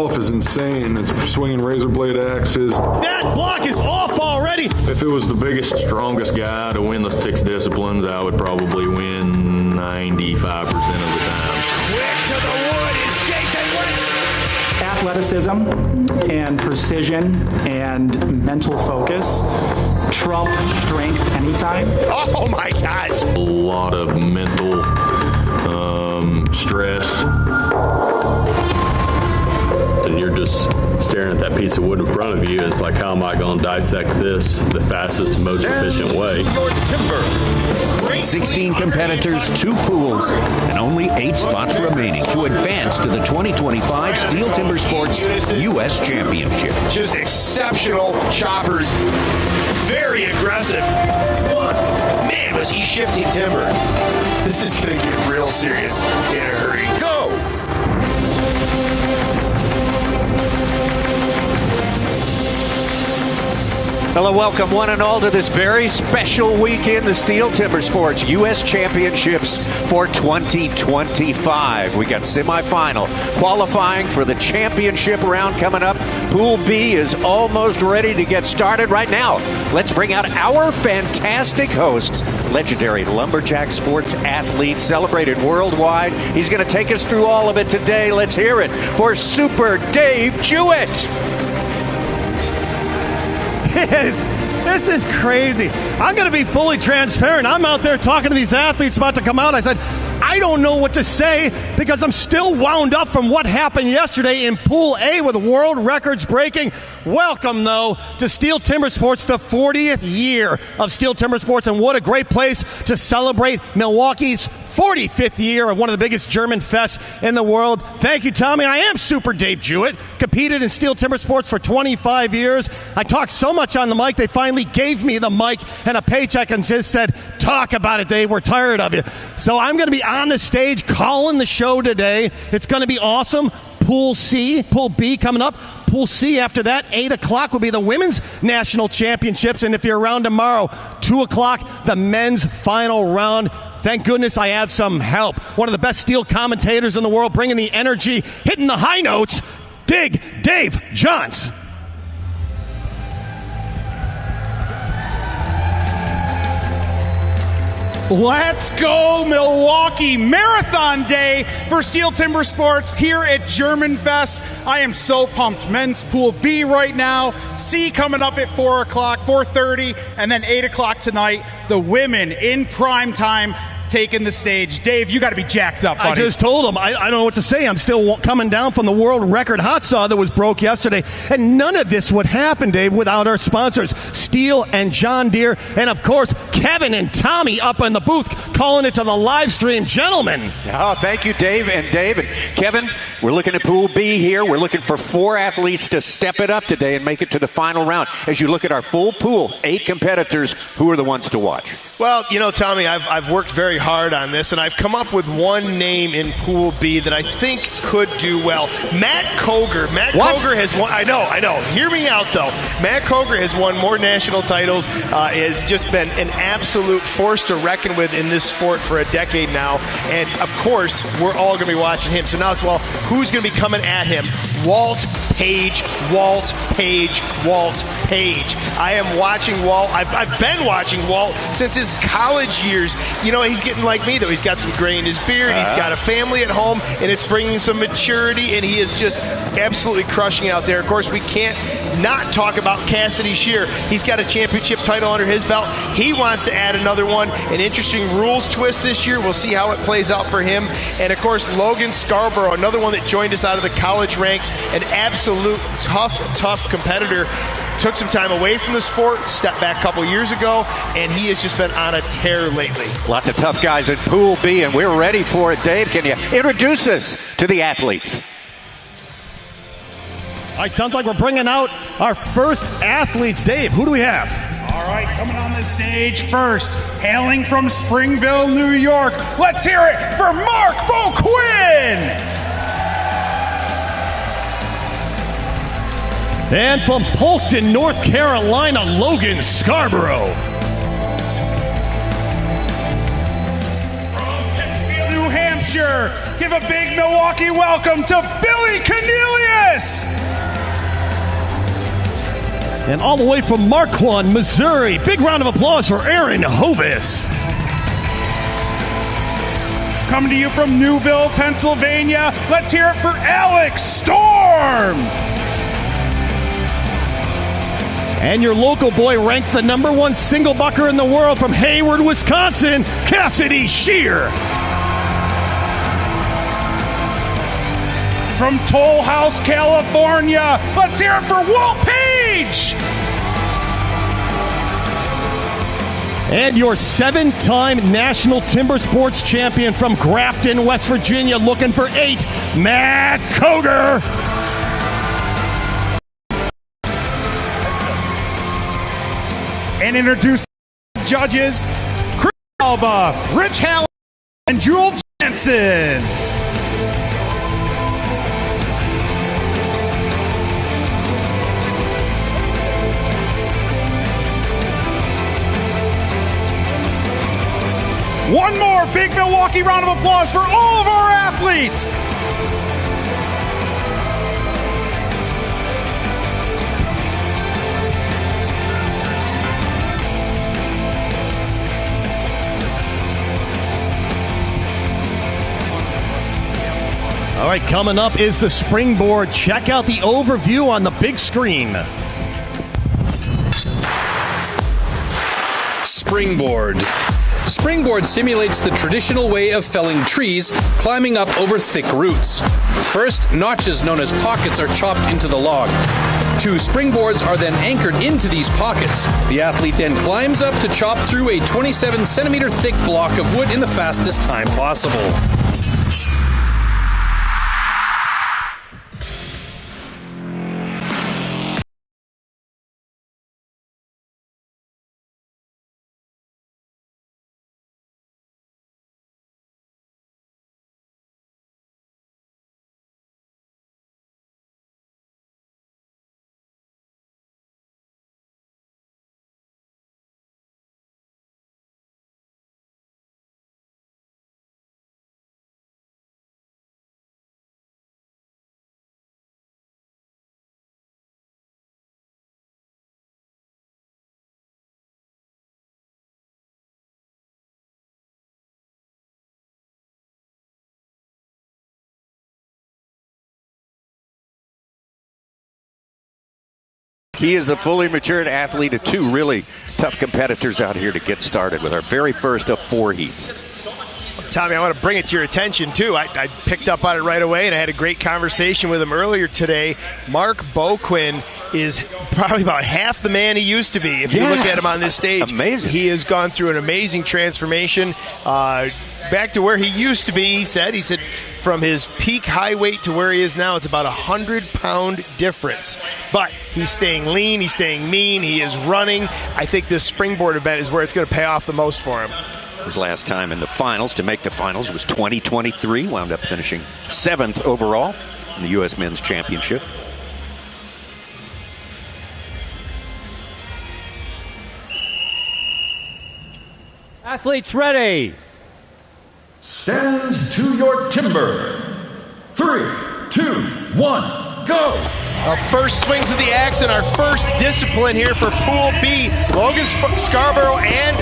itself is insane. It's swinging razor blade axes. That block is off already. If it was the biggest, strongest guy to win the 6 disciplines, I would probably win 95% of the time. Quick to the wood is Jason Wentz. Athleticism and precision and mental focus trump strength anytime. Oh my gosh. A lot of mental stress. And you're just staring at that piece of wood in front of you. It's like, how am I going to dissect this the fastest, most efficient way? 16 competitors, 2 pools, and only 8 spots remaining to advance to the 2025 STIHL TIMBERSPORTS U.S. Championship. Just exceptional choppers. Very aggressive. Man, was he shifting timber. This is going to get real serious in a hurry. Go! Hello, welcome one and all to this very special weekend, the STIHL TIMBERSPORTS U.S. Championships for 2025. We got semifinal qualifying for the championship round coming up. Pool B is almost ready to get started right now. Let's bring out our fantastic host, legendary Lumberjack sports athlete, celebrated worldwide. He's going to take us through all of it today. Let's hear it for Super Dave Jewett. This is crazy. I'm going to be fully transparent. I'm out there talking to these athletes about to come out. I said, I don't know what to say because I'm still wound up from what happened yesterday in Pool A with world records breaking. Welcome, though, to STIHL TIMBERSPORTS, the 40th year of STIHL TIMBERSPORTS, and what a great place to celebrate Milwaukee's 45th year of one of the biggest German fests in the world. Thank you, Tommy. I am Super Dave Jewett. Competed in STIHL TIMBERSPORTS for 25 years. I talked so much on the mic, they finally gave me the mic and a paycheck and just said, talk about it, Dave. We're tired of you. So I'm going to be on the stage calling the show today. It's going to be awesome. Pool C, Pool B coming up. Pool C after that, 8 o'clock will be the Women's National Championships. And if you're around tomorrow, 2 o'clock, the men's final round. Thank goodness I have some help. One of the best steel commentators in the world, bringing the energy, hitting the high notes. Dig Dave Johns. Let's go, Milwaukee. Marathon day for STIHL TIMBERSPORTS here at German Fest. I am so pumped. Men's Pool B right now. C coming up at 4 o'clock, 4:30, and then 8 o'clock tonight. The women in prime time taking the stage. Dave, you got to be jacked up, buddy. I just told him. I don't know what to say. I'm still coming down from the world record Hotsaw that was broke yesterday. And none of this would happen, Dave, without our sponsors, STIHL and John Deere. And, of course, Kevin and Tommy up in the booth calling it to the live stream. Gentlemen. Oh, thank you, Dave. And Kevin, we're looking at Pool B here. We're looking for 4 athletes to step it up today and make it to the final round. As you look at our full pool, 8 competitors, who are the ones to watch? Well, you know, Tommy, I've worked very hard on this, and I've come up with one name in Pool B that I think could do well. Matt Koger. Matt Koger has won. I know. Hear me out, though. Matt Koger has won more national titles, has just been an absolute force to reckon with in this sport for a decade now. And, of course, we're all going to be watching him. So now it's, well, who's going to be coming at him? Walt Page. I am watching Walt. I've been watching Walt since his college years. You know, he's getting like me, though. He's got some gray in his beard. He's got a family at home, and it's bringing some maturity, and he is just absolutely crushing out there. Of course, we can't not talk about Cassidy Shear. He's got a championship title under his belt. He wants to add another one. An interesting rules twist this year. We'll see how it plays out for him. And, of course, Logan Scarborough, another one that joined us out of the college ranks, an absolute tough competitor. Took some time away from the sport, stepped back a couple years ago, and he has just been on a tear lately. Lots of tough guys in Pool B, and we're ready for it. Dave, can you introduce us to the athletes? All right, sounds like we're bringing out our first athletes. Dave, who do we have? All right, coming on the stage first, hailing from Springville, New York. Let's hear it for Mark Boquin! And from Polkton, North Carolina, Logan Scarborough. From Pittsfield, New Hampshire. manager. Give a big Milwaukee welcome to Billy Cornelius. And all the way from Marquand, Missouri, big round of applause for Aaron Hovis. Coming to you from Newville, Pennsylvania, let's hear it for Alex Storm. And your local boy ranked the #1 single bucker in the world from Hayward, Wisconsin, Cassidy Shear. From Toll House, California, let's hear it for Walt Page. And your 7-time National Timber Sports champion from Grafton, West Virginia, looking for 8, Matt Koger. And introduce judges, Chris Alba, Rich Hall, and Jewel Jensen. One more big Milwaukee round of applause for all of our athletes. All right, coming up is the Springboard. Check out the overview on the big screen. Springboard. Springboard simulates the traditional way of felling trees, climbing up over thick roots. First, notches known as pockets are chopped into the log. 2 springboards are then anchored into these pockets. The athlete then climbs up to chop through a 27-centimeter thick block of wood in the fastest time possible. He is a fully matured athlete of 2 really tough competitors out here to get started with our very first of 4 heats. Tommy, I want to bring it to your attention, too. I picked up on it right away, and I had a great conversation with him earlier today. Mark Boquin is probably about half the man he used to be if you look at him on this stage. Amazing. He has gone through an amazing transformation. Back to where he used to be, he said from his peak high weight to where he is now, it's about 100-pound difference. But he's staying lean, he's staying mean, he is running. I think this Springboard event is where it's going to pay off the most for him. His last time in the finals, to make the finals, was 2023. Wound up finishing 7th overall in the U.S. Men's Championship. Athletes ready. Stand to your timber. 3, 2, 1, go! Our first swings of the axe and our first discipline here for Pool B. Logan Scarborough and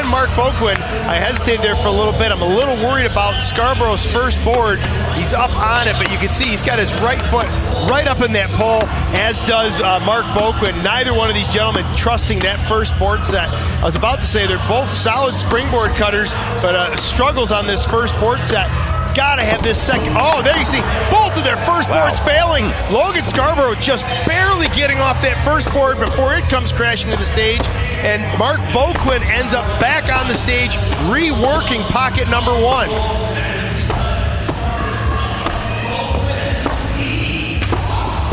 Mark Boquin. I hesitated there for a little bit. I'm a little worried about Scarborough's first board. He's up on it, but you can see he's got his right foot right up in that pole, as does Mark Boquin. Neither one of these gentlemen trusting that first board set. I was about to say they're both solid springboard cutters, but struggles on this first board set. Gotta have this second. Oh, there you see both of their first boards failing. Logan Scarborough just barely getting off that first board before it comes crashing to the stage. And Mark Boquin ends up back on the stage, reworking pocket number 1.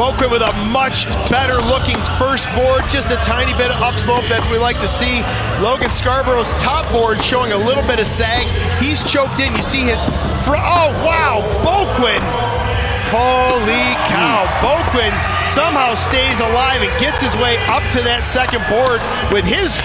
Boquin with a much better looking first board, just a tiny bit of upslope. That's what we like to see. Logan Scarborough's top board showing a little bit of sag. He's choked in. You see his oh wow, Boquin. Holy cow. Boquin somehow stays alive and gets his way up to that second board with his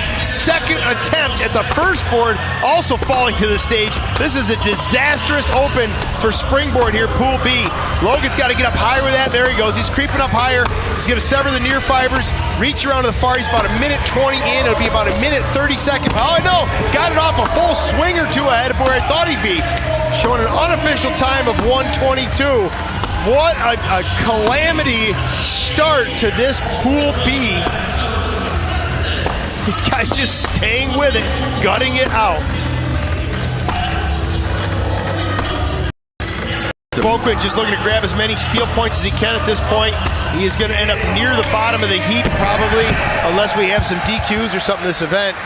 second attempt at the first board, also falling to the stage. This is a disastrous open for Springboard here, Pool B. Logan's got to get up higher with that. There he goes. He's creeping up higher. He's going to sever the near fibers, reach around to the far. He's about a minute 20 in. It'll be about a minute 30 second. Oh, no. Got it off a full swing or two ahead of where I thought he'd be. Showing an unofficial time of 1:22. What a calamity start to this Pool B. These guys just staying with it, gutting it out. Boquin just looking to grab as many steel points as he can at this point. He is going to end up near the bottom of the heap probably, unless we have some DQs or something this event.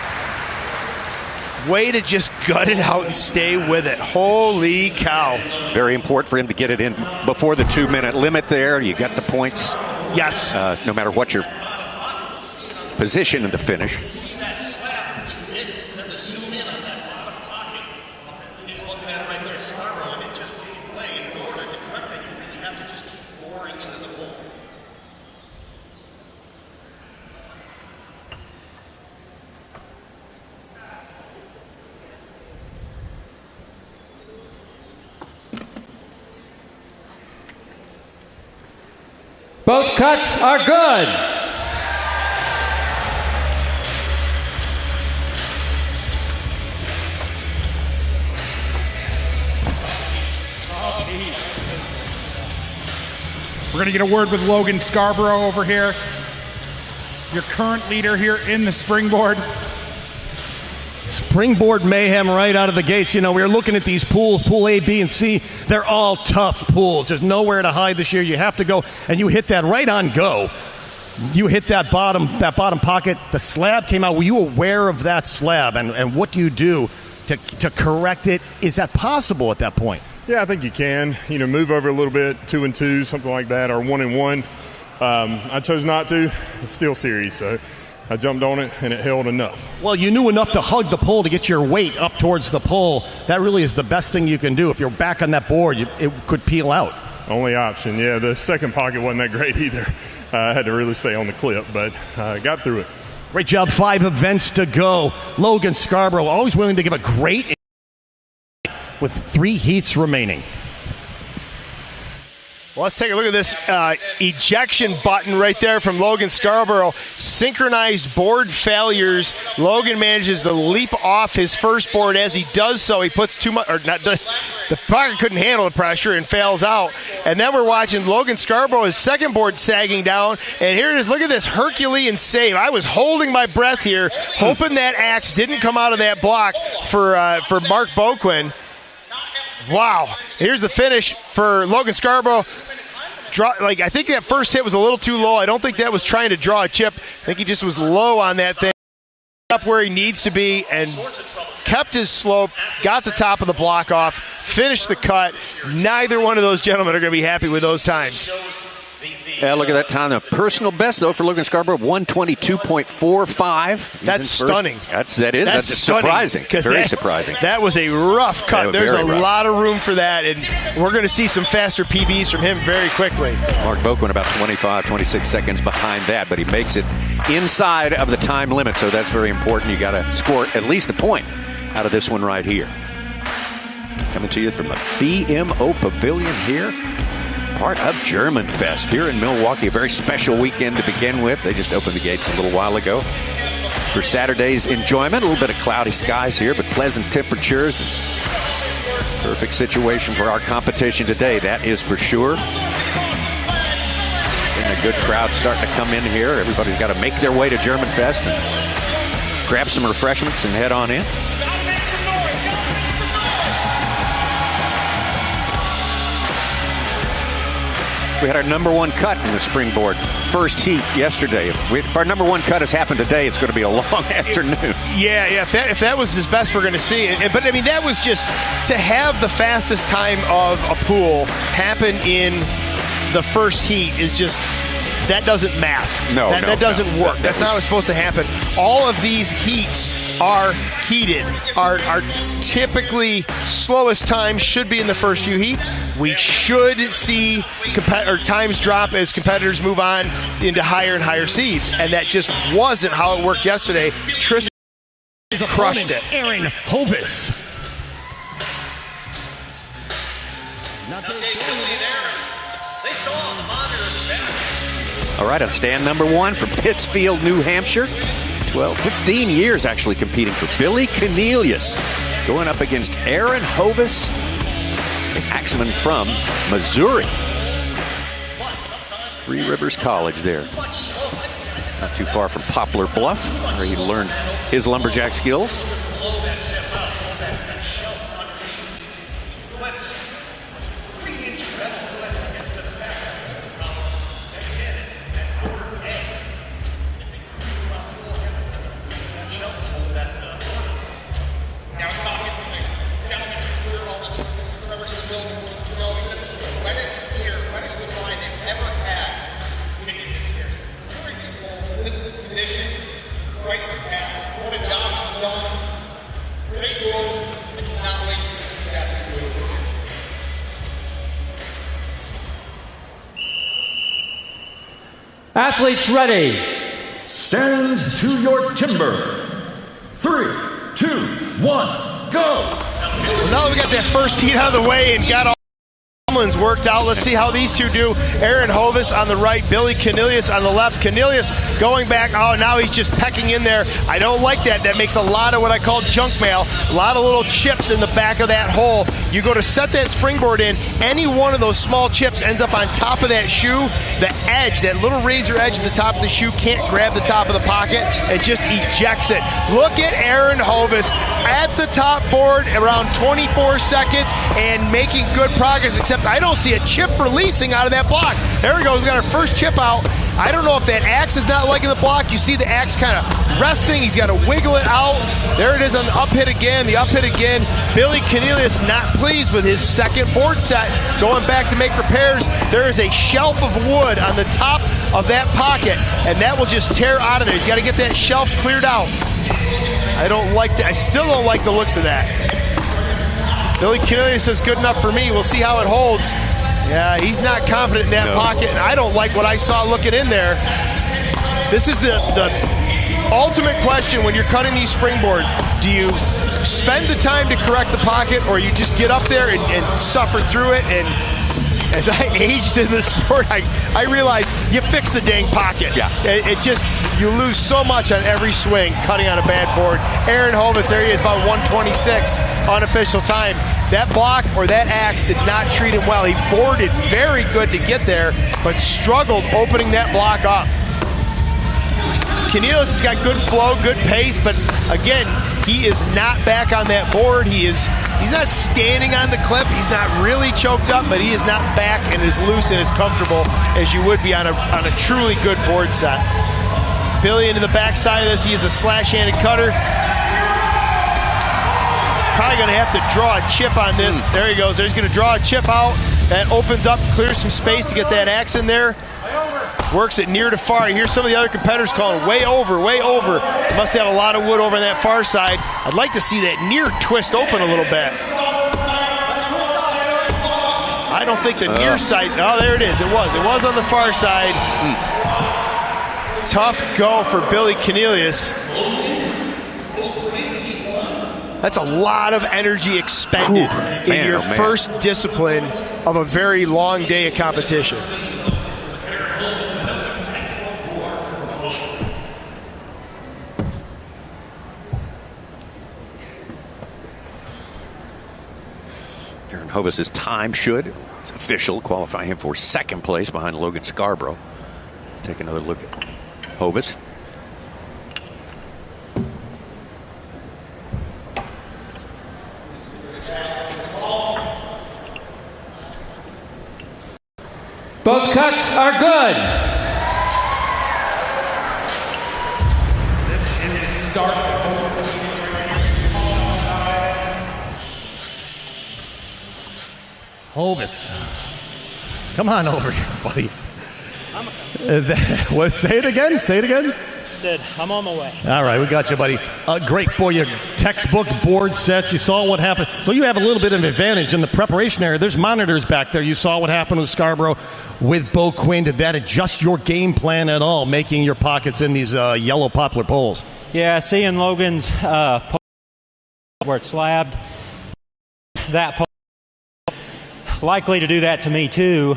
Way to just gut it out and stay with it. Holy cow. Very important for him to get it in before the 2-minute limit there. You got the points. Yes. No matter what your position in the finish. Both cuts are good. We're going to get a word with Logan Scarborough over here, your current leader here in the Springboard. Springboard mayhem right out of the gates. You know, we were looking at these pools, Pool A, B, and C. They're all tough pools. There's nowhere to hide this year. You have to go, and you hit that right on go. You hit that bottom pocket. The slab came out. Were you aware of that slab, and what do you do to correct it? Is that possible at that point? Yeah, I think you can. You know, move over a little bit, 2 and 2, something like that, or 1 and 1. I chose not to. It's still series, so I jumped on it, and it held enough. Well, you knew enough to hug the pole to get your weight up towards the pole. That really is the best thing you can do. If you're back on that board, it could peel out. Only option, yeah. The second pocket wasn't that great either. I had to really stay on the clip, but got through it. Great job. 5 events to go. Logan Scarborough, always willing to give a great with 3 heats remaining. Well, let's take a look at this ejection button right there from Logan Scarborough. Synchronized board failures. Logan manages to leap off his first board. As he does so, he puts too much, or not, the pocket couldn't handle the pressure and fails out. And then we're watching Logan Scarborough, his second board sagging down. And here it is. Look at this Herculean save. I was holding my breath here, hoping that axe didn't come out of that block for Mark Boquin. Wow. Here's the finish for Logan Scarborough. I think that first hit was a little too low. I don't think that was trying to draw a chip. I think he just was low on that thing. Up where he needs to be and kept his slope, got the top of the block off, finished the cut. Neither one of those gentlemen are going to be happy with those times. Yeah, look at that time. A personal best, though, for Logan Scarborough, 122.45. That's stunning. That's surprising. Very surprising. That was a rough cut. Yeah, there's a rough. lot of room for that, and we're going to see some faster PBs from him very quickly. Mark Boquin about 26 seconds behind that, but he makes it inside of the time limit, so that's very important. You got to score at least a point out of this one right here. Coming to you from the BMO Pavilion here. Part of German Fest here in Milwaukee. A very special weekend to begin with. They just opened the gates a little while ago for Saturday's enjoyment. A little bit of cloudy skies here, but pleasant temperatures. Perfect situation for our competition today, that is for sure. And a good crowd starting to come in here. Everybody's got to make their way to German Fest and grab some refreshments and head on in. We had our number 1 cut in the Springboard first heat yesterday. If our number 1 cut has happened today, it's going to be a long afternoon. Yeah. If that was his best, we're going to see it. But, I mean, that was just to have the fastest time of a pool happen in the first heat is just – that doesn't math. That doesn't work. That's not how it's supposed to happen. All of these heats are heated. Our typically slowest times should be in the first few heats. We should see times drop as competitors move on into higher and higher seeds, and that just wasn't how it worked yesterday. Tristan crushed it. Aaron Hovis. All right, on stand number 1 from Pittsfield, New Hampshire. 15 years actually competing for Billy Cornelius. Going up against Aaron Hovis, an axeman from Missouri. Three Rivers College there. Not too far from Poplar Bluff, where he learned his lumberjack skills. Athletes ready. Stand to your timber. 3, 2, 1, go. Well, now that we got that first heat out of the way and got all worked out, let's see how these two do. Aaron Hovis on the right, Billy Cornelius on the left. Cornelius going back. Oh, now he's just pecking in there. I don't like that. That makes a lot of what I call junk mail. A lot of little chips in the back of that hole. You go to set that springboard in, any one of those small chips ends up on top of that shoe. The edge, that little razor edge at the top of the shoe, can't grab the top of the pocket. It just ejects it. Look at Aaron Hovis at the top board around 24 seconds and making good progress, except I don't see a chip releasing out of that block. There we go. We got our first chip out. I don't know if that axe is not liking the block. You see the axe kind of resting. He's got to wiggle it out. There it is on the up hit again. The up hit again. Billy Cornelius not pleased with his second board set. Going back to make repairs. There is a shelf of wood on the top of that pocket, and that will just tear out of there. He's got to get that shelf cleared out. I don't like that. I still don't like the looks of that. Billy Cornelius is good enough for me. We'll see how it holds. Yeah, he's not confident in that pocket, and I don't like what I saw looking in there. This is the ultimate question when you're cutting these springboards. Do you spend the time to correct the pocket, or you just get up there and suffer through it? And as I aged in the sport, I realized you fix the dang pocket. Yeah. It just, you lose so much on every swing cutting on a bad board. Aaron Hovis, there he is, about 126 unofficial time. That block or that axe did not treat him well. He boarded very good to get there, but struggled opening that block up. Cornelius has got good flow, good pace, but again, he is not back on that board. He's not standing on the clip. He's not really choked up, but he is not back and as loose and as comfortable as you would be on a truly good board set. Billy into the backside of this. He is a slash-handed cutter. Probably going to have to draw a chip on this. There he goes. He's going to draw a chip out. That opens up, clears some space to get that axe in there. Works it near to far. Here's some of the other competitors calling way over, way over. They must have a lot of wood over on that far side. I'd like to see that near twist open a little bit. I don't think the near side. Oh, there it is. It was on the far side. Tough go for Billy Cornelius. That's a lot of energy expended in your first discipline of a very long day of competition. Aaron Hovis' time should. It's official, qualifying him for second place behind Logan Scarborough. Let's take another look at Hovis. Both cuts are good. This is his start. Hovis, come on over here, buddy. Say it again. Say it again. Said, I'm on my way. All right, we got you, buddy. Great, boy, your textbook board sets. You saw what happened. So you have a little bit of an advantage in the preparation area. There's monitors back there. You saw what happened with Scarborough, with Bo Quinn. Did that adjust your game plan at all, making your pockets in these yellow poplar poles? Yeah, seeing Logan's where it's slabbed, that likely to do that to me too.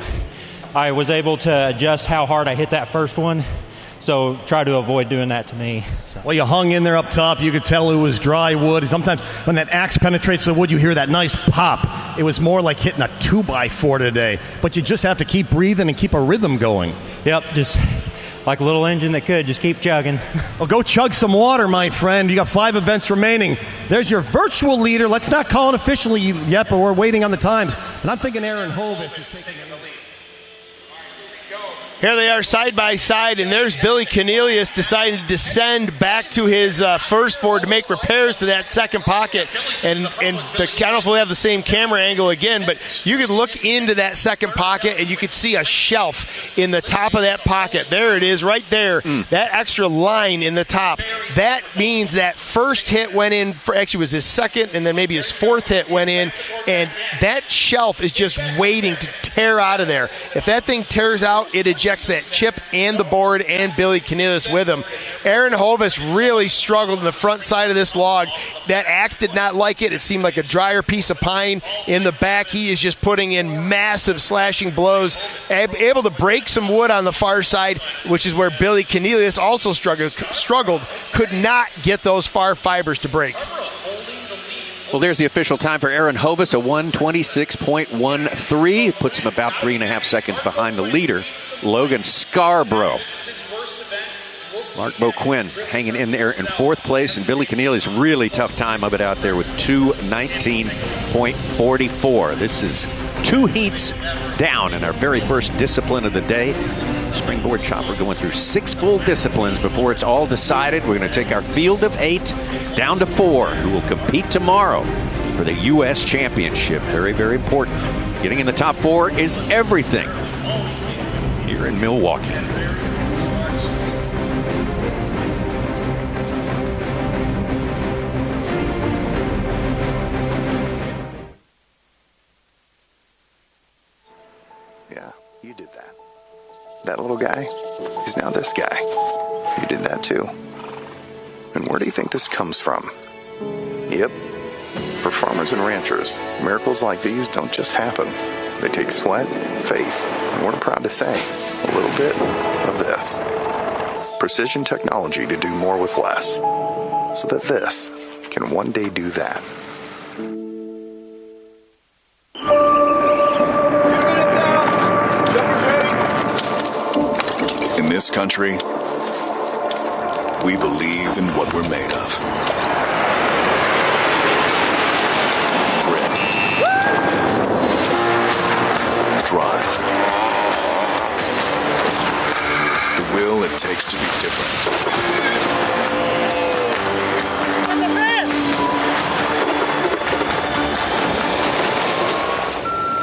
I was able to adjust how hard I hit that first one, so try to avoid doing that to me. So. Well, you hung in there up top. You could tell it was dry wood. Sometimes when that axe penetrates the wood, you hear that nice pop. It was more like hitting a 2x4 today. But you just have to keep breathing and keep a rhythm going. Yep, just like a little engine that could. Just keep chugging. Well, go chug some water, my friend. You got 5 events remaining. There's your virtual leader. Let's not call it officially yet, but we're waiting on the times. And I'm thinking Aaron Hovis is taking the lead. Here they are side by side, and there's Billy Cornelius deciding to descend back to his first board to make repairs to that second pocket. And I don't know if we'll have the same camera angle again, but you could look into that second pocket and you could see a shelf in the top of that pocket. There it is right there, that extra line in the top. That means that first hit went in, actually was his second, and then maybe his fourth hit went in, and that shelf is just waiting to tear out of there. If that thing tears out, it ejects that chip and the board and Billy Cornelius with him. Aaron Hovis really struggled in the front side of this log. That axe did not like it. It seemed like a drier piece of pine. In the back, he is just putting in massive slashing blows, able to break some wood on the far side, which is where Billy Cornelius also struggled, could not get those far fibers to break. Well, there's the official time for Aaron Hovis, a 1:26.13. Puts him about 3.5 seconds behind the leader, Logan Scarborough. Mark Boquin hanging in there in fourth place, and Billy Cornelius, really tough time of it out there with 2:19.44. This is 2 heats down in our very first discipline of the day. Springboard chopper going through 6 full disciplines before it's all decided. We're going to take our field of 8 down to 4 who will compete tomorrow for the U.S. Championship. Very, very important. Getting in the top 4 is everything here in Milwaukee. Yeah, you did that. That little guy, he's now this guy. You did that too. And where do you think this comes from? Yep. For farmers and ranchers, miracles like these don't just happen. They take sweat, faith, and we're proud to say, a little bit of this. Precision technology to do more with less. So that this can one day do that. In this country, we believe in what we're made of. Grit. Drive. The will it takes to be different.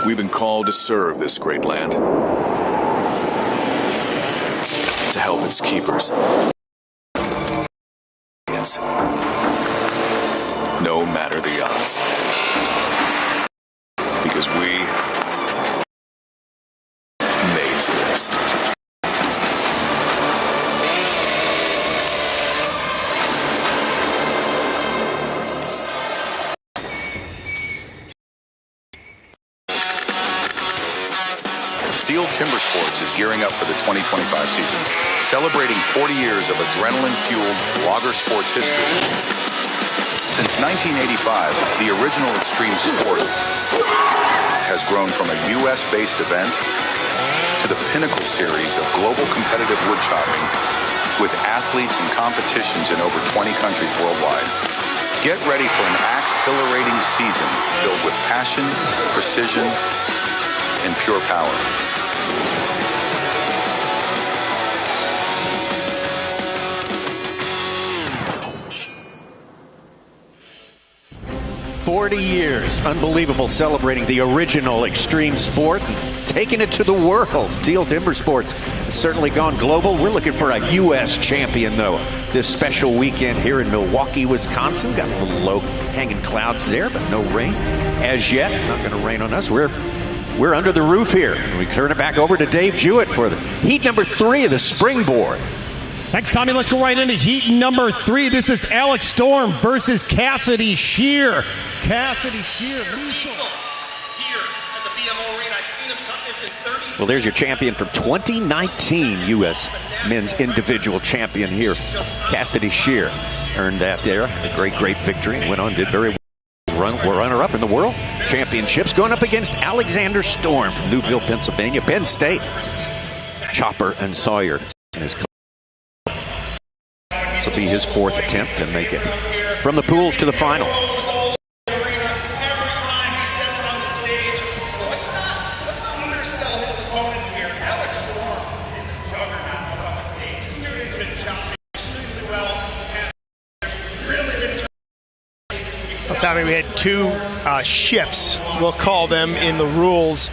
We've been called to serve this great land. To help its keepers. No matter the odds. Because we made for this. STIHL Timbersports is gearing up for the 2025 season, celebrating 40 years of adrenaline-fueled logger sports history. Since 1985, the original extreme sport has grown from a U.S.-based event to the pinnacle series of global competitive woodchopping with athletes and competitions in over 20 countries worldwide. Get ready for an axe-exhilarating season filled with passion, precision, and pure power. 40 years, unbelievable, celebrating the original extreme sport and taking it to the world. STIHL Timbersports has certainly gone global. We're looking for a U.S. champion, though, this special weekend here in Milwaukee, Wisconsin. Got a little low hanging clouds there, but no rain as yet. Not going to rain on us. We're under the roof here. We turn it back over to Dave Jewett for the heat number 3 of the Springboard. Thanks, Tommy. Let's go right into heat number 3. This is Alex Storm versus Cassidy Shear. Cassidy Shear. Well, there's your champion from 2019, U.S. Men's Individual Champion here. Cassidy Shear earned that there. A great victory. Went on, did very well. Runner-up in the World Championships. Going up against Alexander Storm from Newville, Pennsylvania. Penn State. Chopper and Sawyer. This will be his 4th attempt to make it from the pools to the final. Tommy, we had 2 shifts, we'll call them, in the rules.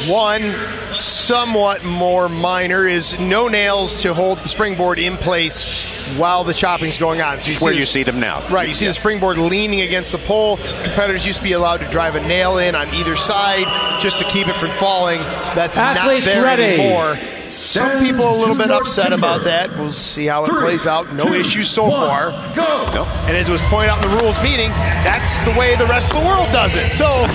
One, somewhat more minor, is no nails to hold the springboard in place while the chopping's going on. So you see them now. Right, you see the springboard leaning against the pole. Competitors used to be allowed to drive a nail in on either side just to keep it from falling. That's Athletes not there ready. Anymore. Some people a little bit upset about that. We'll see how it plays out. No issues so far. Go! Nope. And as it was pointed out in the rules meeting, that's the way the rest of the world does it. So,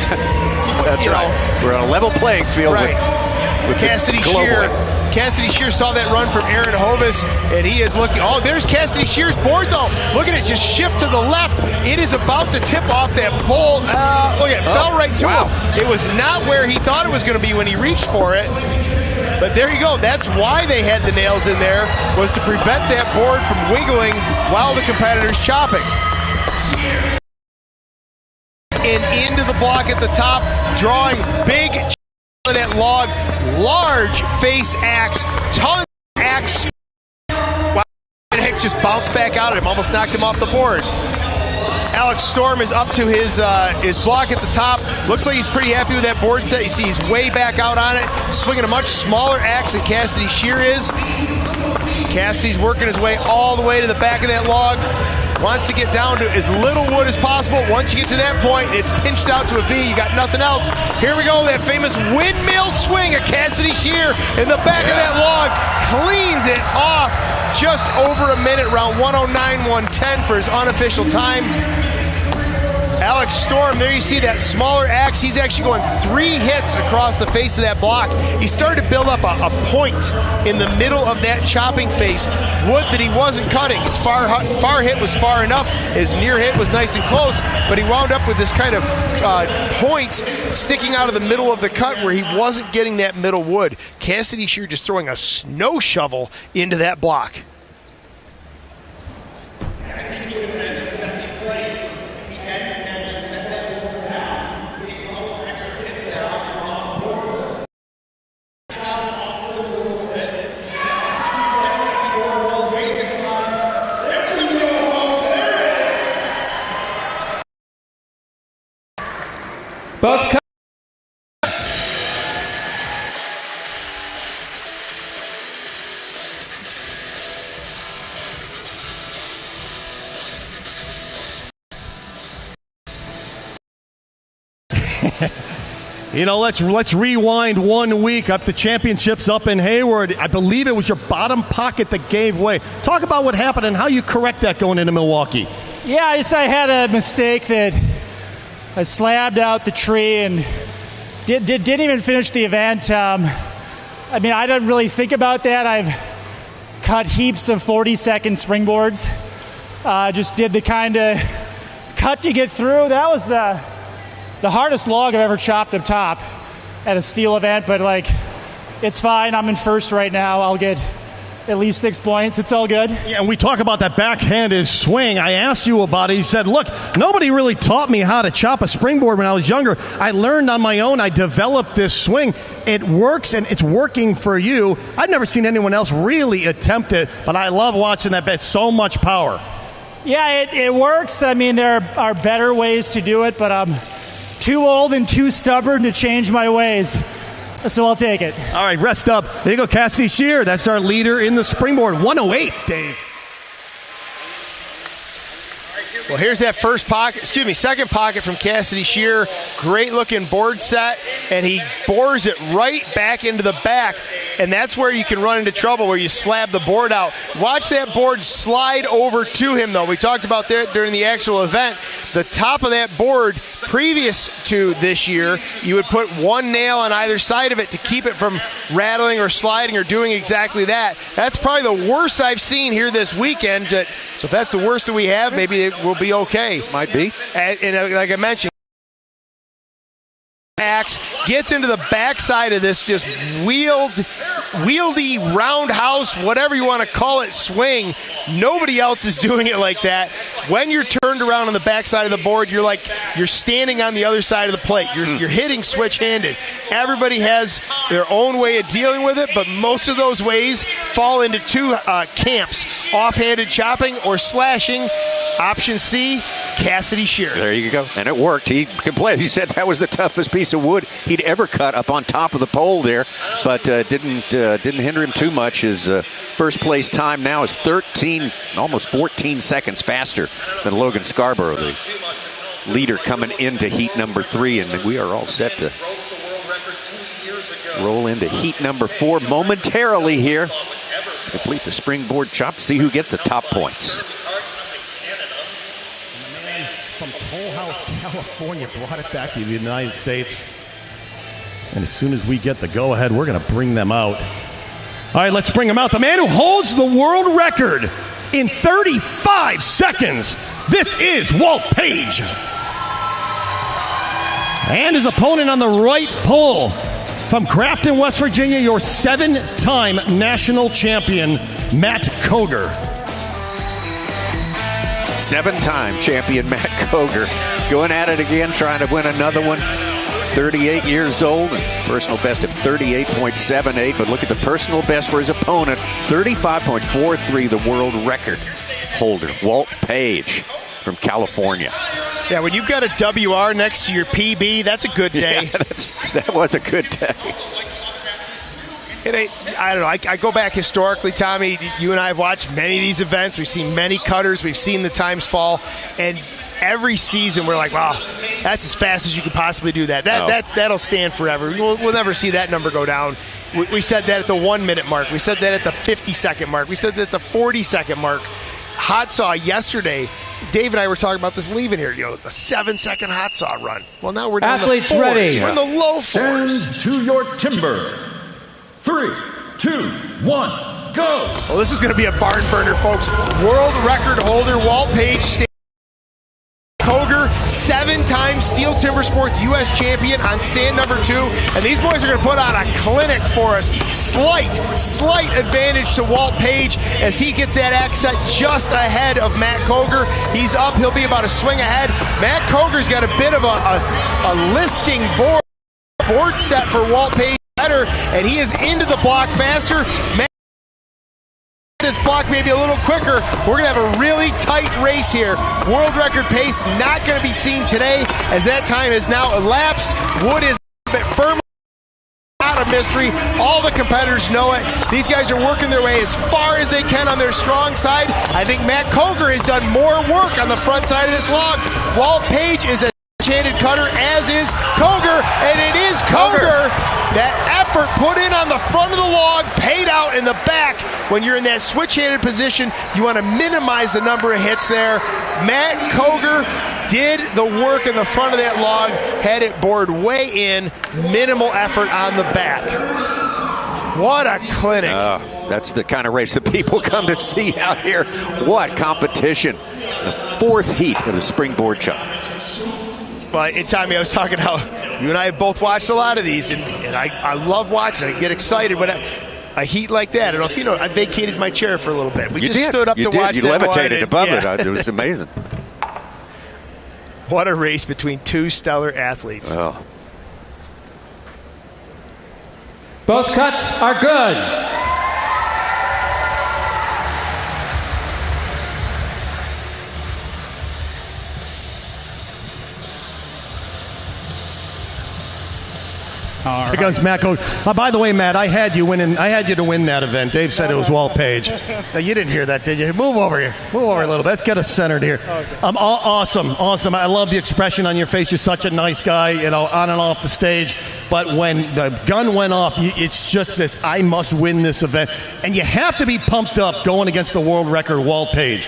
that's right. We're on a level playing field with Cassidy Shear. Cassidy Shear saw that run from Aaron Hovis, and he is looking. Oh, there's Cassidy Shear's board, though. Look at it, just shift to the left. It is about to tip off that pole. Look at it, fell right to him. It was not where he thought it was going to be when he reached for it. But there you go. That's why they had the nails in there, was to prevent that board from wiggling while the competitor's chopping. And into the block at the top, drawing big of that log, large face axe, ton of axe. Wow, Hicks just bounced back out at him, almost knocked him off the board. Alex Storm is up to his block at the top. Looks like he's pretty happy with that board set. You see he's way back out on it, swinging a much smaller axe than Cassidy Shear is. Cassidy's working his way all the way to the back of that log. Wants to get down to as little wood as possible. Once you get to that point, it's pinched out to a V. You got nothing else. Here we go, that famous windmill swing of Cassidy Shear in the back of that log. Cleans it off. Just over a minute, round 109-110 for his unofficial time. Alex Storm, there you see that smaller axe. He's actually going 3 hits across the face of that block. He started to build up a point in the middle of that chopping face. Wood that he wasn't cutting. His far hit was far enough. His near hit was nice and close, but he wound up with this kind of point sticking out of the middle of the cut where he wasn't getting that middle wood. Cassidy Shear just throwing a snow shovel into that block. Both You know, let's rewind 1 week up the championships up in Hayward. I believe it was your bottom pocket that gave way. Talk about what happened and how you correct that going into Milwaukee. Yeah, I had a mistake that I slabbed out the tree and didn't even finish the event. I mean, I didn't really think about that. I've cut heaps of 40-second springboards. Just did the kind of cut to get through. That was the hardest log I've ever chopped up top at a steel event, but like, it's fine. I'm in first right now. I'll get at least 6 points. It's all good. Yeah, and we talk about that backhanded swing. I asked you about it. You said, look, nobody really taught me how to chop a springboard when I was younger. I learned on my own. I developed this swing. It works, and it's working for you. I've never seen anyone else really attempt it, but I love watching that bet. So much power. Yeah, it works. I mean, there are better ways to do it, but I'm too old and too stubborn to change my ways. So I'll take it. All right, rest up. There you go, Cassidy Shear. That's our leader in the springboard. 108, Dave. All right, here Well, here's that second pocket from Cassidy Shear. Great looking board set, and he bores it right back into the back, and that's where you can run into trouble, where you slab the board out. Watch that board slide over to him, though. We talked about that during the actual event. The top of that board, previous to this year, you would put one nail on either side of it to keep it from rattling or sliding or doing exactly that. That's probably the worst I've seen here this weekend. So if that's the worst that we have, maybe it will be okay. Might be. And like I mentioned, axe gets into the backside of this just wieldy roundhouse, whatever you want to call it, swing. Nobody else is doing it like that. When you're turned around on the backside of the board, you're standing on the other side of the plate. You're hitting switch-handed. Everybody has their own way of dealing with it, but most of those ways fall into two camps: off-handed chopping or slashing. Option C, Cassidy Shear. There you go. And it worked. He complained. He said that was the toughest piece of wood he'd ever cut up on top of the pole there, but didn't hinder him too much. His first place time now is 13, almost 14 seconds faster than Logan Scarborough, the leader coming into heat number 3, and we are all set to roll into heat number 4 momentarily here. Complete the springboard chop, see who gets the top points. From Toll House, California, brought it back to the United States. And as soon as we get the go-ahead, we're going to bring them out. All right, let's bring him out. The man who holds the world record in 35 seconds. This is Walt Page. And his opponent on the right pole, from Grafton, West Virginia, your 7-time national champion, Matt Coger. 7-time champion Matt Coger going at it again, trying to win another one. 38 years old, and personal best of 38.78. But look at the personal best for his opponent, 35.43, the world record holder, Walt Page from California. Yeah, when you've got a WR next to your PB, that's a good day. Yeah, that was a good day. I don't know. I go back historically, Tommy. You and I have watched many of these events. We've seen many cutters. We've seen the times fall. And every season we're like, wow, that's as fast as you could possibly do that. That'll stand forever. We'll never see that number go down. We said that at the 1-minute mark. We said that at the 50-second mark. We said that at the 40-second mark. Hotsaw yesterday, Dave and I were talking about this leaving here, a 7-second Hotsaw run. Well, now we're down Athletes the 4s. ready. We're in the low 4s. Stand to your timber. 3, 2, 1, go! Well, this is going to be a barn burner, folks. World record holder Walt Page, Coger, 7-time STIHL TimberSports U.S. champion on stand number 2. And these boys are going to put on a clinic for us. Slight advantage to Walt Page as he gets that axe set just ahead of Matt Coger. He's up. He'll be about a swing ahead. Matt Coger's got a bit of a listing board set for Walt Page. Better, and he is into the block faster. This block maybe a little quicker. We're going to have a really tight race here. World record pace not going to be seen today as that time has now elapsed. Wood is firmly not a mystery. All the competitors know it. These guys are working their way as far as they can on their strong side. I think Matt Coger has done more work on the front side of this log. Walt Page is a handed cutter, as is Coger, and it is Coger. That effort put in on the front of the log paid out in the back. When you're in that switch-handed position, you want to minimize the number of hits there. Matt Coger did the work in the front of that log, had it bored way in, minimal effort on the back. What a clinic. That's the kind of race that people come to see out here. What competition. The 4th heat of the springboard chop. Well, Tommy, I was talking how you and I have both watched a lot of these, and I love watching. I get excited when a heat like that. I don't know if you know, I vacated my chair for a little bit. We stood up to watch that. You levitated above it. It was amazing. What a race between two stellar athletes. Oh. Both cuts are good. All Here comes Matt Coach. By the way, Matt, I had you to win that event. Dave said it was Walt Page. Now, you didn't hear that, did you? Move over here. Move over a little bit. Let's get us centered here. Awesome. I love the expression on your face. You're such a nice guy, on and off the stage. But when the gun went off, it's just this, I must win this event. And you have to be pumped up going against the world record, Walt Page.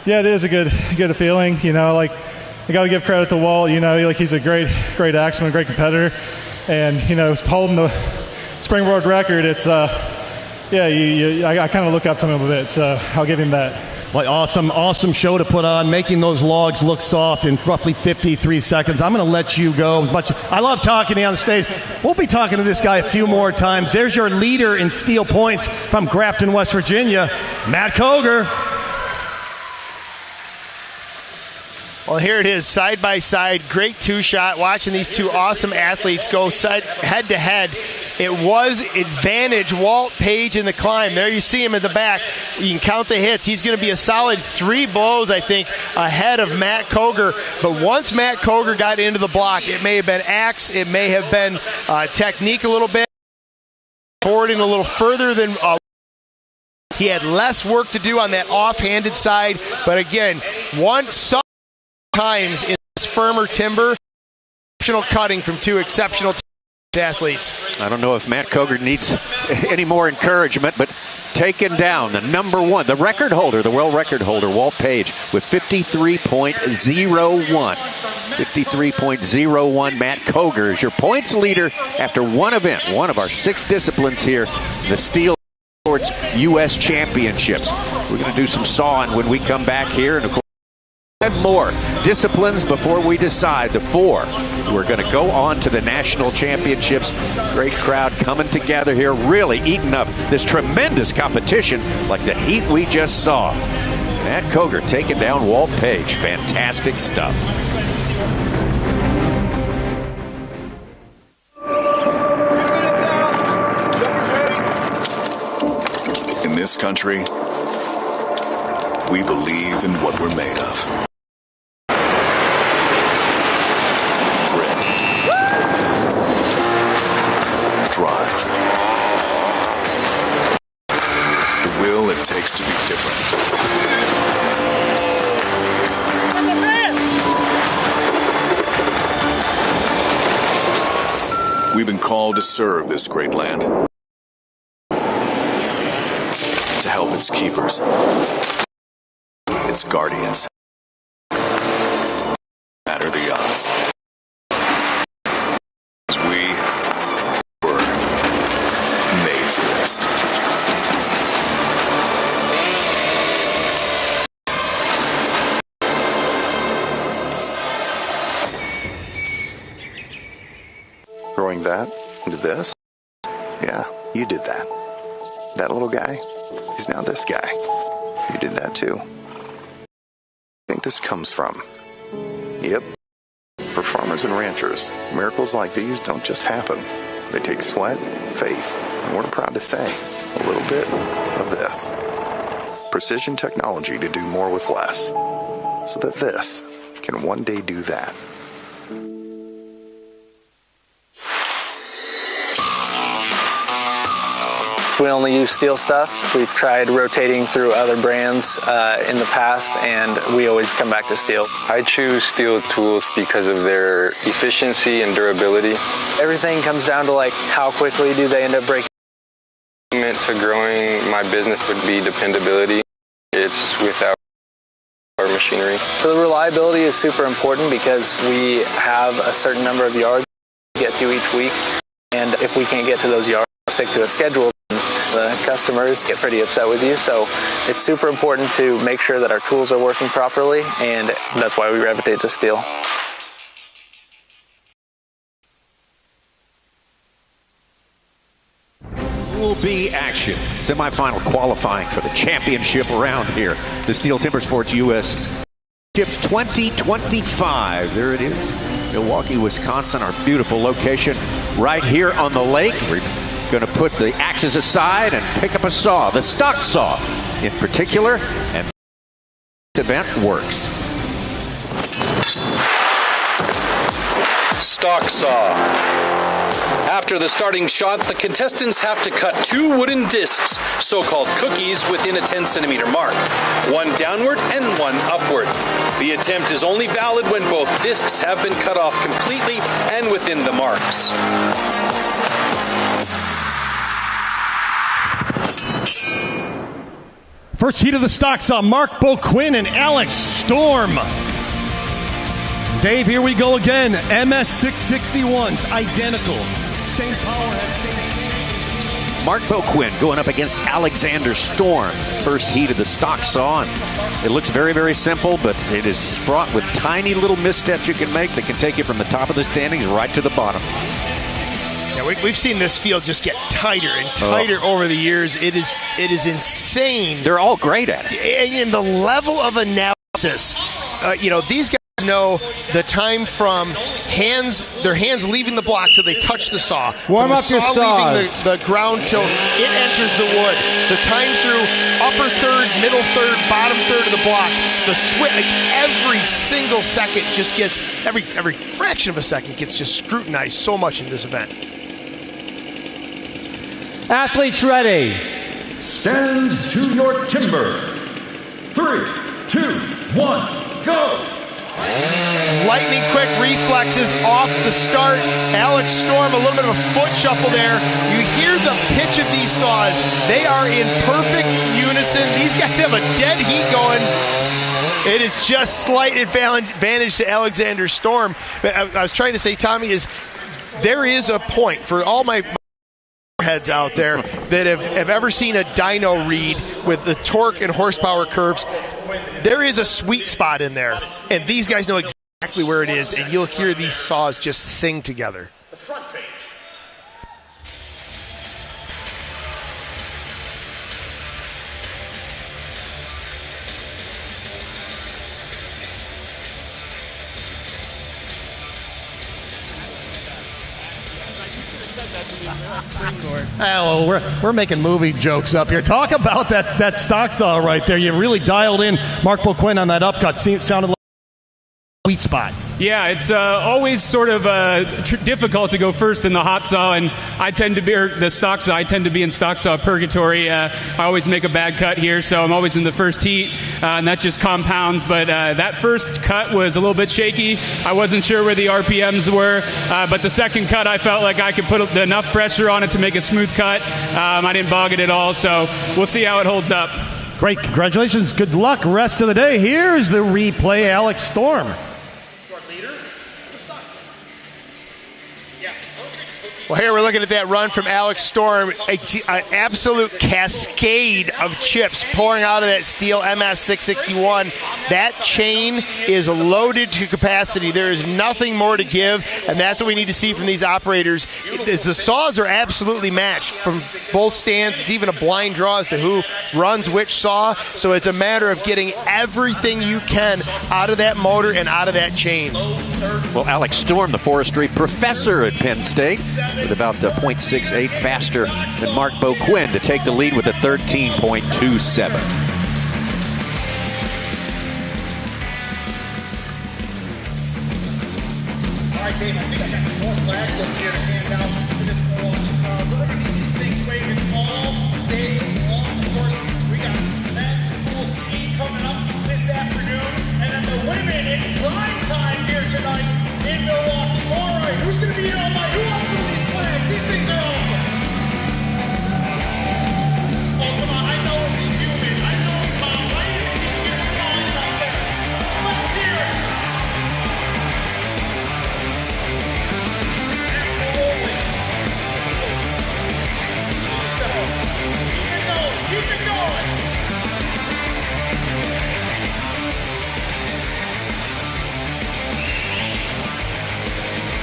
Yeah, it is a good feeling. I got to give credit to Walt. He's a great axeman, great competitor. And, holding the Springboard record, it's, I kind of look up to him a bit. So I'll give him that. Well, awesome show to put on, making those logs look soft in roughly 53 seconds. I'm going to let you go. I love talking to you on the stage. We'll be talking to this guy a few more times. There's your leader in steel points from Grafton, West Virginia, Matt Coger. Well, here it is, side by side, great two-shot. Watching these two awesome athletes go head to head. It was advantage Walt Page in the climb. There you see him in the back. You can count the hits. He's going to be a solid 3 blows, I think, ahead of Matt Coger. But once Matt Coger got into the block, it may have been axe, it may have been technique a little bit, forwarding a little further than he had less work to do on that offhanded side. But again, some times in this firmer timber, exceptional cutting from two exceptional athletes. I don't know if Matt Coger needs any more encouragement, but taken down the number one, the record holder, the world record holder, Walt Page, with 53.01. 53.01. Matt Coger is your points leader after one event, one of our 6 disciplines here, the STIHL Sports U.S. Championships. We're going to do some sawing when we come back here, and of course, 5 more disciplines before we decide the 4. We're going to go on to the national championships. Great crowd coming together here, really eating up this tremendous competition like the heat we just saw. Matt Coger taking down Walt Page. Fantastic stuff. In this country, we believe in what we're made of. Drive. The will it takes to be different. We've been called to serve this great land, to help its keepers, its guardians. Matter the odds. Growing that into this? Yeah, you did that. That little guy is now this guy. You did that too. Where do you think this comes from? Yep. For farmers and ranchers, miracles like these don't just happen. They take sweat, faith, and we're proud to say, a little bit of this. Precision technology to do more with less, so that this can one day do that. We only use STIHL stuff. We've tried rotating through other brands in the past, and we always come back to STIHL. I choose STIHL tools because of their efficiency and durability. Everything comes down to how quickly do they end up breaking. To growing my business would be dependability. It's without our machinery. So the reliability is super important because we have a certain number of yards to get to each week, and if we can't get to those yards, stick to a schedule, the customers get pretty upset with you. So it's super important to make sure that our tools are working properly, and that's why we gravitate to STIHL. Will be action. Semifinal qualifying for the championship round here. The STIHL Timbersports U.S. Chips 2025. There it is. Milwaukee, Wisconsin, our beautiful location right here on the lake. We're going to put the axes aside and pick up a saw, the stock saw in particular, and this event works. Stock saw. After the starting shot, the contestants have to cut 2 wooden discs, so-called cookies, within a 10-centimeter mark, one downward and one upward. The attempt is only valid when both discs have been cut off completely and within the marks. First heat of the stock saw Mark Boquin and Alex Storm. Dave, here we go again. MS661s, identical. Same power head, Mark Boquin going up against Alexander Storm. First heat of the stock saw. And it looks very, very simple, but it is fraught with tiny little missteps you can make that can take you from the top of the standings right to the bottom. Yeah, we've seen this field just get tighter and tighter over the years. It is insane. They're all great at it. And the level of analysis, these guys know the time from their hands leaving the block till they touch the saw. Warm up your saw saws. leaving the ground till it enters the wood. The time through upper third, middle third, bottom third of the block. The switch, every single second just gets, every fraction of a second gets just scrutinized so much in this event. Athletes ready. Stand to your timber. 3, 2, 1, go! Lightning quick reflexes off the start. Alex Storm, a little bit of a foot shuffle there. You hear the pitch of these saws. They are in perfect unison. These guys have a dead heat going. It is just slight advantage to Alexander Storm. I was trying to say, Tommy, there is a point for all my heads out there that have ever seen a dyno read with the torque and horsepower curves. There is a sweet spot in there, and these guys know exactly where it is, and you'll hear these saws just sing together. The front page. Oh, we're making movie jokes up here. Talk about that stock saw right there. You really dialed in Mark Boquin on that upcut. Sounded like a sweet spot. Yeah, it's always sort of difficult to go first in the hot saw, and I tend to be, or the stock saw, I tend to be in stock saw purgatory. I always make a bad cut here, so I'm always in the first heat, and that just compounds. But that first cut was a little bit shaky. I wasn't sure where the RPMs were, but the second cut, I felt like I could put enough pressure on it to make a smooth cut. I didn't bog it at all, so we'll see how it holds up. Great, congratulations, good luck rest of the day. Here's the replay, Alex Storm. Well, here we're looking at that run from Alex Storm, an absolute cascade of chips pouring out of that STIHL MS661. That chain is loaded to capacity. There is nothing more to give, and that's what we need to see from these operators. The saws are absolutely matched from both stands. It's even a blind draw as to who runs which saw, so it's a matter of getting everything you can out of that motor and out of that chain. Well, Alex Storm, the forestry professor at Penn State, with about 0.68 faster than Mark Boquin to take the lead with a 13.27. All right, Dave, I think I got some more flags up here to hand out for this call. We're going to need these things waving all day long. Of course, we got men's pool ski coming up this afternoon, and then the women in prime time here tonight in Milwaukee. So, all right, who's going to be here all night? Who wants one of these flags? These things are awesome. Oh, come on, I know it's humid. I know it's hot. I need to see you get smiling out there. Let's hear it. Absolutely. Keep it going. Keep it going.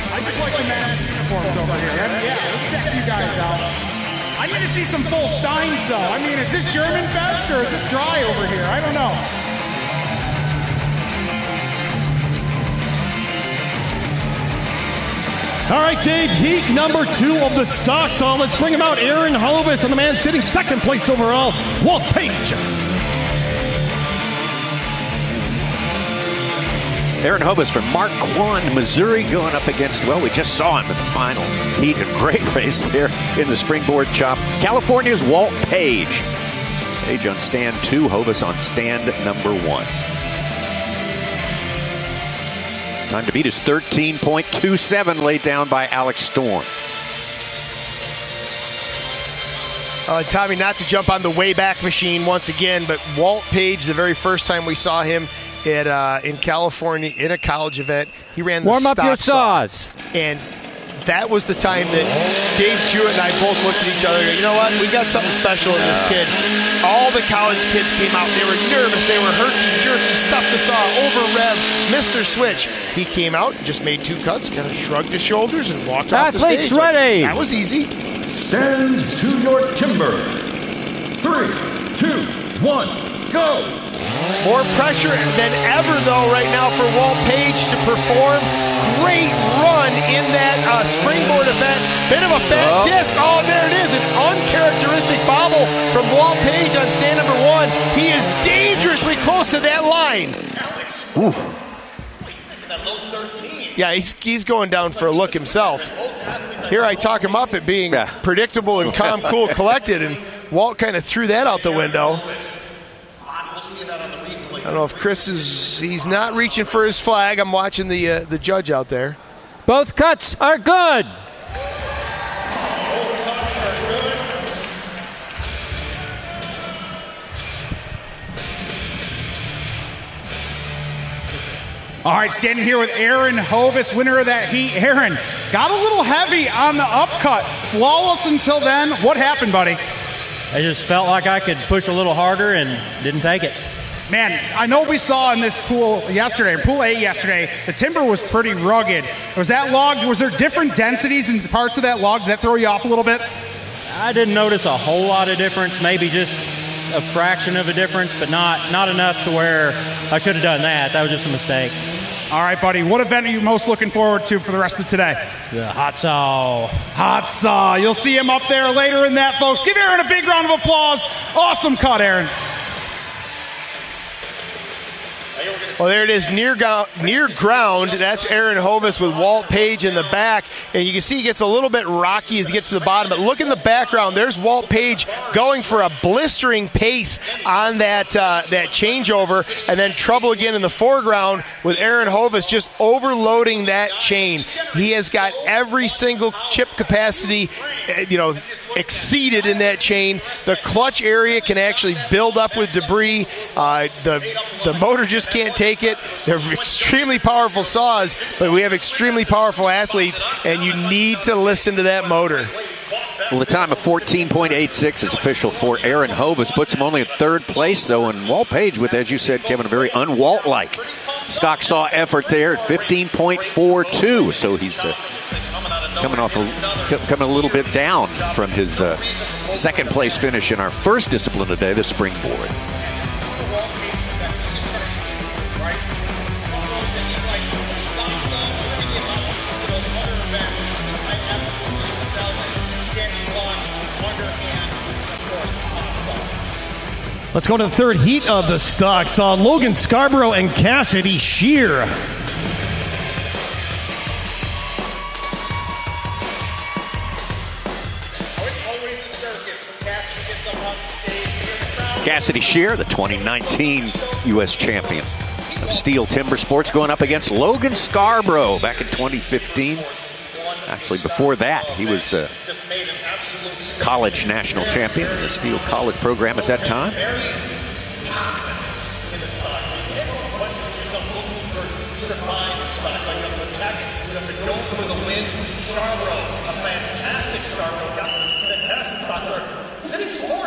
I just like the men's uniforms over here. Yeah, check you guys out. I need to see some full Steins, though. I mean, is this German Fest or is this dry over here? I don't know. All right, Dave, heat number 2 of the stock saw. Let's bring him out, Aaron Hovis, and the man sitting second place overall, Walt Page. Aaron Hovis from Marquand, Missouri, going up against, well, we just saw him in the final heat. A great race there in the Springboard chop. California's Walt Page. Page on stand 2, Hovis on stand number 1. Time to beat is 13.27, laid down by Alex Storm. Tommy, not to jump on the Wayback Machine once again, but Walt Page, the very first time we saw him in California in a college event, he ran the Warm up your saws. And that was the time that Dave Jewett and I both looked at each other and, you know what, we got something special in this kid. All the college kids came out. They were nervous. They were herky-jerky, stuffed the saw, over-rev, missed their switch. He came out, just made 2 cuts, kind of shrugged his shoulders and walked off the stage. Athletes ready. That was easy. Stand to your timber. 3, 2, 1, go. More pressure than ever, though, right now for Walt Page to perform. Great run in that Springboard event. Bit of a fat disc. Oh, there it is. An uncharacteristic bobble from Walt Page on stand number 1. He is dangerously close to that line. Ooh. Yeah, he's going down for a look himself. Here I talk him up at being predictable and calm, cool, collected, and Walt kind of threw that out the window. I don't know if Chris he's not reaching for his flag. I'm watching the judge out there. Both cuts are good. All right, standing here with Aaron Hovis, winner of that heat. Aaron, got a little heavy on the upcut. Flawless until then. What happened, buddy? I just felt like I could push a little harder and didn't take it. Man, I know we saw in this pool yesterday, pool 8 yesterday, the timber was pretty rugged. Was there different densities in parts of that log? Did that throw you off a little bit? I didn't notice a whole lot of difference, maybe just a fraction of a difference, but not enough to where I should have done that. That was just a mistake. All right, buddy. What event are you most looking forward to for the rest of today? The Hotsaw. Hotsaw. You'll see him up there later in that, folks. Give Aaron a big round of applause. Awesome cut, Aaron. Well, there it is, near ground. That's Aaron Hovis with Walt Page in the back. And you can see he gets a little bit rocky as he gets to the bottom. But look in the background. There's Walt Page going for a blistering pace on that changeover. And then trouble again in the foreground with Aaron Hovis just overloading that chain. He has got every single chip capacity, exceeded in that chain. The clutch area can actually build up with debris. The motor just can't take it. They're extremely powerful saws, but we have extremely powerful athletes, and you need to listen to that motor. Well, the time of 14.86 is official for Aaron Hovis. Puts him only in 3rd place, though, and Walt Page with, as you said, Kevin, a very un-Walt-like stock saw effort there at 15.42. So he's coming a little bit down from his 2nd place finish in our first discipline today, the Springboard. Let's go to the 3rd heat of the stock saw. Logan Scarborough and Cassidy Shear. Cassidy Shear, the 2019 U.S. champion of STIHL Timbersports, going up against Logan Scarborough back in 2015. Actually, before that, he was college national champion in the STIHL college program at that time.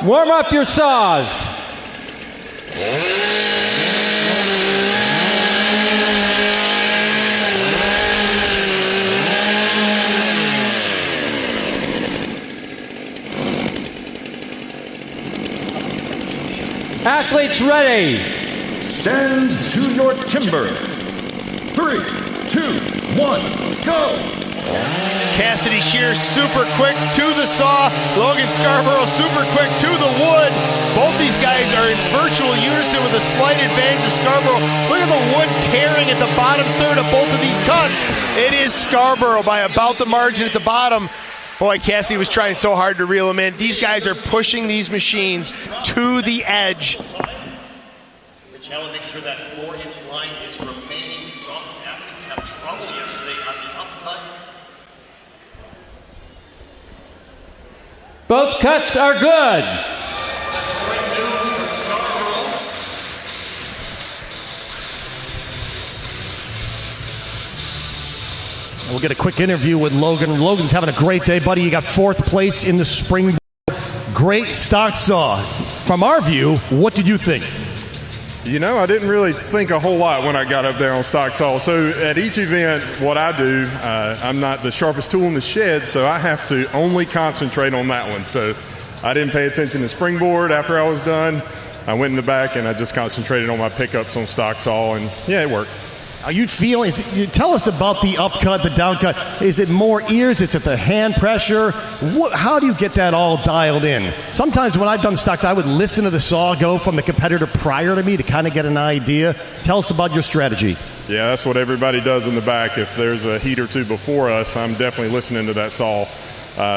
Warm up your saws. Athletes ready. Stand to your timber. 3, 2, 1, go. Cassidy Shear super quick to the saw. Logan Scarborough super quick to the wood. Both these guys are in virtual unison with a slight advantage of Scarborough. Look at the wood tearing at the bottom third of both of these cuts. It is Scarborough by about the margin at the bottom. Boy, Cassidy was trying so hard to reel him in. These guys are pushing these machines to the edge. Rich Allen makes sure that 4-inch line is remaining. Saw some athletes have trouble yesterday on the upcut. Both cuts are good. We'll get a quick interview with Logan. Logan's having a great day, buddy. You got 4th place in the Springboard. Great stock saw. From our view, what did you think? You know, I didn't really think a whole lot when I got up there on stock saw. So at each event, what I do, I'm not the sharpest tool in the shed, so I have to only concentrate on that one. So I didn't pay attention to Springboard after I was done. I went in the back and I just concentrated on my pickups on stock saw, and yeah, it worked. Are you feeling? Tell us about the upcut, the downcut. Is it more ears? Is it the hand pressure? How do you get that all dialed in? Sometimes when I've done stocks, I would listen to the saw go from the competitor prior to me to kind of get an idea. Tell us about your strategy. Yeah, that's what everybody does in the back. If there's a heat or two before us, I'm definitely listening to that saw.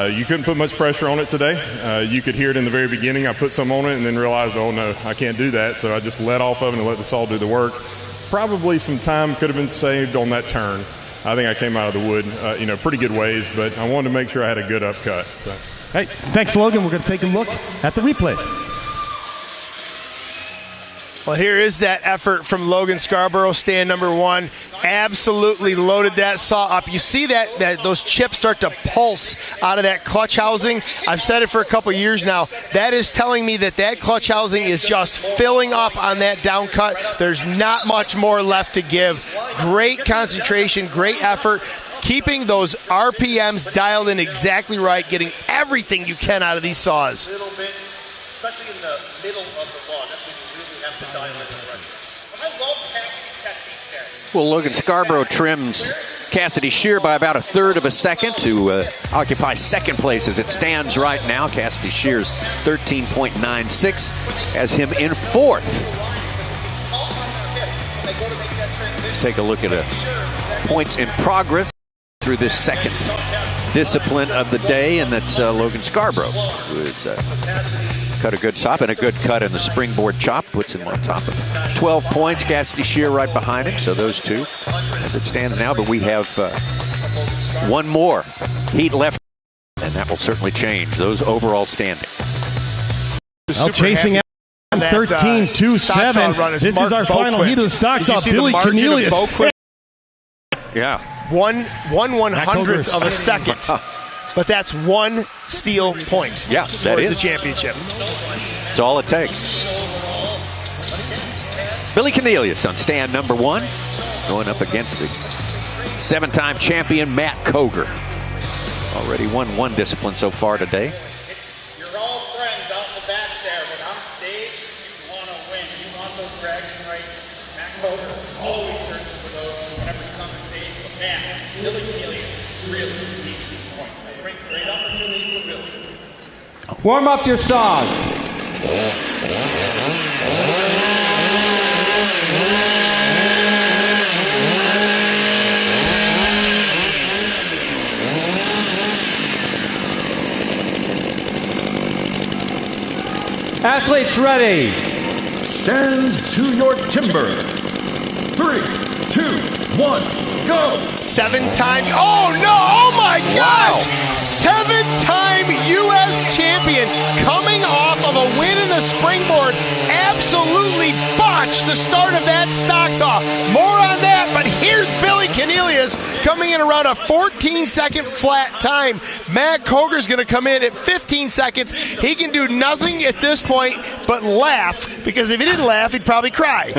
You couldn't put much pressure on it today. You could hear it in the very beginning. I put some on it and then realized, oh no, I can't do that. So I just let off of it and let the saw do the work. Probably some time could have been saved on that turn. I think I came out of the wood, pretty good ways, but I wanted to make sure I had a good upcut. So, hey, thanks, Logan. We're going to take a look at the replay. Well, here is that effort from Logan Scarborough, stand number 1. Absolutely loaded that saw up. You see that those chips start to pulse out of that clutch housing. I've said it for a couple years now. That is telling me that clutch housing is just filling up on that down cut. There's not much more left to give. Great concentration, great effort. Keeping those RPMs dialed in exactly right, getting everything you can out of these saws. A little bit, especially in the middle of the log. That's when you really have to dial in the pressure. I love Cassidy's technique there. Well, Logan Scarborough trims Cassidy Shear by about 1/3 of a second to occupy 2nd place as it stands right now. Cassidy Shear's 13.96 has him in 4th. Let's take a look at points in progress through this 2nd discipline of the day, and that's Logan Scarborough, who has cut a good chop and a good cut in the Springboard chop, puts him on top of 12 points. Cassidy Shear right behind him, so those two as it stands now. But we have one more heat left, and that will certainly change those overall standings. Well, chasing out 13-2-7. This is our final heat of the stock saw. Billy Cornelius. Yeah. 1/100th of a second. But that's 1 steal point. Yeah, that is a championship. That's all it takes. Billy Cornelius on stand number 1, going up against the 7-time champion Matt Koger. Already won 1 discipline so far today. You're all friends out in the back there, but on stage, you want to win. You want those bragging rights. Matt Koger always searching for those whenever he's on the stage. But man, Billy Cornelius really needs these points. Great opportunity for Billy. Warm up your saws. Athletes ready. Stand to your timber. 3, 2, 1, go. 7-time. Oh no! Oh my gosh! 7-time U.S. champion coming off of a win in the Springboard. Absolutely botched the start of that stock saw. More on that, but here's Billy Cornelius coming in around a 14-second flat time. Matt Koger's going to come in at 15 seconds. He can do nothing at this point but laugh, because if he didn't laugh, he'd probably cry.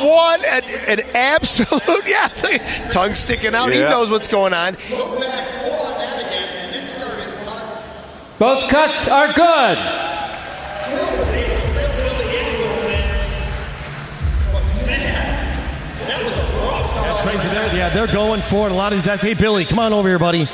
What an absolute, tongue sticking out. He knows what's going on. Both cuts are good. That's crazy there. Yeah, Yeah, they're going for it. A lot of these guys. Hey, Billy, come on over here, buddy.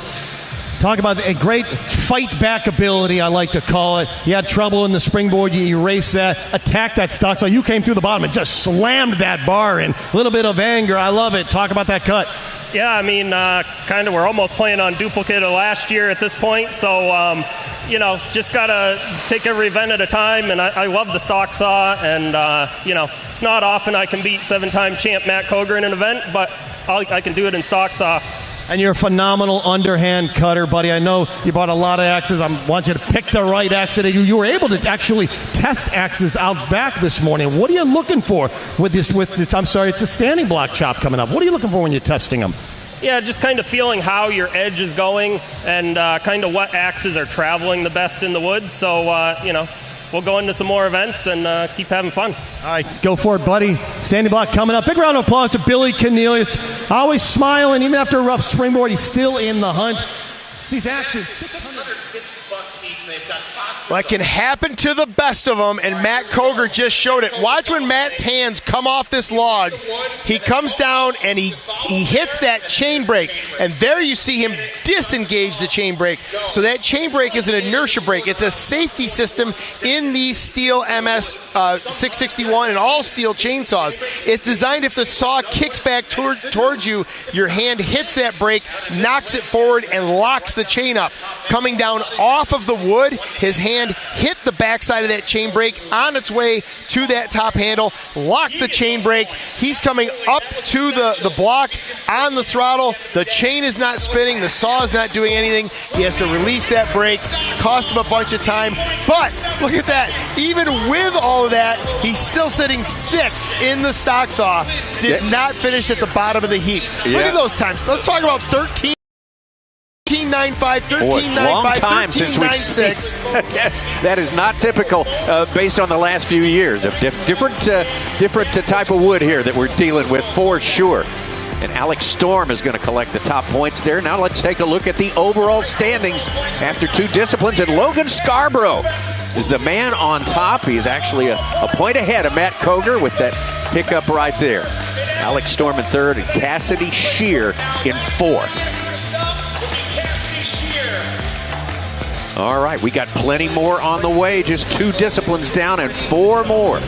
Talk about a great fight-back ability, I like to call it. You had trouble in the springboard. You erased that, attacked that stock. So you came through the bottom and just slammed that bar in. A little bit of anger. I love it. Talk about that cut. Yeah, I mean, kind of we're almost playing on duplicate of last year at this point. So, you know, just got to take every event at a time. And I love the stock saw. And, you know, it's not often I can beat 7-time champ Matt Coger in an event, but I can do it in stock saw. And you're a phenomenal underhand cutter, buddy. I know you bought a lot of axes. I want you to pick the right axe today. You were able to actually test axes out back this morning. What are you looking for with this? I'm sorry, it's the standing block chop coming up. What are you looking for when you're testing them? Yeah, just kind of feeling how your edge is going and kind of what axes are traveling the best in the wood. So, you know, we'll go into some more events and keep having fun. All right, go for it, buddy. Standing block coming up. Big round of applause to Billy Cornelius. Always smiling, even after a rough springboard. He's still in the hunt. These axes, $650 each. They've got boxes. Well, it can happen to the best of them, and Matt Coger just showed it. Watch when Matt's hands come off this log. He comes down and he hits that chain brake, and there you see him disengage the chain brake. So that chain brake is an inertia brake. It's a safety system in these STIHL MS 661 and all STIHL chainsaws. It's designed if the saw kicks back towards you, your hand hits that brake, knocks it forward, and locks the chain up. Coming down off of the wood, his hand hit the backside of that chain brake on its way to that top handle, locked the chain brake. He's coming up to the block on the throttle. The chain is not spinning. The saw is not doing anything. He has to release that brake. Costs him a bunch of time. But look at that. Even with all of that, he's still sitting 6th in the stock saw. Did not finish at the bottom of the heap. Look at those times. Let's talk about 13.95, 13.95, long time since we've seen. Yes, that is not typical based on the last few years of different type of wood here that we're dealing with for sure. And Alex Storm is going to collect the top points there. Now let's take a look at the overall standings after 2 disciplines. And Logan Scarborough is the man on top. He is actually a point ahead of Matt Coger with that pickup right there. Alex Storm in 3rd and Cassidy Shear in 4th. All right, we got plenty more on the way. Just 2 disciplines down and 4 more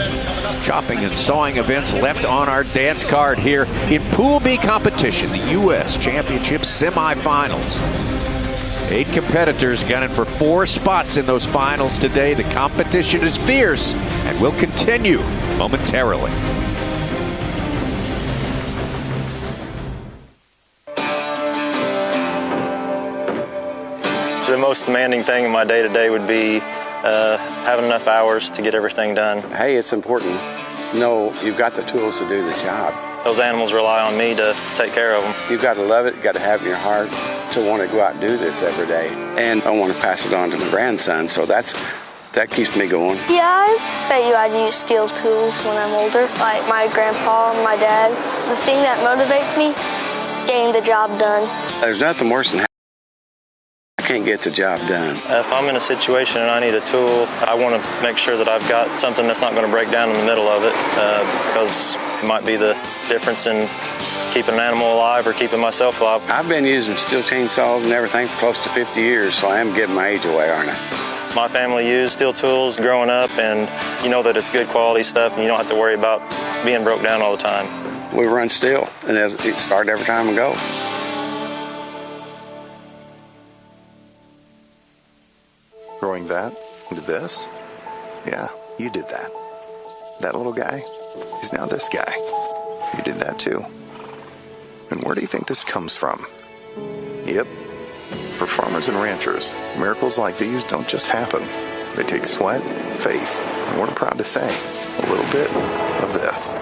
chopping and sawing events left on our dance card here in Pool B competition, the U.S. Championship semifinals. 8 competitors gunning for 4 spots in those finals today. The competition is fierce and will continue momentarily. The most demanding thing in my day-to-day would be having enough hours to get everything done. Hey, it's important. No, you've got the tools to do the job. Those animals rely on me to take care of them. You've got to love it. You've got to have it in your heart to want to go out and do this every day. And I want to pass it on to my grandson, so that keeps me going. Yeah, I bet you I'd use STIHL tools when I'm older, like my grandpa and my dad. The thing that motivates me, getting the job done. There's nothing worse than can't get the job done. If I'm in a situation and I need a tool, I want to make sure that I've got something that's not going to break down in the middle of it because it might be the difference in keeping an animal alive or keeping myself alive. I've been using STIHL chainsaws and everything for close to 50 years, so I am giving my age away, aren't I? My family used STIHL tools growing up, and you know that it's good quality stuff and you don't have to worry about being broke down all the time. We run STIHL, and it started every time I go. Growing that into this? Yeah, you did that. That little guy, he's now this guy. You did that too. And where do you think this comes from? Yep. For farmers and ranchers, miracles like these don't just happen. They take sweat, faith, and we're proud to say, a little bit of this.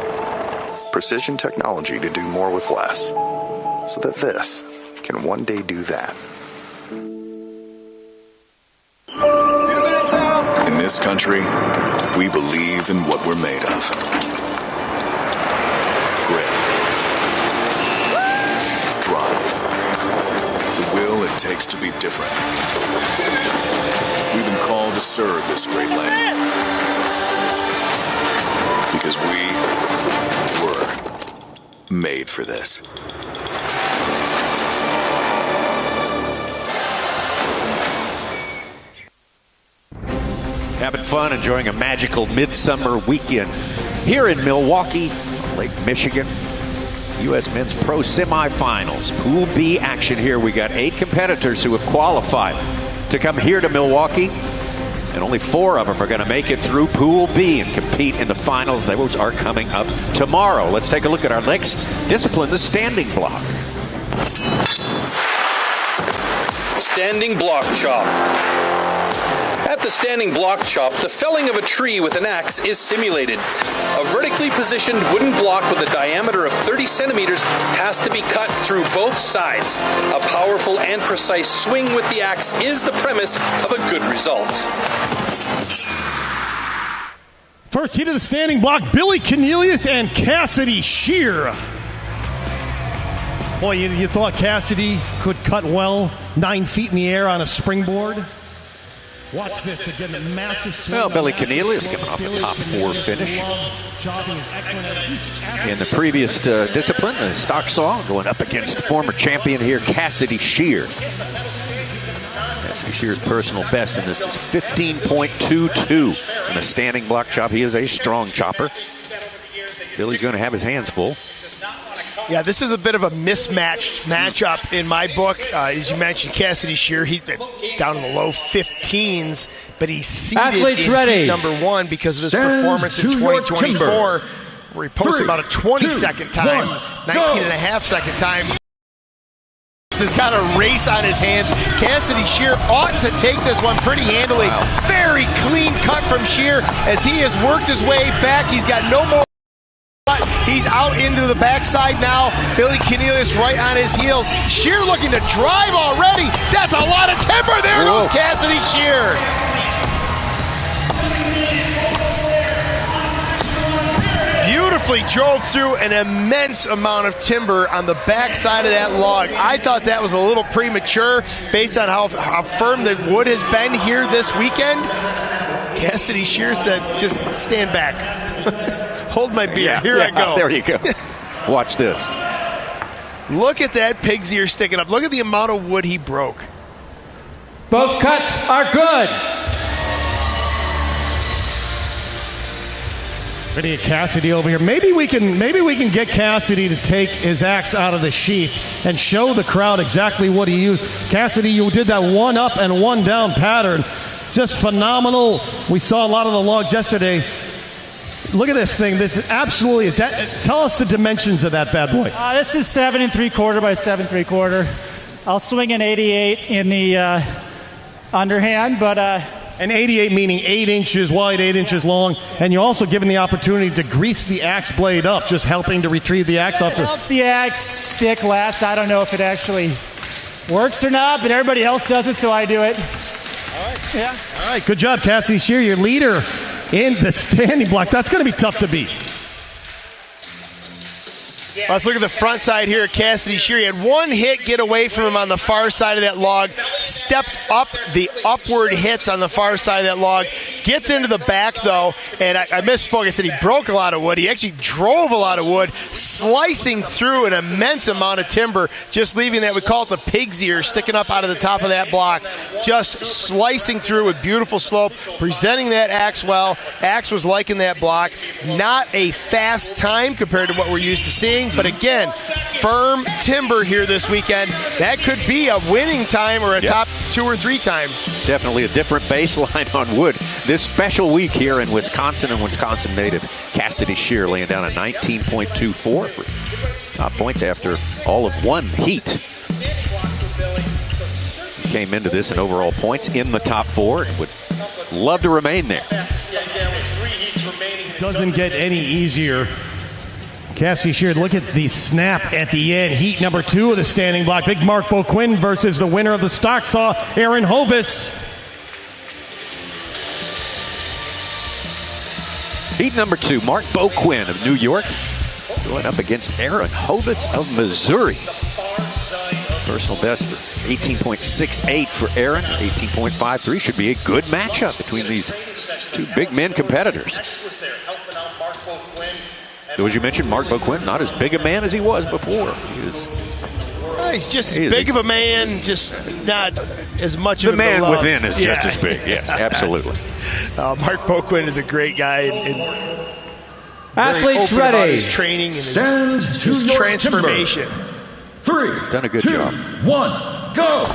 Precision technology to do more with less. So that this can one day do that. In this country, we believe in what we're made of. Grit. Drive. The will it takes to be different. We've been called to serve this great land. Because we were made for this. Having fun, enjoying a magical midsummer weekend here in Milwaukee, Lake Michigan. U.S. Men's Pro Semifinals. Pool B action here. We got 8 competitors who have qualified to come here to Milwaukee, and only 4 of them are going to make it through Pool B and compete in the finals. Those are coming up tomorrow. Let's take a look at our next discipline, the standing block. Standing block chop. At the standing block chop, the felling of a tree with an axe is simulated. A vertically positioned wooden block with a diameter of 30 centimeters has to be cut through both sides. A powerful and precise swing with the axe is the premise of a good result. First heat of the standing block, Billy Cornelius and Cassidy Shear. Boy, you thought Cassidy could cut well 9 feet in the air on a springboard? Watch this again, the massive swing. Well, Billy Cornelius coming off a top 4 finish. In the previous discipline, the stock saw, going up against former champion here, Cassidy Shear. Cassidy Shear's personal best in this is 15.22 in the standing block chop. He is a strong chopper. Billy's going to have his hands full. Yeah, this is a bit of a mismatched matchup in my book. As you mentioned, Cassidy Shear, he's down in the low 15s, but he's seeded in heat number 1 because of his performance in 2024, where he posted about a 20-second time, 19.5-second time. Has got a race on his hands. Cassidy Shear ought to take this one pretty handily. Wow. Very clean cut from Shear as he has worked his way back. He's got no more. He's out into the backside now. Billy Cornelius right on his heels. Shear looking to drive already. That's a lot of timber. There goes Cassidy Shear. Beautifully drove through an immense amount of timber on the backside of that log. I thought that was a little premature based on how firm the wood has been here this weekend. Cassidy Shear said, just stand back. Hold my beer. Here I go. There you go. Watch this. Look at that pig's ear sticking up. Look at the amount of wood he broke. Both cuts are good. Ready to get Cassidy over here. Maybe we can get Cassidy to take his axe out of the sheath and show the crowd exactly what he used. Cassidy, you did that 1 up and 1 down pattern. Just phenomenal. We saw a lot of the logs yesterday. Look at this thing. This is absolutely, tell us the dimensions of that bad boy. This is 7 3/4 by 7 3/4. I'll swing an 88 in the underhand, but an 88 meaning 8 inches wide, 8 inches long, and you're also given the opportunity to grease the axe blade up, just helping to retrieve the axe off. It helps the axe stick less. I don't know if it actually works or not, but everybody else does it, so I do it. All right. Yeah. All right. Good job, Cassidy Shear, your leader in the standing block. That's going to be tough to beat. Let's look at the front side here at Cassidy Shear. He had 1 hit get away from him on the far side of that log, stepped up the upward hits on the far side of that log, gets into the back though, and I misspoke. I said he broke a lot of wood. He actually drove a lot of wood, slicing through an immense amount of timber, just leaving that, we call it the pig's ear, sticking up out of the top of that block, just slicing through with beautiful slope, presenting that axe well. Axe was liking that block. Not a fast time compared to what we're used to seeing, but again, firm timber here this weekend. That could be a winning time or a top 2 or 3 time. Definitely a different baseline on wood. This special week here in Wisconsin and Wisconsin native Cassidy Shear laying down a 19.24 for top points after all of 1 heat. He came into this in overall points in the top 4 and would love to remain there. Doesn't get any easier. Cassidy Shear, look at the snap at the end. Heat number 2 of the standing block. Big Mark Boquin versus the winner of the stock saw, Aaron Hovis. Heat number 2, Mark Boquin of New York going up against Aaron Hovis of Missouri. Personal best for 18.68 for Aaron, 18.53. Should be a good matchup between these 2 big men competitors. As you mentioned, Mark Boquin, not as big a man as he was before. He's just as big of a man, just not as much of the man within is just as big. Yes, absolutely. Mark Boquin is a great guy. And athletes very open about ready. his training and his transformation. Timber. 3, Done a good 2, job. 1, go!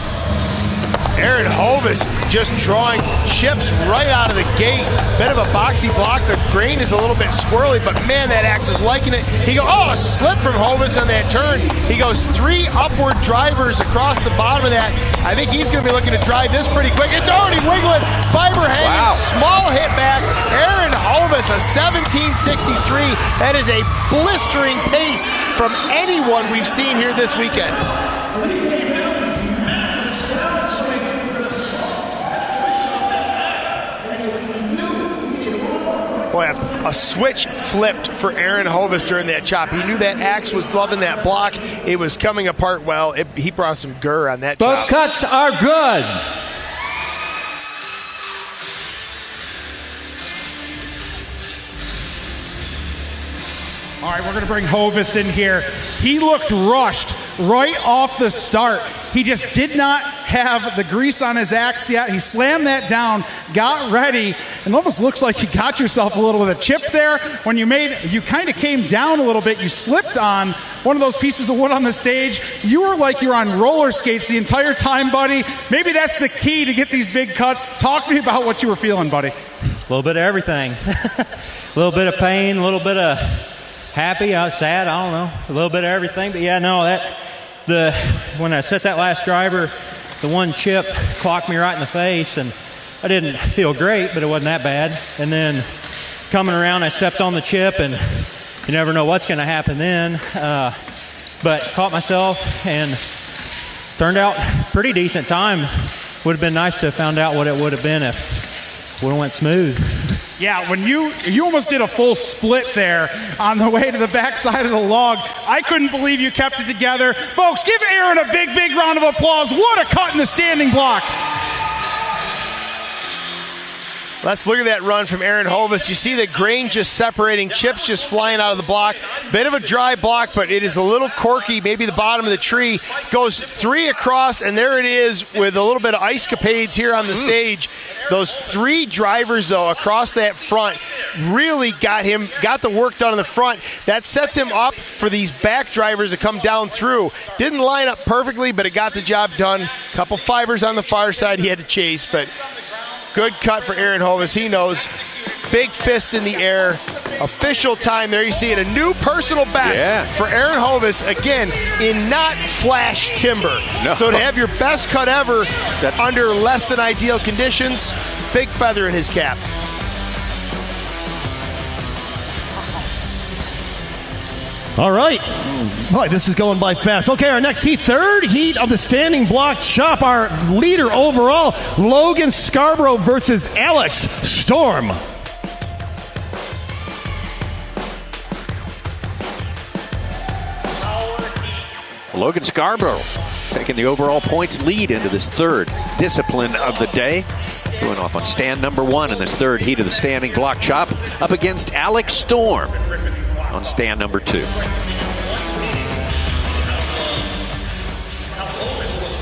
Aaron Hovis just drawing chips right out of the gate. Bit of a boxy block. The grain is a little bit squirrely, but man, that axe is liking it. He goes, a slip from Hovis on that turn. He goes 3 upward drivers across the bottom of that. I think he's going to be looking to drive this pretty quick. It's already wiggling. Fiber hanging. Wow. Small hit back. Aaron Hovis, a 1763. That is a blistering pace from anyone we've seen here this weekend. Boy, a switch flipped for Aaron Hovis during that chop. He knew that axe was loving that block. It was coming apart well. He brought some gur on that Both chop. cuts are good. All right, we're going to bring Hovis in here. He looked rushed right off the start. He just did not have the grease on his axe yet. He slammed that down, got ready, and almost looks like you got yourself a little bit of chip there. When you kind of came down a little bit, you slipped on one of those pieces of wood on the stage. You were like you're on roller skates the entire time, buddy. Maybe that's the key to get these big cuts. Talk to me about what you were feeling, buddy. A little bit of everything. A little bit of pain, a little bit of happy, sad, I don't know. A little bit of everything. But yeah, no, when I set that last driver, the one chip clocked me right in the face, and I didn't feel great, but it wasn't that bad. And then coming around, I stepped on the chip, and you never know what's going to happen then. But caught myself and turned out pretty decent time. Would have been nice to have found out what it would have been if it would have went smooth. Yeah, when you almost did a full split there on the way to the backside of the log. I couldn't believe you kept it together. Folks, give Aaron a big, big round of applause. What a cut in the standing block. Let's look at that run from Aaron Hovis. You see the grain just separating, chips just flying out of the block. Bit of a dry block, but it is a little corky. Maybe the bottom of the tree goes 3 across, and there it is with a little bit of ice capades here on the stage. Those 3 drivers, though, across that front really got the work done in the front. That sets him up for these back drivers to come down through. Didn't line up perfectly, but it got the job done. Couple fibers on the far side he had to chase, but good cut for Aaron Hovis. He knows. Big fist in the air. Official time there. You see it. A new personal best for Aaron Hovis, again, in not flash timber. No. So to have your best cut ever under less than ideal conditions, big feather in his cap. All right. Boy, this is going by fast. Okay, our next heat, third heat of the standing block chop. Our leader overall, Logan Scarborough versus Alex Storm. Logan Scarborough taking the overall points lead into this third discipline of the day. Going off on stand number 1 in this third heat of the standing block chop, up against Alex Storm on stand number 2.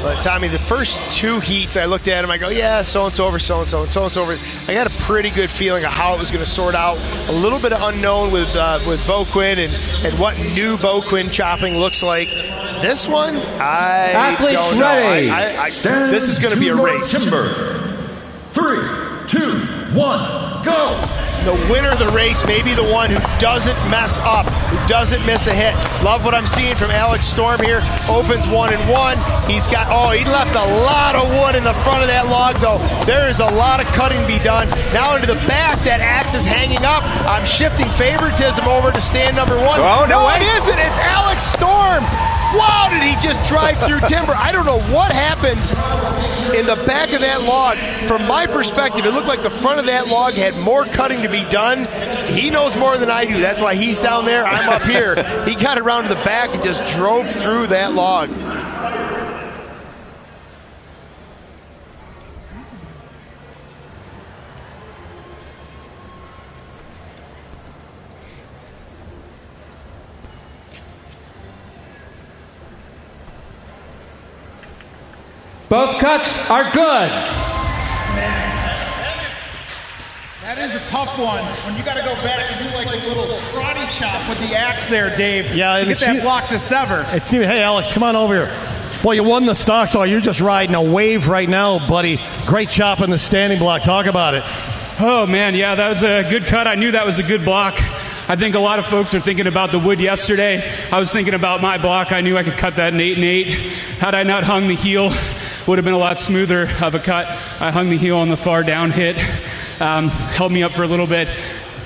But Tommy, the first 2 heats, I looked at him, I go, yeah, so-and-so over so-and-so and so-and-so over. I got a pretty good feeling of how it was going to sort out. A little bit of unknown with Boquin and what new Boquin chopping looks like. This one, I don't know. This is going to be a race. Timber. 3, 2, 1, go! The winner of the race may be the one who doesn't mess up, who doesn't miss a hit. Love what I'm seeing from Alex Storm here. Opens 1-1. He left a lot of wood in the front of that log, though. There is a lot of cutting to be done. Now into the back, that axe is hanging up. I'm shifting favoritism over to stand number 1. Oh, no, it isn't. It's Alex Storm. Wow, did he just drive through timber? I don't know what happened in the back of that log. From my perspective, it looked like the front of that log had more cutting to be done. He knows more than I do. That's why he's down there, I'm up here. He got around to the back and just drove through that log. Both cuts are good. That is a tough one when you got to go back and do like a little karate chop with the axe there, Dave. Yeah, to get that block to sever. Hey, Alex, come on over here. Well, you won the stock saw. You're just riding a wave right now, buddy. Great chop in the standing block. Talk about it. Oh, man, yeah, that was a good cut. I knew that was a good block. I think a lot of folks are thinking about the wood yesterday. I was thinking about my block. I knew I could cut that in 8 and 8. Had I not hung the heel, would have been a lot smoother of a cut. I hung the heel on the far down hit. Held me up for a little bit.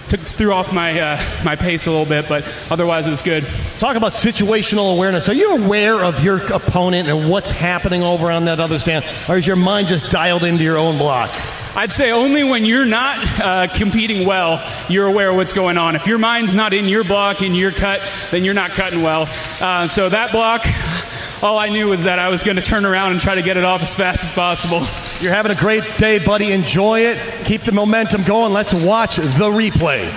Threw off my pace a little bit, but otherwise it was good. Talk about situational awareness. Are you aware of your opponent and what's happening over on that other stand, or is your mind just dialed into your own block? I'd say only when you're not competing well, you're aware of what's going on. If your mind's not in your block, in your cut, then you're not cutting well. So that block, all I knew was that I was going to turn around and try to get it off as fast as possible. You're having a great day, buddy. Enjoy it. Keep the momentum going. Let's watch the replay.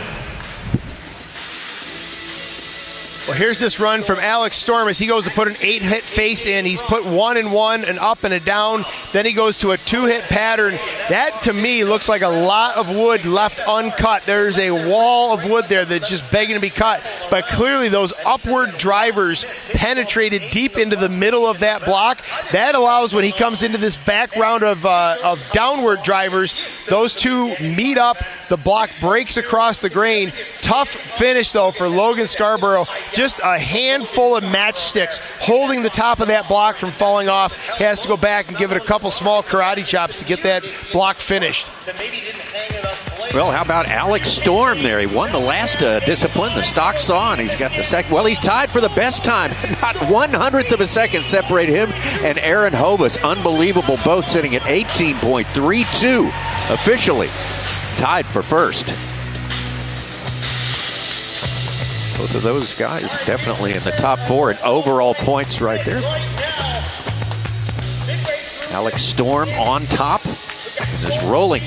Well, here's this run from Alex Storm as he goes to put an 8-hit face in. He's put 1 and 1, an up and a down. Then he goes to a 2-hit pattern. That, to me, looks like a lot of wood left uncut. There's a wall of wood there that's just begging to be cut. But clearly those upward drivers penetrated deep into the middle of that block. That allows, when he comes into this back round of downward drivers, those two meet up. The block breaks across the grain. Tough finish, though, for Logan Scarborough. Just a handful of matchsticks holding the top of that block from falling off. He has to go back and give it a couple small karate chops to get that block finished. Well, how about Alex Storm there? He won the last discipline, the stock saw, and he's got the second. Well, he's tied for the best time. Not 1/100th of a second separate him and Aaron Hovis. Unbelievable, both sitting at 18.32 officially. Tied for first. Both of those guys definitely in the top 4 in overall points right there. Alex Storm on top. This rolling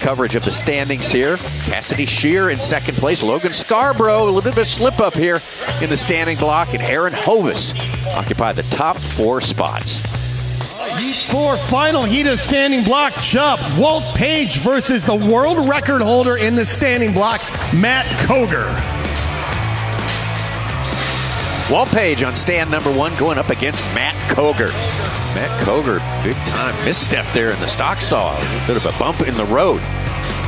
coverage of the standings here. Cassidy Shear in second place. Logan Scarborough, a little bit of a slip up here in the standing block. And Aaron Hovis occupy the top 4 spots. Heat 4, final heat of standing block chop. Walt Page versus the world record holder in the standing block, Matt Koger. Walt Page on stand number 1 going up against Matt Koger. Matt Koger, big time misstep there in the stock saw. A little bit of a bump in the road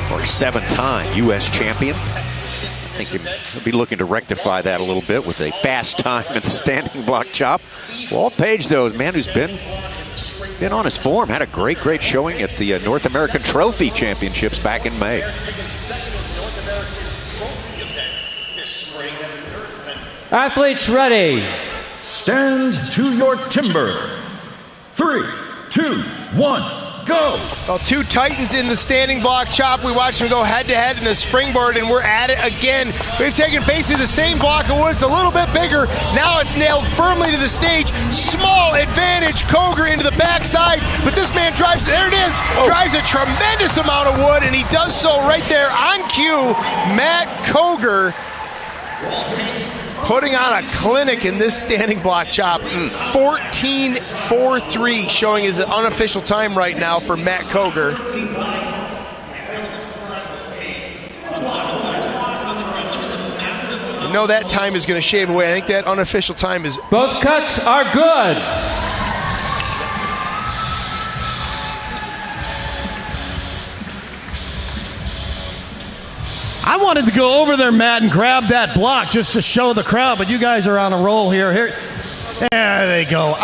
for 7-time U.S. champion. I think he'll be looking to rectify that a little bit with a fast time in the standing block chop. Walt Page, though, is a man who's been on his form. Had a great showing at the North American Trophy Championships back in May. Athletes ready. Stand to your timber. 3, 2, 1, go. Well, 2 Titans in the standing block chop. We watched them go head-to-head in the Springboard, and we're at it again. We've taken basically the same block of wood. It's a little bit bigger. Now it's nailed firmly to the stage. Small advantage. Koger into the backside, but this man drives, there it is, drives a tremendous amount of wood, and he does so right there on cue. Matt Koger putting on a clinic in this standing block chop. 14.43 showing his unofficial time right now for Matt Koger. You know that time is going to shave away. I think that unofficial time is... Both cuts are good. I wanted to go over there, Matt, and grab that block just to show the crowd, but you guys are on a roll here. There they go.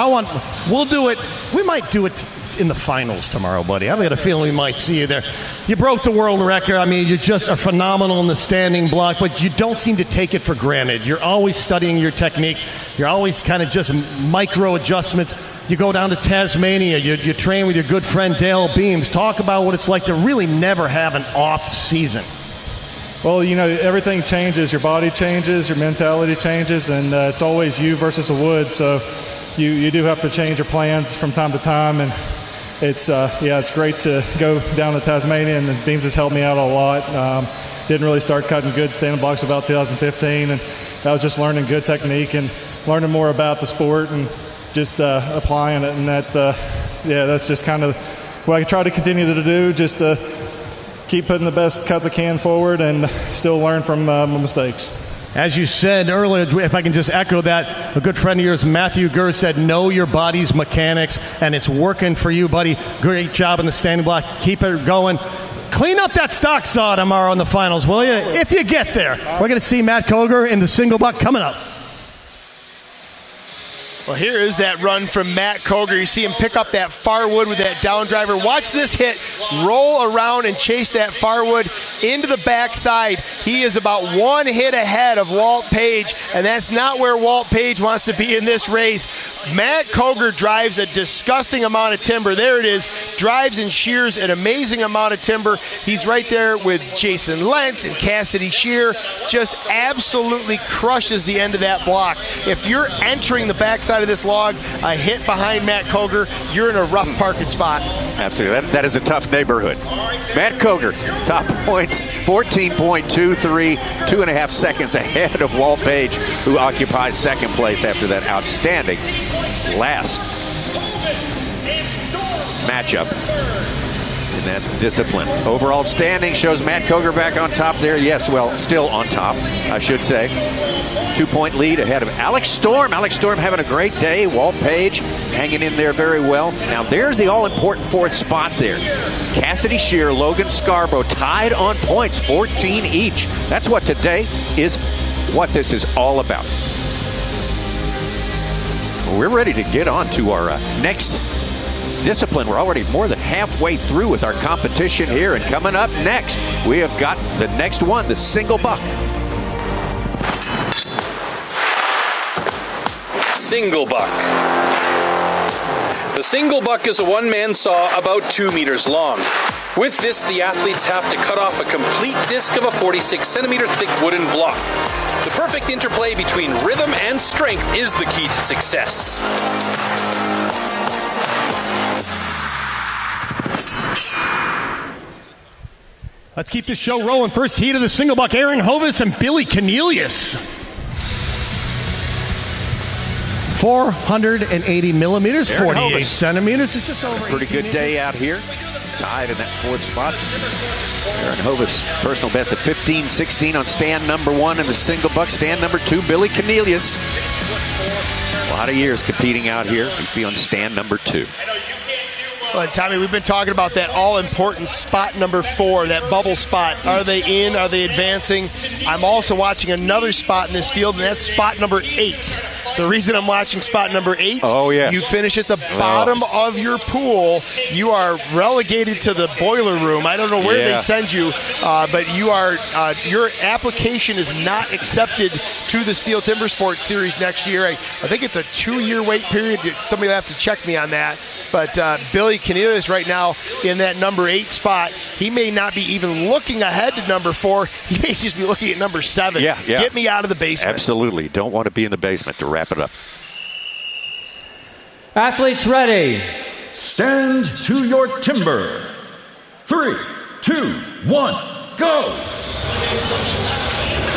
We'll do it. We might do it in the finals tomorrow, buddy. I've got a feeling we might see you there. You broke the world record. I mean, you just are phenomenal in the standing block, but you don't seem to take it for granted. You're always studying your technique. You're always kind of just micro adjustments. You go down to Tasmania. You train with your good friend Dale Beams. Talk about what it's like to really never have an off season. Well, you know, everything changes. Your body changes, your mentality changes, and it's always you versus the wood. So you do have to change your plans from time to time. And it's great to go down to Tasmania, and Beams has helped me out a lot. Didn't really start cutting good standing blocks about 2015, and I was just learning good technique and learning more about the sport and just applying it. And that's just kind of what I try to continue to do, just to keep putting the best cuts I can forward and still learn from my mistakes. As you said earlier, if I can just echo that, a good friend of yours, Matthew Gurr, said, know your body's mechanics, and it's working for you, buddy. Great job in the standing block. Keep it going. Clean up that stock saw tomorrow in the finals, will you? If you get there. We're going to see Matt Koger in the single buck coming up. Well, here is that run from Matt Koger. You see him pick up that far wood with that down driver. Watch this hit roll around and chase that far wood into the backside. He is about one hit ahead of Walt Page, and that's not where Walt Page wants to be in this race. Matt Koger drives a disgusting amount of timber. There it is. Drives and shears an amazing amount of timber. He's right there with Jason Lentz and Cassidy Shear. Just absolutely crushes the end of that block. If you're entering the backside of this log, a hit behind Matt Koger, you're in a rough parking spot. Absolutely. That is a tough neighborhood. Matt Koger, top points, 14.23, 2.5 seconds ahead of Walt Page, who occupies second place after that outstanding last matchup in that discipline. Overall standing shows Matt Koger back on top there. Yes, well, still on top, I should say. 2-point lead ahead of Alex Storm. Alex Storm having a great day. Walt Page hanging in there very well. Now there's the all-important fourth spot there. Cassidy Shear, Logan Scarborough tied on points, 14 each. That's what today is, what this is all about. We're ready to get on to our next discipline. We're already more than halfway through with our competition here, and coming up next, we have got the next one, the single buck. Single buck. The single buck is a one-man saw about 2 meters long. With this, the athletes have to cut off a complete disc of a 46-centimeter thick wooden block. The perfect interplay between rhythm and strength is the key to success. Let's keep this show rolling. First heat of the single buck, Aaron Hovis and Billy Cornelius. 480 millimeters, Aaron 48 Hovis. centimeters. It's just over Pretty good day out here. Tied in that fourth spot. Aaron Hovis, personal best of 15-16 on stand number 1 in the single buck. Stand number 2, Billy Cornelius. A lot of years competing out here. He'd be on stand number 2. Well, Tommy, we've been talking about that all-important spot number 4, that bubble spot. Are they in? Are they advancing? I'm also watching another spot in this field, and that's spot number 8. The reason I'm watching spot number 8, you finish at the bottom of your pool, you are relegated to the boiler room. I don't know where they send you, but you are your application is not accepted to the STIHL Timbersport Series next year. I think it's a 2-year wait period. Somebody will have to check me on that. But Billy Cornelius right now in that number 8 spot, he may not be even looking ahead to number 4. He may just be looking at number 7. Yeah. Get me out of the basement. Absolutely. Don't want to be in the basement to wrap it up. Athletes ready. Stand to your timber. 3, 2, 1, go!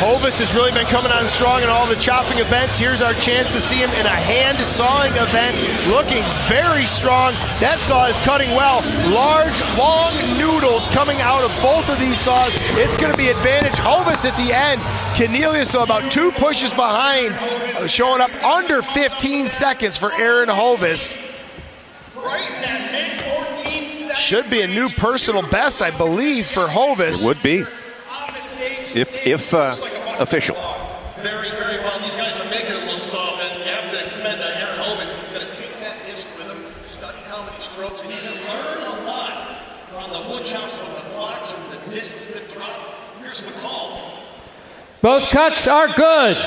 Hovis has really been coming on strong in all the chopping events. Here's our chance to see him in a hand sawing event, looking very strong. That saw is cutting well. Large, long noodles coming out of both of these saws. It's going to be advantage Hovis at the end. Cornelius, so about 2 pushes behind, showing up under 15 seconds for Aaron Hovis. Should be a new personal best, I believe, for Hovis. It would be. If official. Very, very well. These guys are making it look soft, and you have to commend Aaron Hovis. He's going to take that disc with him, study how many strokes, and he's going to learn a lot from the wood chops, from the blocks, from the discs that drop. Here's the call. Both cuts are good.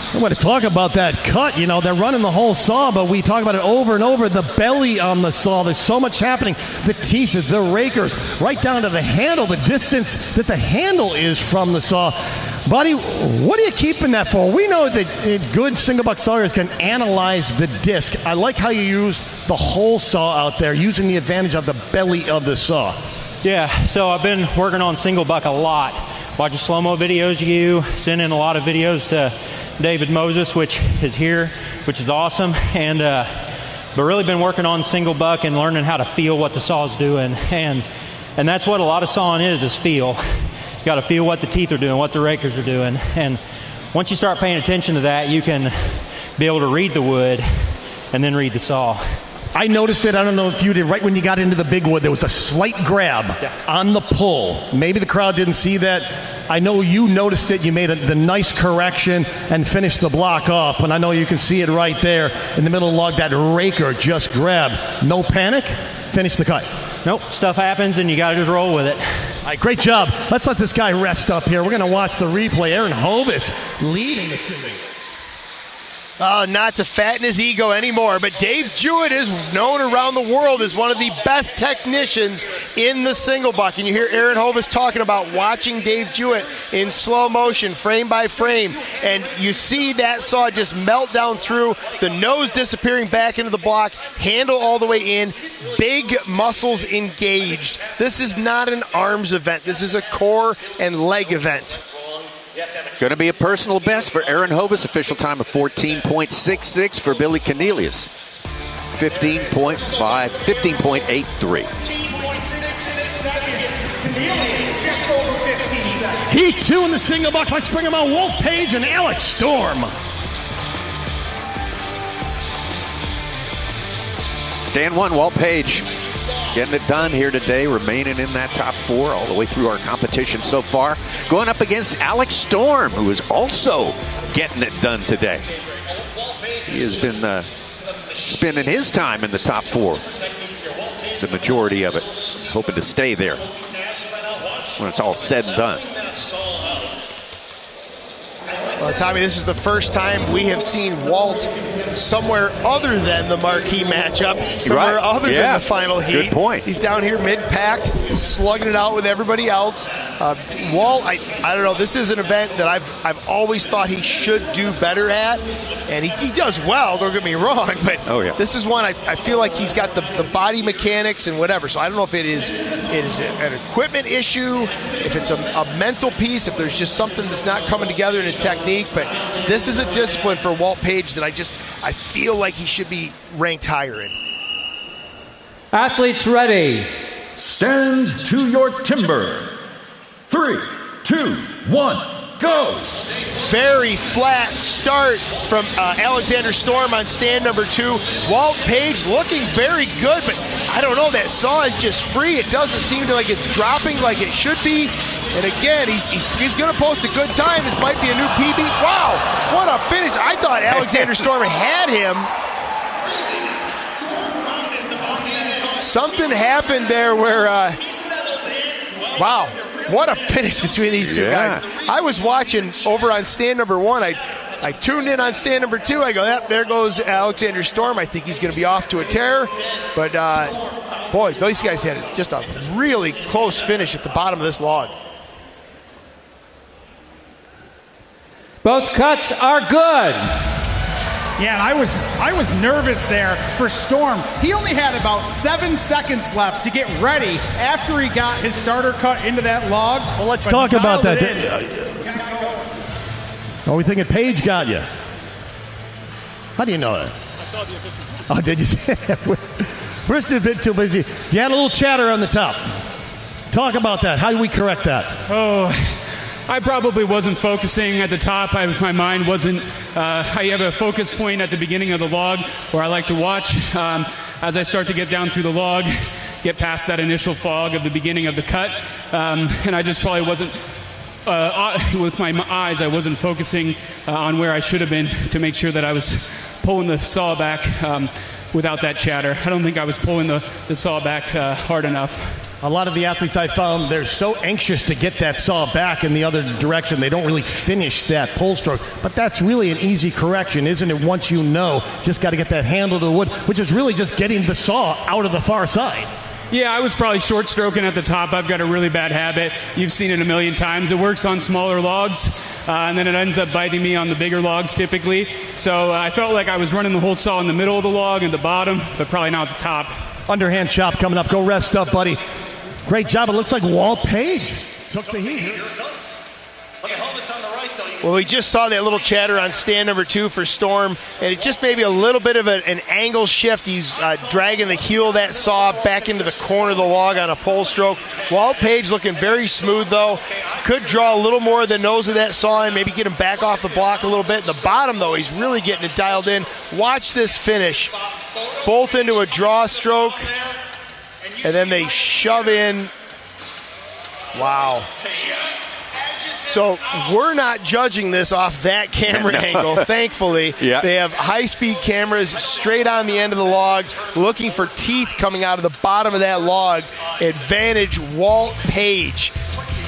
I want to talk about that cut. You know, they're running the whole saw, but we talk about it over and over. The belly on the saw, there's so much happening. The teeth, the rakers, right down to the handle, the distance that the handle is from the saw. Buddy, what are you keeping that for? We know that good single buck sawyers can analyze the disc. I like how you use the whole saw out there, using the advantage of the belly of the saw. Yeah, so I've been working on single buck a lot. Watching slow-mo videos of you, sending a lot of videos to David Moses, which is here, which is awesome. And but really been working on single buck and learning how to feel what the saw's doing. And that's what a lot of sawing is feel. You got to feel what the teeth are doing, what the rakers are doing. And once you start paying attention to that, you can be able to read the wood and then read the saw. I noticed it. I don't know if you did. Right when you got into the big wood, there was a slight grab on the pull. Maybe the crowd didn't see that. I know you noticed it. You made the nice correction and finished the block off. And I know you can see it right there in the middle of the log. That raker just grabbed. No panic. Finish the cut. Nope. Stuff happens, and you got to just roll with it. All right, great job. Let's let this guy rest up here. We're going to watch the replay. Aaron Hovis leading the scene. Not to fatten his ego anymore, but Dave Jewett is known around the world as one of the best technicians in the single buck. And you hear Aaron Hovis talking about watching Dave Jewett in slow motion, frame by frame. And you see that saw just melt down through, the nose disappearing back into the block, handle all the way in, big muscles engaged. This is not an arms event. This is a core and leg event. Going to be a personal best for Aaron Hovis. Official time of 14.66 for Billy Cornelius. 15.83. Heat 2 in the single buck. Let's bring him on. Walt Page and Alex Storm. Stand 1, Walt Page. Getting it done here today, remaining in that top 4 all the way through our competition so far. Going up against Alex Storm, who is also getting it done today. He has been spending his time in the top 4, the majority of it, hoping to stay there when it's all said and done. Well, Tommy, this is the first time we have seen Walt somewhere other than the marquee matchup, somewhere other than the final heat. Good point. He's down here mid-pack, slugging it out with everybody else. Walt, I don't know, this is an event that I've always thought he should do better at, and he does well, don't get me wrong, but this is one I feel like he's got the body mechanics and whatever, so I don't know if it is an equipment issue, if it's a mental piece, if there's just something that's not coming together in his technique, but this is a discipline for Walt Page that I feel like he should be ranked higher in. Athletes ready. Stand to your timber. 3, 2, 1, go. Very flat start from Alexander Storm on stand number 2. Walt Page looking very good, but I don't know, that saw is just free. It doesn't seem like it's dropping like it should be. And again, he's going to post a good time. This might be a new PB. Wow, what a finish. I thought Alexander Storm had him. Something happened there where, wow, what a finish between these two guys. I was watching over on stand number 1. I tuned in on stand number 2. I go, there goes Alexander Storm. I think he's going to be off to a tear. But, boys, these guys had just a really close finish at the bottom of this log. Both cuts are good. Yeah, and I was nervous there for Storm. He only had about 7 seconds left to get ready after he got his starter cut into that log. Well, let's talk about that. Are we thinking Page got you? How do you know that? I saw the officials. Oh, did you say that? We're just a bit too busy. You had a little chatter on the top. Talk about that. How do we correct that? Oh, I probably wasn't focusing at the top. My mind wasn't. I have a focus point at the beginning of the log where I like to watch. As I start to get down through the log, get past that initial fog of the beginning of the cut, and I just probably wasn't. With my eyes, I wasn't focusing on where I should have been to make sure that I was pulling the saw back without that chatter. I don't think I was pulling the saw back hard enough. A lot of the athletes I found, they're so anxious to get that saw back in the other direction, they don't really finish that pull stroke. But that's really an easy correction, isn't it? Once you know, just got to get that handle to the wood, which is really just getting the saw out of the far side. Yeah, I was probably short stroking at the top. I've got a really bad habit. You've seen it a million times. It works on smaller logs, and then it ends up biting me on the bigger logs typically. So I felt like I was running the whole saw in the middle of the log and the bottom, but probably not at the top. Underhand chop coming up. Go rest up, buddy. Great job. It looks like Walt Page took the heat. Well, we just saw that little chatter on stand number 2 for Storm, and it just maybe a little bit of an angle shift. He's dragging the heel of that saw back into the corner of the log on a pole stroke. Walt Page looking very smooth, though. Could draw a little more of the nose of that saw and maybe get him back off the block a little bit. The bottom, though, he's really getting it dialed in. Watch this finish. Both into a draw stroke, and then they shove in. Wow. So we're not judging this off that camera angle, thankfully. Yeah. They have high-speed cameras straight on the end of the log, looking for teeth coming out of the bottom of that log. Advantage Walt Page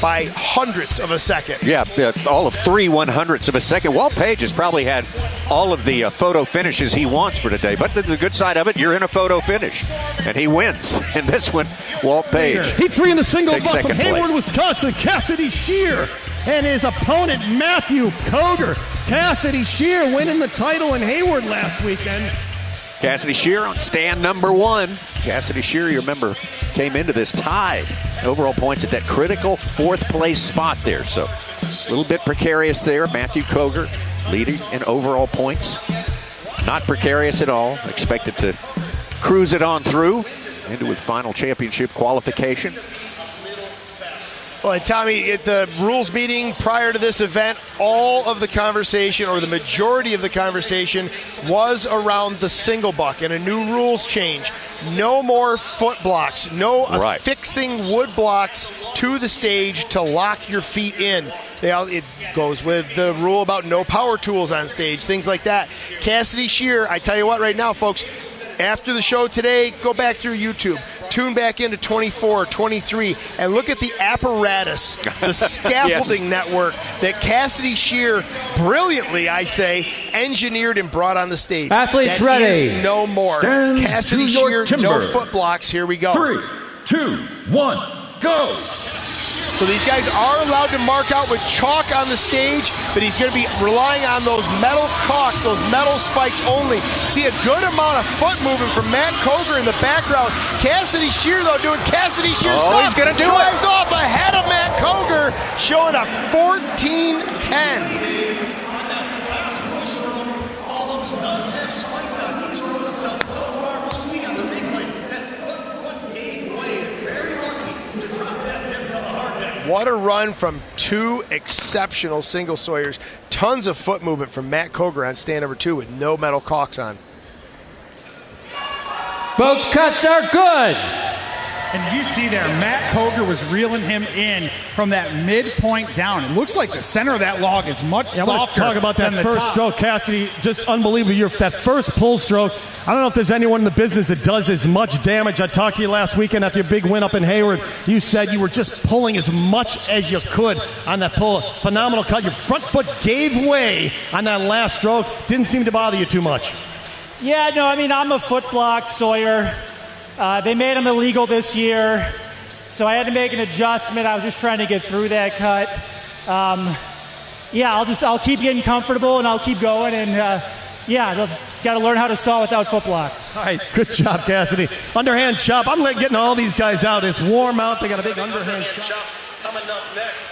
by hundredths of a second. Yeah, all of 3/100ths of a second. Walt Page has probably had all of the photo finishes he wants for today. But the good side of it, you're in a photo finish. And he wins. And this one, Walt Page. Heat 3 in the single takes buck from second Hayward, place. Wisconsin, Cassidy Shear. And his opponent, Matthew Koger. Cassidy Shear winning the title in Hayward last weekend. Cassidy Shear on stand number 1. Cassidy Shear, you remember, came into this tied. Overall points at that critical 4th place spot there. So a little bit precarious there. Matthew Koger leading in overall points. Not precarious at all. Expected to cruise it on through into his final championship qualification. Well, and Tommy, at the rules meeting prior to this event, all of the conversation, or the majority of the conversation, was around the single buck and a new rules change. No more foot blocks, no affixing wood blocks to the stage to lock your feet in. It goes with the rule about no power tools on stage, things like that. Cassidy Shear, I tell you what right now, folks, after the show today, go back through YouTube. Tune back into 24, 23, and look at the apparatus, the scaffolding network that Cassidy Shear brilliantly, I say, engineered and brought on the stage. Athletes that ready. Is no more. Stand Cassidy to your Shear, timber. no foot blocks. Here we go. 3, 2, 1, go. So these guys are allowed to mark out with chalk on the stage, but he's going to be relying on those metal caulks, those metal spikes only. See a good amount of foot movement from Matt Koger in the background. Cassidy Shear, though, doing Cassidy Shear stuff. He's going to do it. Drives off ahead of Matt Koger, showing a 14-10. What a run from 2 exceptional single Sawyers. Tons of foot movement from Matt Koger on stand number 2 with no metal caulks on. Both cuts are good. And did you see there, Matt Koger was reeling him in from that midpoint down. It looks like the center of that log is much softer. Talk about that than the first top. stroke, Cassidy. Just unbelievable. That first pull stroke. I don't know if there's anyone in the business that does as much damage. I talked to you last weekend after your big win up in Hayward. You said you were just pulling as much as you could on that pull. Phenomenal cut. Your front foot gave way on that last stroke. Didn't seem to bother you too much. Yeah, no, I mean, I'm a foot block Sawyer. They made them illegal this year, so I had to make an adjustment. I was just trying to get through that cut. I'll keep getting comfortable and I'll keep going. And got to learn how to saw without foot blocks. All right, good job, Cassidy. Underhand chop. I'm getting all these guys out. It's warm out. They got a big underhand chop coming up next.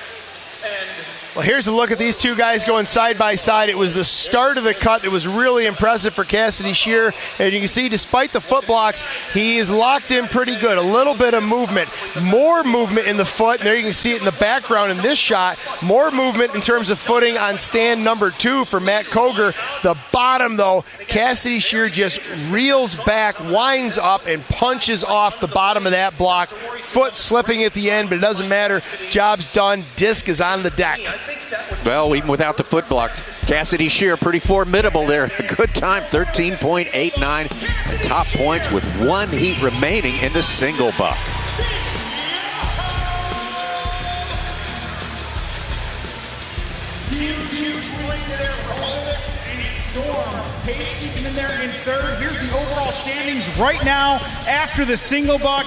Well, here's a look at these two guys going side by side. It was the start of the cut that was really impressive for Cassidy Shear. And you can see, despite the foot blocks, he is locked in pretty good. A little bit of movement. More movement in the foot. And there you can see it in the background in this shot. More movement in terms of footing on stand number 2 for Matt Koger. The bottom, though, Cassidy Shear just reels back, winds up, and punches off the bottom of that block. Foot slipping at the end, but it doesn't matter. Job's done. Disc is on the deck. Well, even without the foot blocks, Cassidy Shear pretty formidable there. A good time, 13.89. Top points with 1 heat remaining in the single buck. Huge wins there. Relive and Storm. Page keeping in there in 3rd. Here's the overall standings right now after the single buck.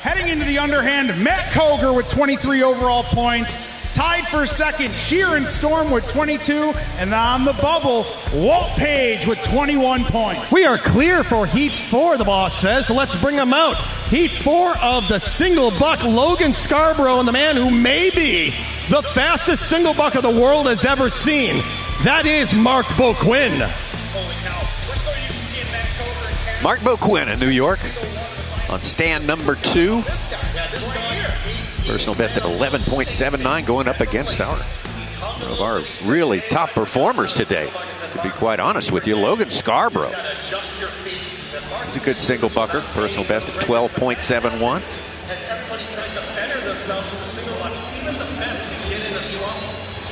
Heading into the underhand, Matt Koger with 23 overall points. Tied for 2nd, Shear and Storm with 22. And on the bubble, Walt Page with 21 points. We are clear for Heat 4, the boss says, so let's bring them out. Heat 4 of the single buck, Logan Scarborough, and the man who may be the fastest single buck of the world has ever seen. That is Mark Beauquin. Mark Beauquin in New York on stand number 2. Personal best of 11.79 going up against one of our really top performers today. To be quite honest with you, Logan Scarborough. He's a good single bucker. Personal best of 12.71.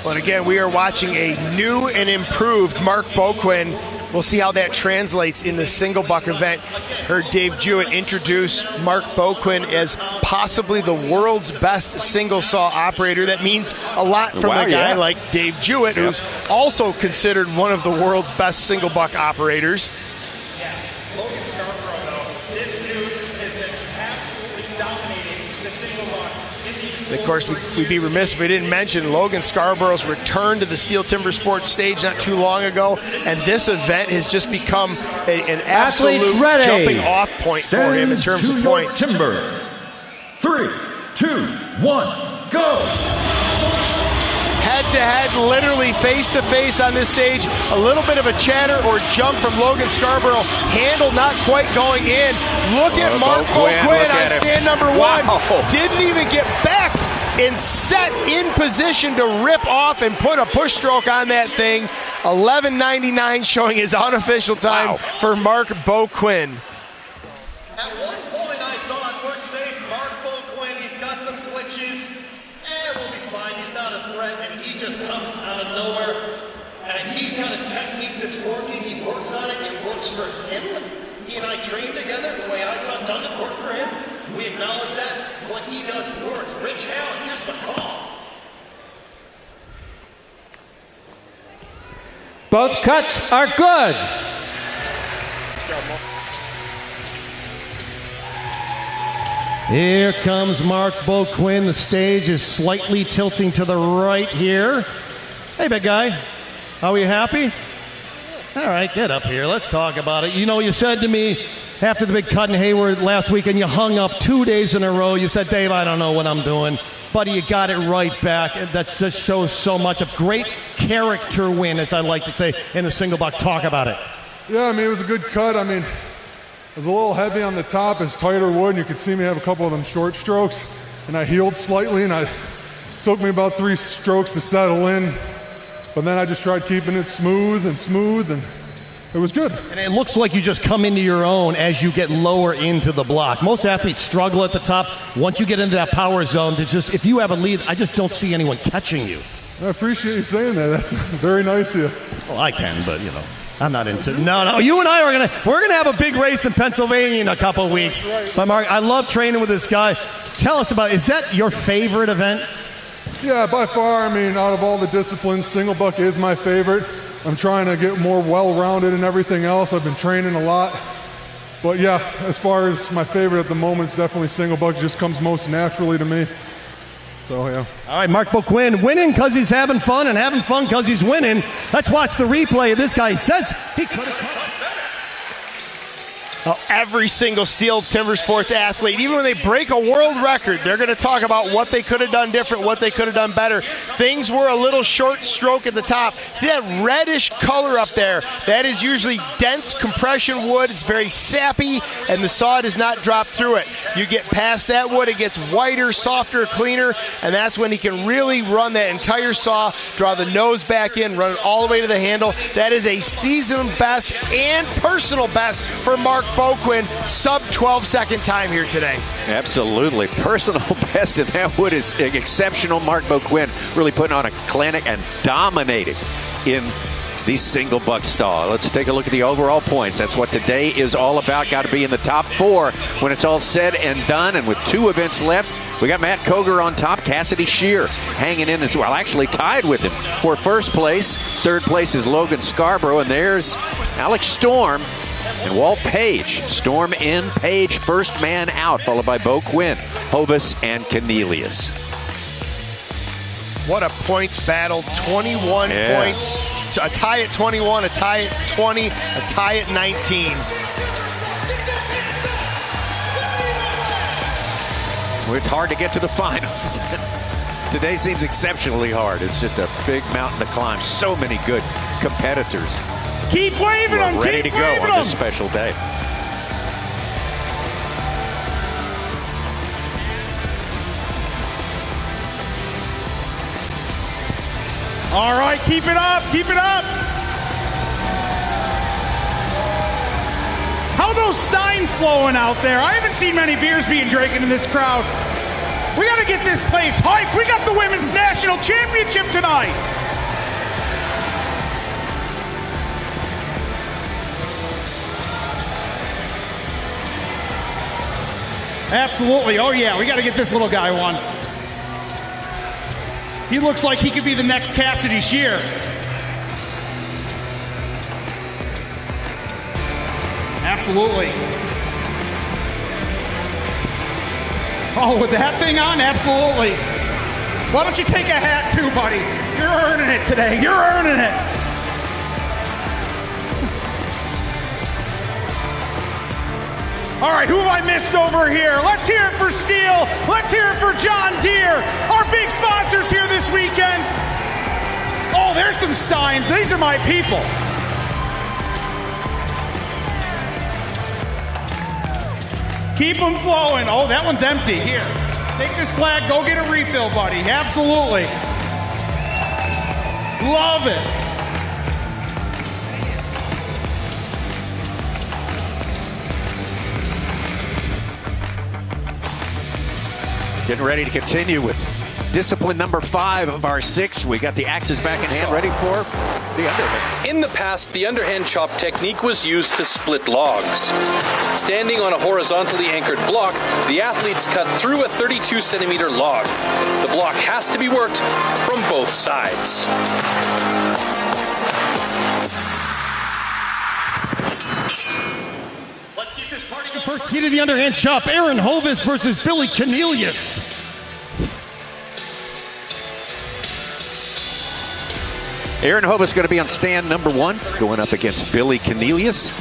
But again, we are watching a new and improved Mark Beauquin. We'll see how that translates in the single buck event. Heard Dave Jewett introduce Mark Beauquin as possibly the world's best single saw operator. That means a lot from a guy like Dave Jewett, who's also considered one of the world's best single buck operators. Logan Scarborough, though, this dude has been absolutely dominating the single buck. Of course, we'd be remiss if we didn't mention Logan Scarborough's return to the Steel Timber Sports stage not too long ago, and this event has just become an absolute jumping off point for him in terms of points. Timber. 3, 2, 1, go! Head-to-head, literally face-to-face on this stage. A little bit of a chatter or jump from Logan Scarborough. Handle not quite going in. Look at Mark Beauquin on stand number 1. Didn't even get back and set in position to rip off and put a push stroke on that thing. 11:99 showing his unofficial time for Mark Beauquin. At one point I thought we're safe. Mark Beauquin, he's got some glitches. We'll be fine. He's not a threat, and he just comes out of nowhere. And he's got a technique that's working. He works on it. It works for him. He and I train together. The way I saw it doesn't work for him. We acknowledge that. What he does works. Rich Allen, here's the call. Both cuts are good. Here comes Mark Beauquin. The stage is slightly tilting to the right here. Hey, big guy. Are we happy? All right, get up here. Let's talk about it. You know, you said to me after the big cut in Hayward last week, and you hung up 2 days in a row, you said, Dave, I don't know what I'm doing. Buddy, you got it right back. That just shows so much. A great character win, as I like to say, in the single buck. Talk about it. Yeah, I mean, it was a good cut. I mean, it was a little heavy on the top. It's tighter wood, and you could see me have a couple of them short strokes. And I heeled slightly, and it took me about 3 strokes to settle in. But then I just tried keeping it smooth, and it was good. And it looks like you just come into your own as you get lower into the block. Most athletes struggle at the top. Once you get into that power zone, it's just, if you have a lead, I just don't see anyone catching you. I appreciate you saying that. That's very nice of you. Well, I can, but, you know. I'm not into it. No, you and I are we're gonna have a big race in Pennsylvania in a couple of weeks. Right. But Mark, I love training with this guy. Tell us about, is that your favorite event? Yeah, by far. I mean, out of all the disciplines, single buck is my favorite. I'm trying to get more well-rounded and everything else. I've been training a lot. But yeah, as far as my favorite at the moment, it's definitely single buck. It just comes most naturally to me. So, yeah. All right, Mark Beauquin winning because he's having fun and having fun because he's winning. Let's watch the replay of this guy. He says he could have cut. Every single Steel Timber Sports athlete, even when they break a world record, they're going to talk about what they could have done different, what they could have done better. Things were a little short stroke at the top. See that reddish color up there? That is usually dense compression wood. It's very sappy, and the saw does not drop through it. You get past that wood, it gets whiter, softer, cleaner, and that's when he can really run that entire saw, draw the nose back in, run it all the way to the handle. That is a season best and personal best for Mark Beauquin, sub 12-second time here today. Absolutely. Personal best in that wood is exceptional. Mark Beauquin really putting on a clinic and dominating in the single buck stall. Let's take a look at the overall points. That's what today is all about. Got to be in the top 4 when it's all said and done. And with 2 events left, we got Matt Koger on top, Cassidy Shear hanging in as well, actually tied with him for first place. Third place is Logan Scarborough, and there's Alex Storm and Walt Page. Storm in, Page first man out, followed by Beauquin, Hovis, and Cornelius. What a points battle. 21 points. A tie at 21, a tie at 20, a tie at 19. Well, it's hard to get to the finals. Today seems exceptionally hard. It's just a big mountain to climb. So many good competitors. Keep waving them. Ready to Keep go waving on this special day. All right, keep it up. Keep it up. How are those steins flowing out there? I haven't seen many beers being drinking in this crowd. We got to get this place hyped. We got the Women's National Championship tonight. Absolutely. Oh, yeah, we got to get this little guy one. He looks like he could be the next Cassidy Shear. Absolutely. Oh, with that thing on? Absolutely. Why don't you take a hat too, buddy? You're earning it today. You're earning it. All right, who have I missed over here? Let's hear it for STIHL. Let's hear it for John Deere, our big sponsors here this weekend. Oh, there's some steins. These are my people. Keep them flowing. Oh, that one's empty. Here, take this flag. Go get a refill, buddy. Absolutely. Love it. Getting ready to continue with discipline number 5 of our 6. We got the axes back in hand, ready for the underhand. In the past, the underhand chop technique was used to split logs. Standing on a horizontally anchored block, the athletes cut through a 32-centimeter log. The block has to be worked from both sides. First heat of the underhand chop, Aaron Hovis versus Billy Cornelius. Aaron Hovis going to be on stand number 1, going up against Billy Cornelius.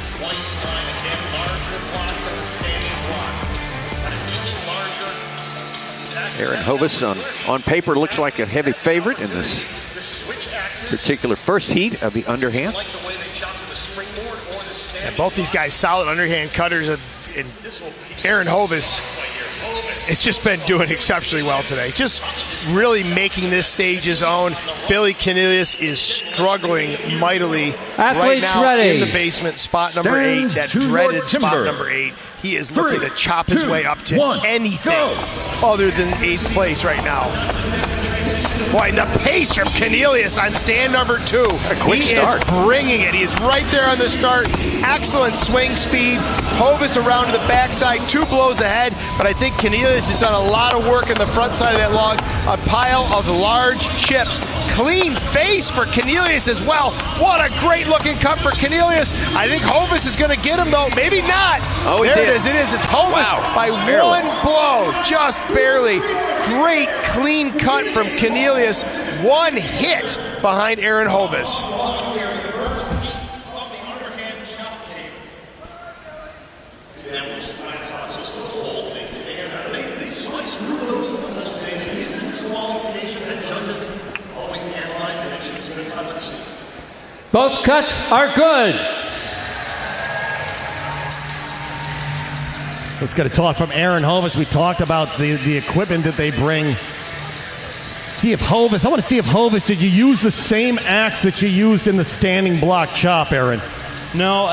Aaron Hovis on paper looks like a heavy favorite in this particular first heat of the underhand. And both these guys solid underhand cutters, and Aaron Hovis has just been doing exceptionally well today. Just really making this stage his own. Billy Cornelius is struggling mightily right now in the basement, spot number 8, that dreaded spot number 8. He is looking to chop his way up to anything other than 8th place right now. Boy, the pace from Cornelius on stand number 2. He is bringing it. He is right there on the start. Excellent swing speed. Hovis around to the backside, 2 blows ahead, but I think Cornelius has done a lot of work in the front side of that log. A pile of large chips. Clean face for Cornelius as well. What a great looking cut for Cornelius. I think Hovis is going to get him though. Maybe not. Oh, there it is. It is. It's Hovis by barely. 1 blow. Just barely. Great clean cut from Cornelius. 1 hit behind Aaron Hovis. Both cuts are good. Let's get a talk from Aaron Hovis. We talked about the equipment that they bring. I want to see if Hovis, did you use the same axe that you used in the standing block chop, Aaron? No,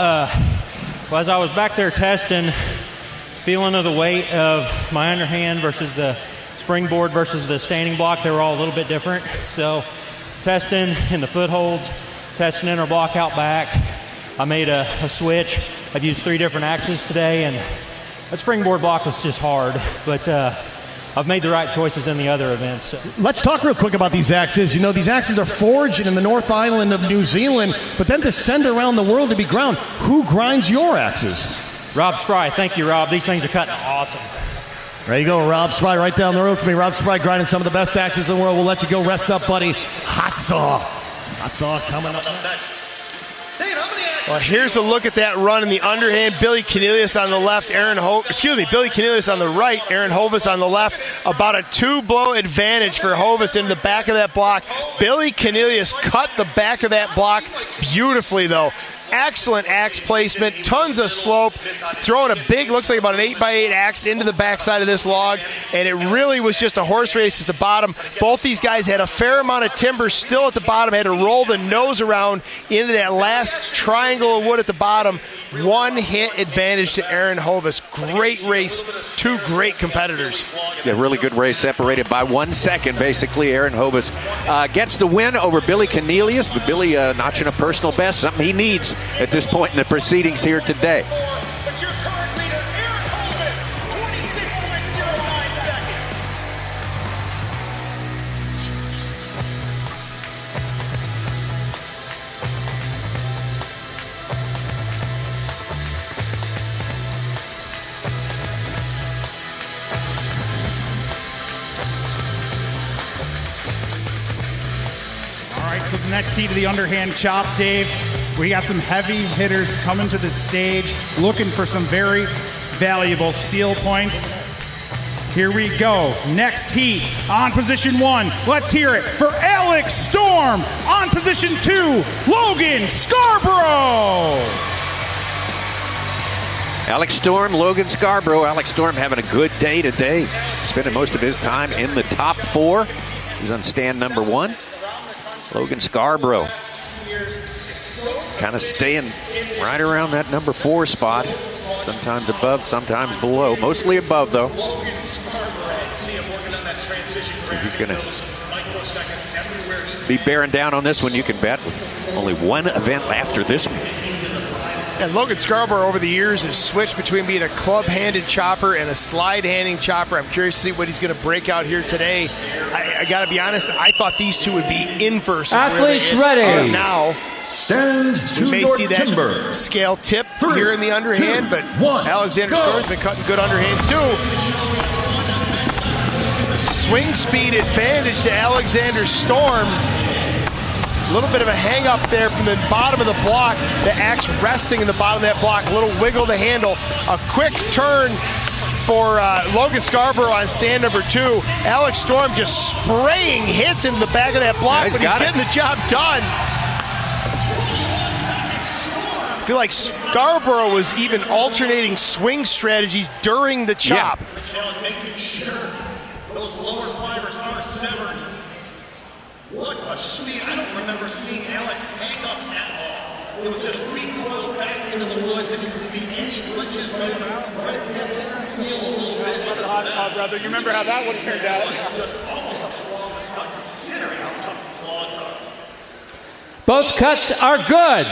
as I was back there testing, feeling of the weight of my underhand versus the springboard versus the standing block, they were all a little bit different. So testing in the footholds, testing in our block out back, I made a switch. I've used 3 different axes today, and that springboard block was just hard, but I've made the right choices in the other events. So. Let's talk real quick about these axes. You know, these axes are forged in the North Island of New Zealand, but then to send around the world to be ground. Who grinds your axes? Rob Spry. Thank you, Rob. These things are cutting awesome. There you go, Rob Spry, right down the road from me. Rob Spry grinding some of the best axes in the world. We'll let you go rest up, buddy. Hotsaw. Hotsaw coming up next. Well, here's a look at that run in the underhand. Billy Cornelius on the left, Billy Cornelius on the right, Aaron Hovis on the left. About a 2-blow advantage for Hovis into the back of that block. Billy Cornelius cut the back of that block beautifully, though. Excellent axe placement, tons of slope, throwing a big, looks like about an 8x8 axe into the backside of this log, and it really was just a horse race at the bottom. Both these guys had a fair amount of timber still at the bottom, had to roll the nose around into that last triangle of wood at the bottom. One hit advantage to Aaron Hovis. Great race, two great competitors. Yeah, really good race, separated by 1 second, basically. Aaron Hovis gets the win over Billy Cornelius, but Billy notching a personal best, something he needs at this point in the proceedings here today. But your current leader, Aaron Hovis, 26.09 seconds. All right, so the next heat of the underhand chop, Dave. We got some heavy hitters coming to the stage, looking for some very valuable steel points. Here we go. Next heat on position 1. Let's hear it for Alex Storm. On position 2, Logan Scarborough. Alex Storm, Logan Scarborough. Alex Storm having a good day today. Spending most of his time in the top 4. He's on stand number 1. Logan Scarborough kind of staying right around that number 4 spot. Sometimes above, sometimes below. Mostly above, though. So he's going to be bearing down on this one, you can bet, with only one event after this one. And Logan Scarborough over the years has switched between being a club-handed chopper and a slide-handing chopper. I'm curious to see what he's going to break out here today. I got to be honest, I thought these two would be inverse. Athletes ready. Now, stand to we may your see that timber. Scale tip here in the underhand, but Alexander Storm's been cutting good underhands too. Swing speed advantage to Alexander Storm. A little bit of a hang up there from the bottom of the block. The axe resting in the bottom of that block. A little wiggle to handle. A quick turn for Logan Scarborough on stand number 2. Alex Storm just spraying hits into the back of that block, but he's getting the job done. I feel like Scarborough was even alternating swing strategies during the chop. Yeah. Making sure those lower fibers are severed. What a speed. I don't remember seeing Alex hang up at all. It was just recoiled back into the wood. There didn't seem to be any glitches right out. Right at the heels a little bit. Hotsaw, brother. You remember how that one turned out? It's just almost a flawless cut, considering how tough these logs are. Both cuts are good.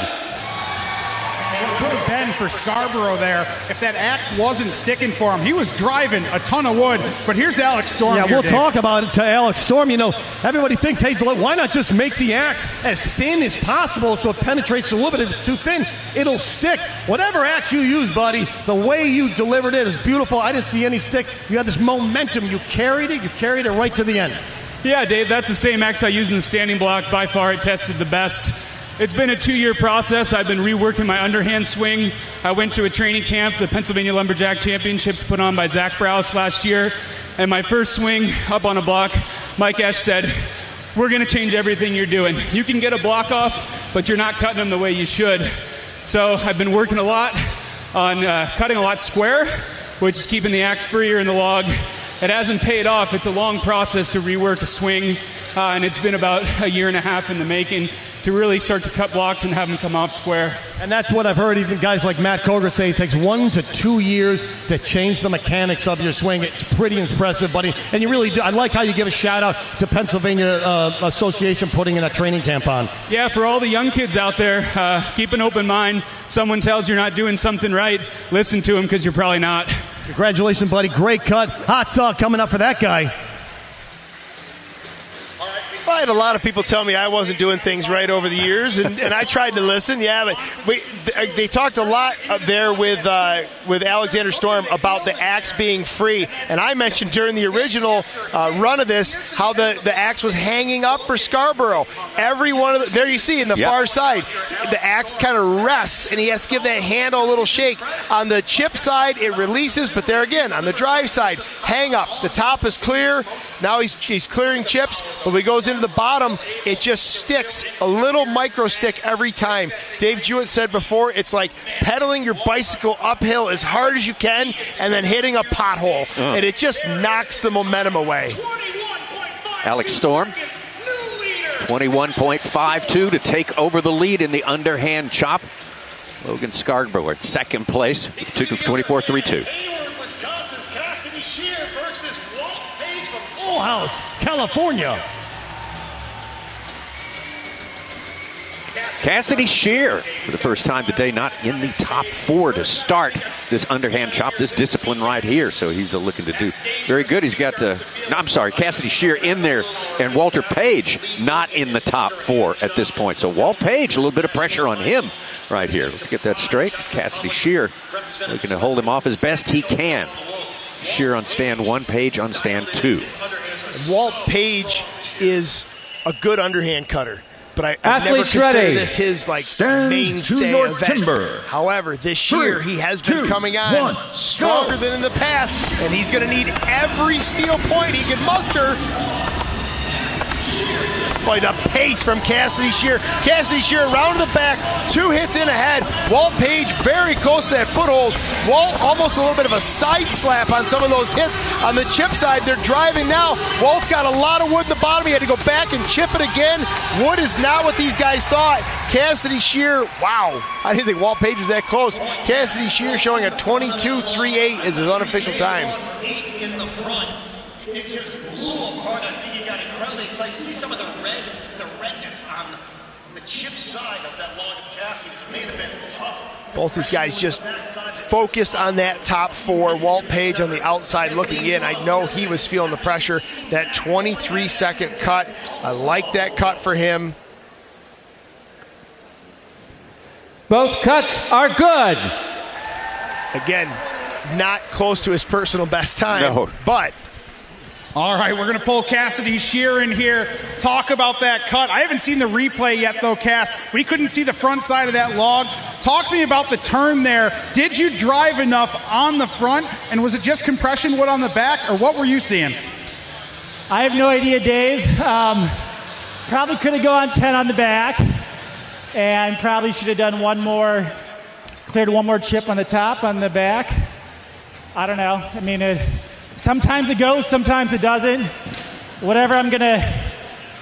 What could have been for Scarborough there if that axe wasn't sticking for him? He was driving a ton of wood, but here's Alex Storm. Yeah, here, we'll Dave. talk about it to Alex Storm. You know, everybody thinks, hey, why not just make the axe as thin as possible so it penetrates a little bit? If it's too thin, it'll stick. Whatever axe you use, buddy, the way you delivered it is beautiful. I didn't see any stick. You had this momentum. You carried it right to the end. Yeah, Dave, that's the same axe I use in the standing block. By far, it tested the best. It's been a 2-year process. I've been reworking my underhand swing. I went to a training camp, the Pennsylvania Lumberjack Championships put on by Zach Browse last year. And my first swing up on a block, Mike Esch said, we're going to change everything you're doing. You can get a block off, but you're not cutting them the way you should. So I've been working a lot on cutting a lot square, which is keeping the axe freer in the log. It hasn't paid off. It's a long process to rework a swing, and it's been about a year and a half in the making to really start to cut blocks and have them come off square. And that's what I've heard even guys like Matt Koger say. It takes 1 to 2 years to change the mechanics of your swing. It's pretty impressive, buddy. And you really do. I like how you give a shout out to Pennsylvania Association putting in a training camp on. Yeah, for all the young kids out there, keep an open mind. Someone tells you're not doing something right, listen to them because you're probably not. Congratulations, buddy. Great cut. Hotsaw coming up for that guy. All right, Well, I had a lot of people tell me I wasn't doing things right over the years, and I tried to listen. Yeah, but they talked a lot there with Alexander Storm about the axe being free, and I mentioned during the original run of this how the axe was hanging up for Scarborough. Every one of there you see in the far side, the axe kind of rests, and he has to give that handle a little shake. On the chip side, it releases, but there again, on the drive side, hang up. The top is clear. Now he's clearing chips, but when he goes into the bottom, it just sticks a little micro stick every time. Dave Jewett said before, it's like pedaling your bicycle uphill as hard as you can and then hitting a pothole, and it just knocks the momentum away. Alex Storm, 21.52 to take over the lead in the underhand chop. Logan Scarborough at second place, 24-32. Full House, California. Cassidy Shear, for the first time today, not in the top 4 to start this underhand chop, this discipline right here. So he's looking to do very good. He's got Cassidy Shear in there, and Walter Page not in the top 4 at this point. So Walt Page, a little bit of pressure on him right here. Let's get that straight. Cassidy Shear looking to hold him off as best he can. Shear on stand 1, Page on stand 2. Walt Page is a good underhand cutter. But I've never considered this his mainstay event. However, this year he has been coming on stronger than in the past, and he's going to need every steel point he can muster. Boy, the pace from Cassidy Shear. Cassidy Shear around to the back, 2 hits in ahead. Walt Page very close to that foothold. Walt almost a little bit of a side slap on some of those hits. On the chip side, they're driving now. Walt's got a lot of wood in the bottom. He had to go back and chip it again. Wood is not what these guys thought. Cassidy Shear, wow. I didn't think Walt Page was that close. Cassidy Shear showing a 22.38 is his unofficial time. 8 in the front. It just blew apart. I think he got incredibly excited. See some of the redness on the chip side of that log of Cassidy. It may have been tough. Both these guys just focused on that top 4. Walt Page on the outside looking in. I know he was feeling the pressure. That 23-second cut. I like that cut for him. Both cuts are good. Again, not close to his personal best time, but... All right, we're going to pull Cassidy Shear in here, talk about that cut. I haven't seen the replay yet, though, Cass. We couldn't see the front side of that log. Talk to me about the turn there. Did you drive enough on the front, and was it just compression wood on the back, or what were you seeing? I have no idea, Dave. Probably could have gone 10 on the back, and probably should have done cleared one more chip on the top, on the back. I don't know. I mean, sometimes it goes, sometimes it doesn't. Whatever, I'm going to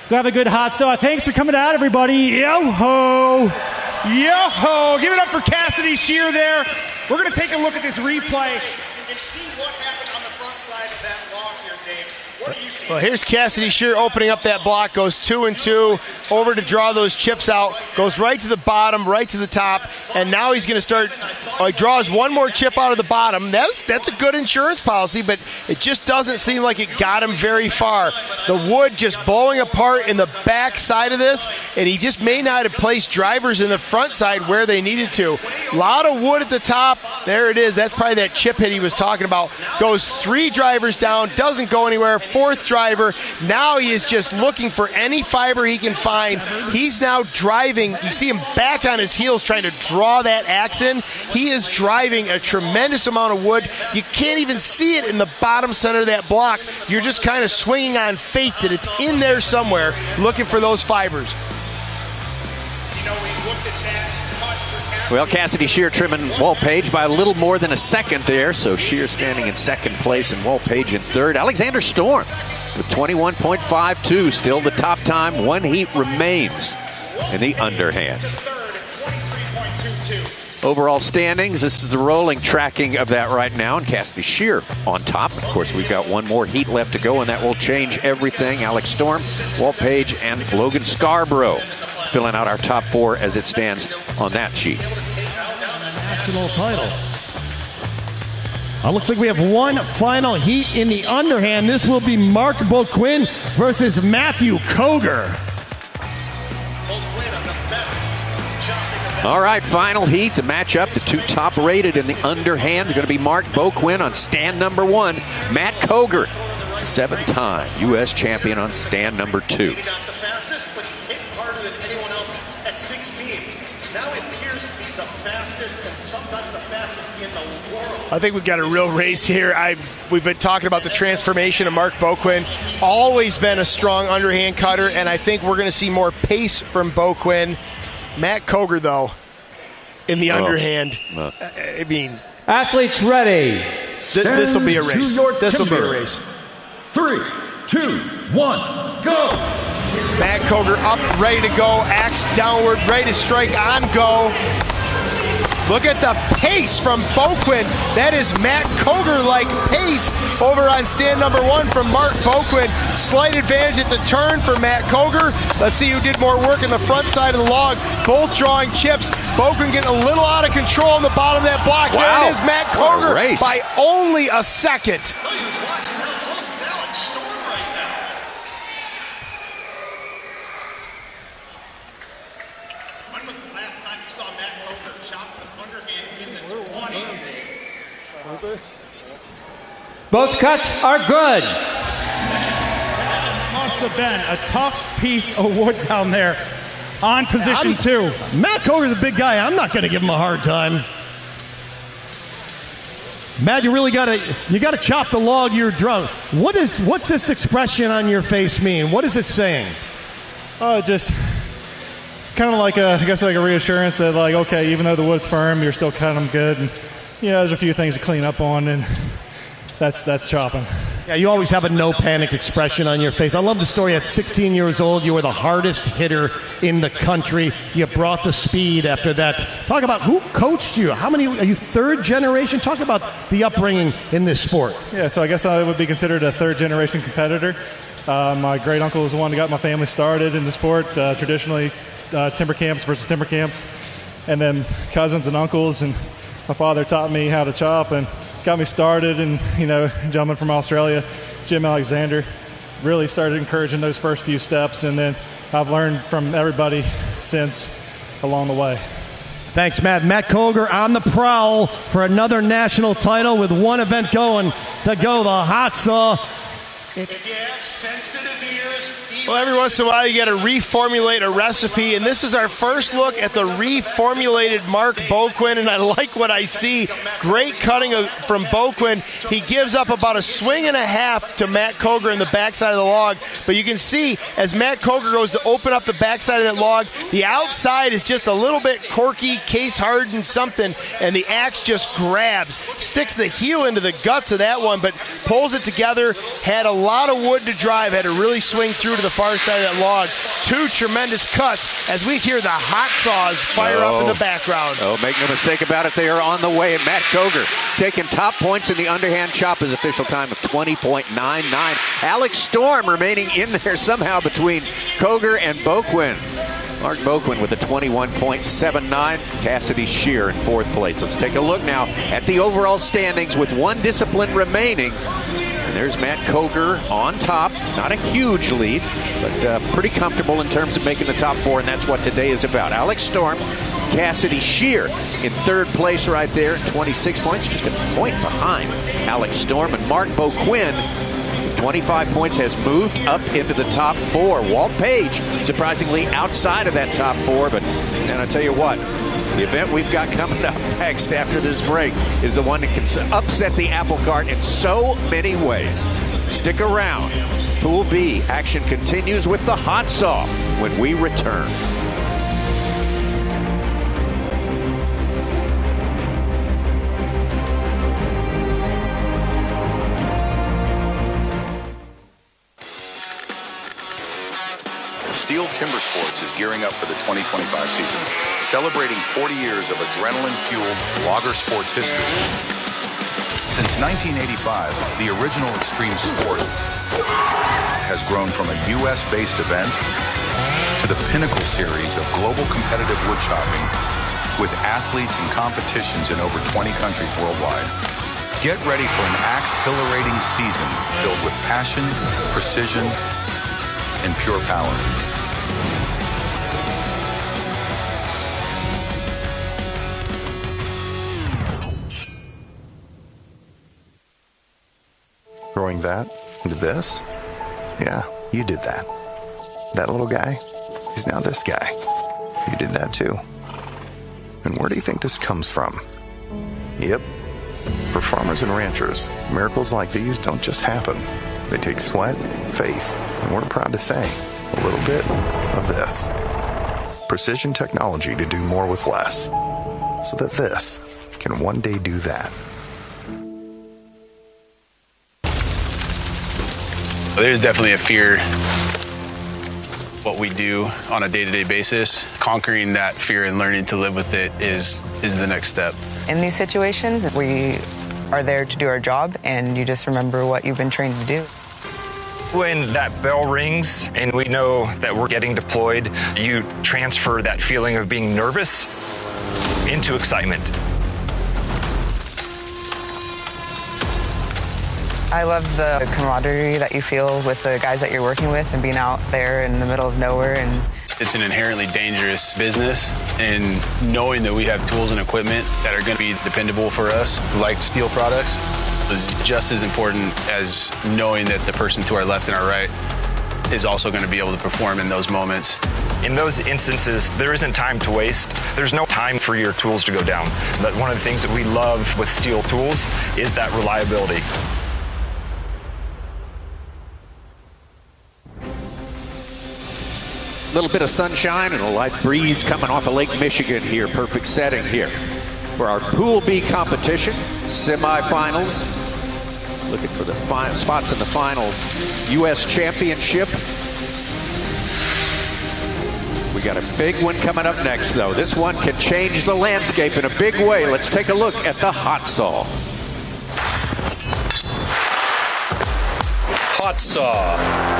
go have a good Hotsaw. Thanks for coming out, everybody. Yo-ho! Yo-ho! Give it up for Cassidy Shear there. We're going to take a look at this replay and see what happened on the front side of that log here, Dave. What do you see? Well, here's Cassidy Shear opening up that block, goes 2 and 2, over to draw those chips out, goes right to the bottom, right to the top, and now he's going to start. He draws one more chip out of the bottom. That's a good insurance policy, but it just doesn't seem like it got him very far. The wood just blowing apart in the back side of this, and he just may not have placed drivers in the front side where they needed to. A lot of wood at the top. There it is. That's probably that chip hit he was talking about. Goes 3 drivers down, doesn't go anywhere. 4th driver. Now he is just looking for any fiber he can find. He's now driving. You see him back on his heels trying to draw that axe in. He is driving a tremendous amount of wood. You can't even see it in the bottom center of that block. You're just kind of swinging on faith that it's in there somewhere, looking for those fibers. Well, Cassidy Shear trimming Walt Page by a little more than a second there. So Shear standing in second place and Walt Page in third. Alexander Storm with 21.52, still the top time. 1 heat remains in the underhand. Overall standings, this is the rolling tracking of that right now, and Cassidy Shear on top. Of course, we've got one more heat left to go, and that will change everything. Alex Storm, Walt Page, and Logan Scarborough filling out our top 4 as it stands on that sheet. National title. Looks like we have one final heat in the underhand. This will be Mark Beauquin versus Matthew Koger. All right, final heat. The matchup, the two top rated in the underhand are going to be Mark Beauquin on stand number 1. Matt Koger, 7-time U.S. champion on stand number 2. Not the fastest, but he hit harder than anyone else at 16. Now it appears to be the fastest and sometimes the fastest in the world. I think we've got a real race here. We've been talking about the transformation of Mark Beauquin. Always been a strong underhand cutter, and I think we're going to see more pace from Beauquin. Matt Koger, though, in the underhand. I mean, athletes ready. This will be a race. This will be a race. 3, 2, 1, go! Matt Koger up, ready to go. Axe downward, ready to strike on go. Look at the pace from Beauquin. That is Matt Koger-like pace over on stand number 1 from Mark Beauquin. Slight advantage at the turn for Matt Koger. Let's see who did more work in the front side of the log. Both drawing chips. Beauquin getting a little out of control on the bottom of that block. Wow. There it is, Matt Koger by only a second. Both cuts are good. Must have been a tough piece of wood down there on position 2. Matt Koger's a big guy. I'm not going to give him a hard time. Matt, you really got to chop the log you're drunk. What's this expression on your face mean? What is it saying? Just kind of like I guess like a reassurance that like, okay, even though the wood's firm, you're still cutting them good, and there's a few things to clean up on, and that's chopping. Yeah, you always have a no panic expression on your face. I love the story. At 16 years old, you were the hardest hitter in the country. You brought the speed after that. Talk about who coached you. How many are you? Third generation? Talk about the upbringing in this sport. Yeah, so I guess I would be considered a third generation competitor. My great uncle was the one that got my family started in the sport. Traditionally, timber camps versus timber camps, and then cousins and uncles, and my father taught me how to chop and got me started. And a gentleman from Australia, Jim Alexander, really started encouraging those first few steps, and then I've learned from everybody since along the way. Thanks, Matt. Matt Koger on the prowl for another national title with one event going to go, the Hotsaw. If you have sensitive ears, well, every once in a while you got to reformulate a recipe, and this is our first look at the reformulated Mark Beauquin, and I like what I see. Great cutting from Beauquin. He gives up about a swing and a half to Matt Koger in the backside of the log, but you can see as Matt Koger goes to open up the backside of that log, the outside is just a little bit corky, case-hardened something, and the axe just grabs, sticks the heel into the guts of that one, but pulls it together, had a lot of wood to drive, had to really swing through to the far side of that log. Two tremendous cuts as we hear the hot saws fire up in the background. Oh, make no mistake about it, they are on the way. And Matt Koger taking top points in the underhand chop, his official time of 20.99. Alex Storm remaining in there somehow between Koger and Beauquin. Mark Beauquin with a 21.79. Cassidy Shear in 4th place. Let's take a look now at the overall standings with one discipline remaining. And there's Matt Koger on top. Not a huge lead, but pretty comfortable in terms of making the top 4, and that's what today is about. Alex Storm, Cassidy Shear in 3rd place right there, 26 points, just a point behind Alex Storm. And Mark Beauquin, 25 points, has moved up into the top 4. Walt Page, surprisingly outside of that top 4, but and I tell you what, the event we've got coming up next after this break is the one that can upset the apple cart in so many ways. Stick around. Pool B action continues with the Hotsaw when we return. STIHL Timbersports is gearing up for the 2025 season, celebrating 40 years of adrenaline-fueled logger sports history. Since 1985, the original extreme sport has grown from a U.S.-based event to the pinnacle series of global competitive woodchopping with athletes and competitions in over 20 countries worldwide. Get ready for an axe-hillarating season filled with passion, precision, and pure power. Growing that into this? Yeah, you did that. That little guy is now this guy. You did that too. And where do you think this comes from? Yep. For farmers and ranchers, miracles like these don't just happen. They take sweat, faith, and we're proud to say, a little bit of this. Precision technology to do more with less, so that this can one day do that. There's definitely a fear what we do on a day-to-day basis. Conquering that fear and learning to live with it is the next step. In these situations, we are there to do our job, and you just remember what you've been trained to do. When that bell rings and we know that we're getting deployed, you transfer that feeling of being nervous into excitement. I love the camaraderie that you feel with the guys that you're working with and being out there in the middle of nowhere. And it's an inherently dangerous business, and knowing that we have tools and equipment that are going to be dependable for us, like STIHL products, is just as important as knowing that the person to our left and our right is also going to be able to perform in those moments. In those instances, there isn't time to waste. There's no time for your tools to go down. But one of the things that we love with STIHL tools is that reliability. A little bit of sunshine and a light breeze coming off of Lake Michigan here. Perfect setting here for our Pool B competition, semifinals. Looking for the spots in the final U.S. championship. We got a big one coming up next, though. This one can change the landscape in a big way. Let's take a look at the Hotsaw. Hotsaw.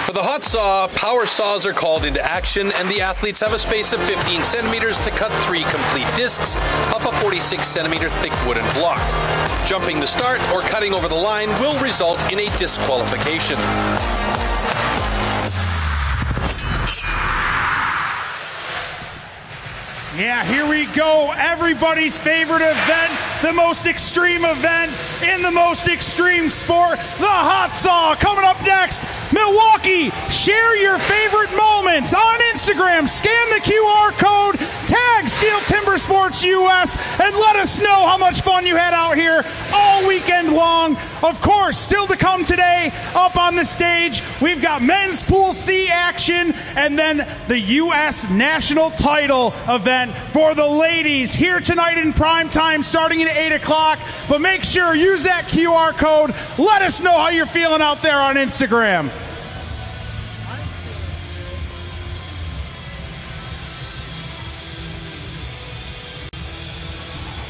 For the Hotsaw, power saws are called into action, and the athletes have a space of 15 centimeters to cut 3 complete discs off a 46 centimeter thick wooden block. Jumping the start or cutting over the line will result in a disqualification. Yeah, here we go. Everybody's favorite event, the most extreme event in the most extreme sport, the Hotsaw. Coming up next, Milwaukee. Share your favorite moments on Instagram. Scan the QR code, tag STIHL TimberSports U.S., and let us know how much fun you had out here all weekend long. Of course, still to come today, up on the stage, we've got men's Pool C action, and then the U.S. national title event for the ladies here tonight in prime time, starting at 8 o'clock. But make sure, use that QR code. Let us know how you're feeling out there on Instagram.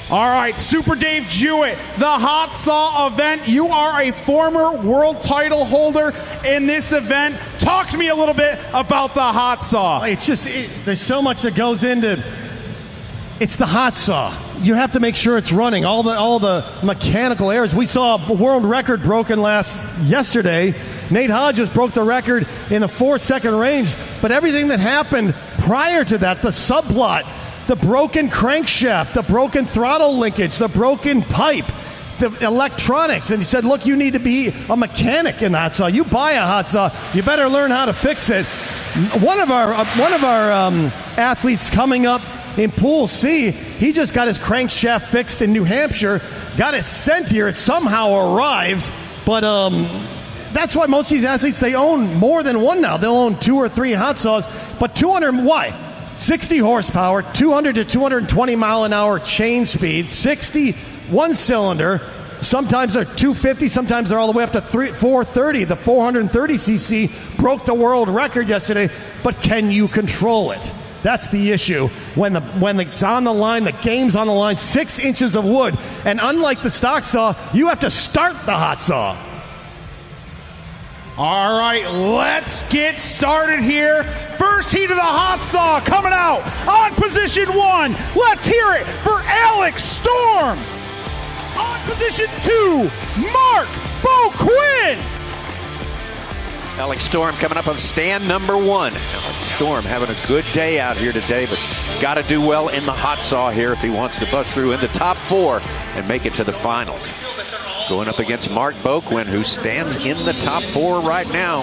All right, Super Dave Jewett, the Hotsaw event. You are a former world title holder in this event. Talk to me a little bit about the Hotsaw. It's just, there's so much that goes into. It's the Hotsaw. You have to make sure it's running. All the mechanical errors. We saw a world record broken yesterday. Nate Hodges broke the record in the 4-second range. But everything that happened prior to that, the subplot, the broken crankshaft, the broken throttle linkage, the broken pipe, the electronics. And he said, look, you need to be a mechanic in Hotsaw. You buy a Hotsaw, you better learn how to fix it. One of our athletes coming up in Pool C, he just got his crankshaft fixed in New Hampshire, got it sent here. It somehow arrived. But that's why most of these athletes, they own more than one now. They'll own 2 or 3 Hotsaws. But 200, why? 60 horsepower, 200 to 220 mile an hour chain speed, 60 one cylinder. Sometimes they're 250, sometimes they're all the way up to 430. The 430cc broke the world record yesterday, but can you control it? That's the issue. When it's on the line, the game's on the line, 6 inches of wood. And unlike the stock saw, you have to start the Hotsaw. All right, let's get started here. First heat of the Hotsaw coming out on position 1. Let's hear it for Alex Storm. Position 2, Mark Boquin. Alex Storm coming up on stand number 1. Alex Storm having a good day out here today, but got to do well in the Hotsaw here if he wants to bust through in the top 4 and make it to the finals. Going up against Mark Boquin, who stands in the top 4 right now,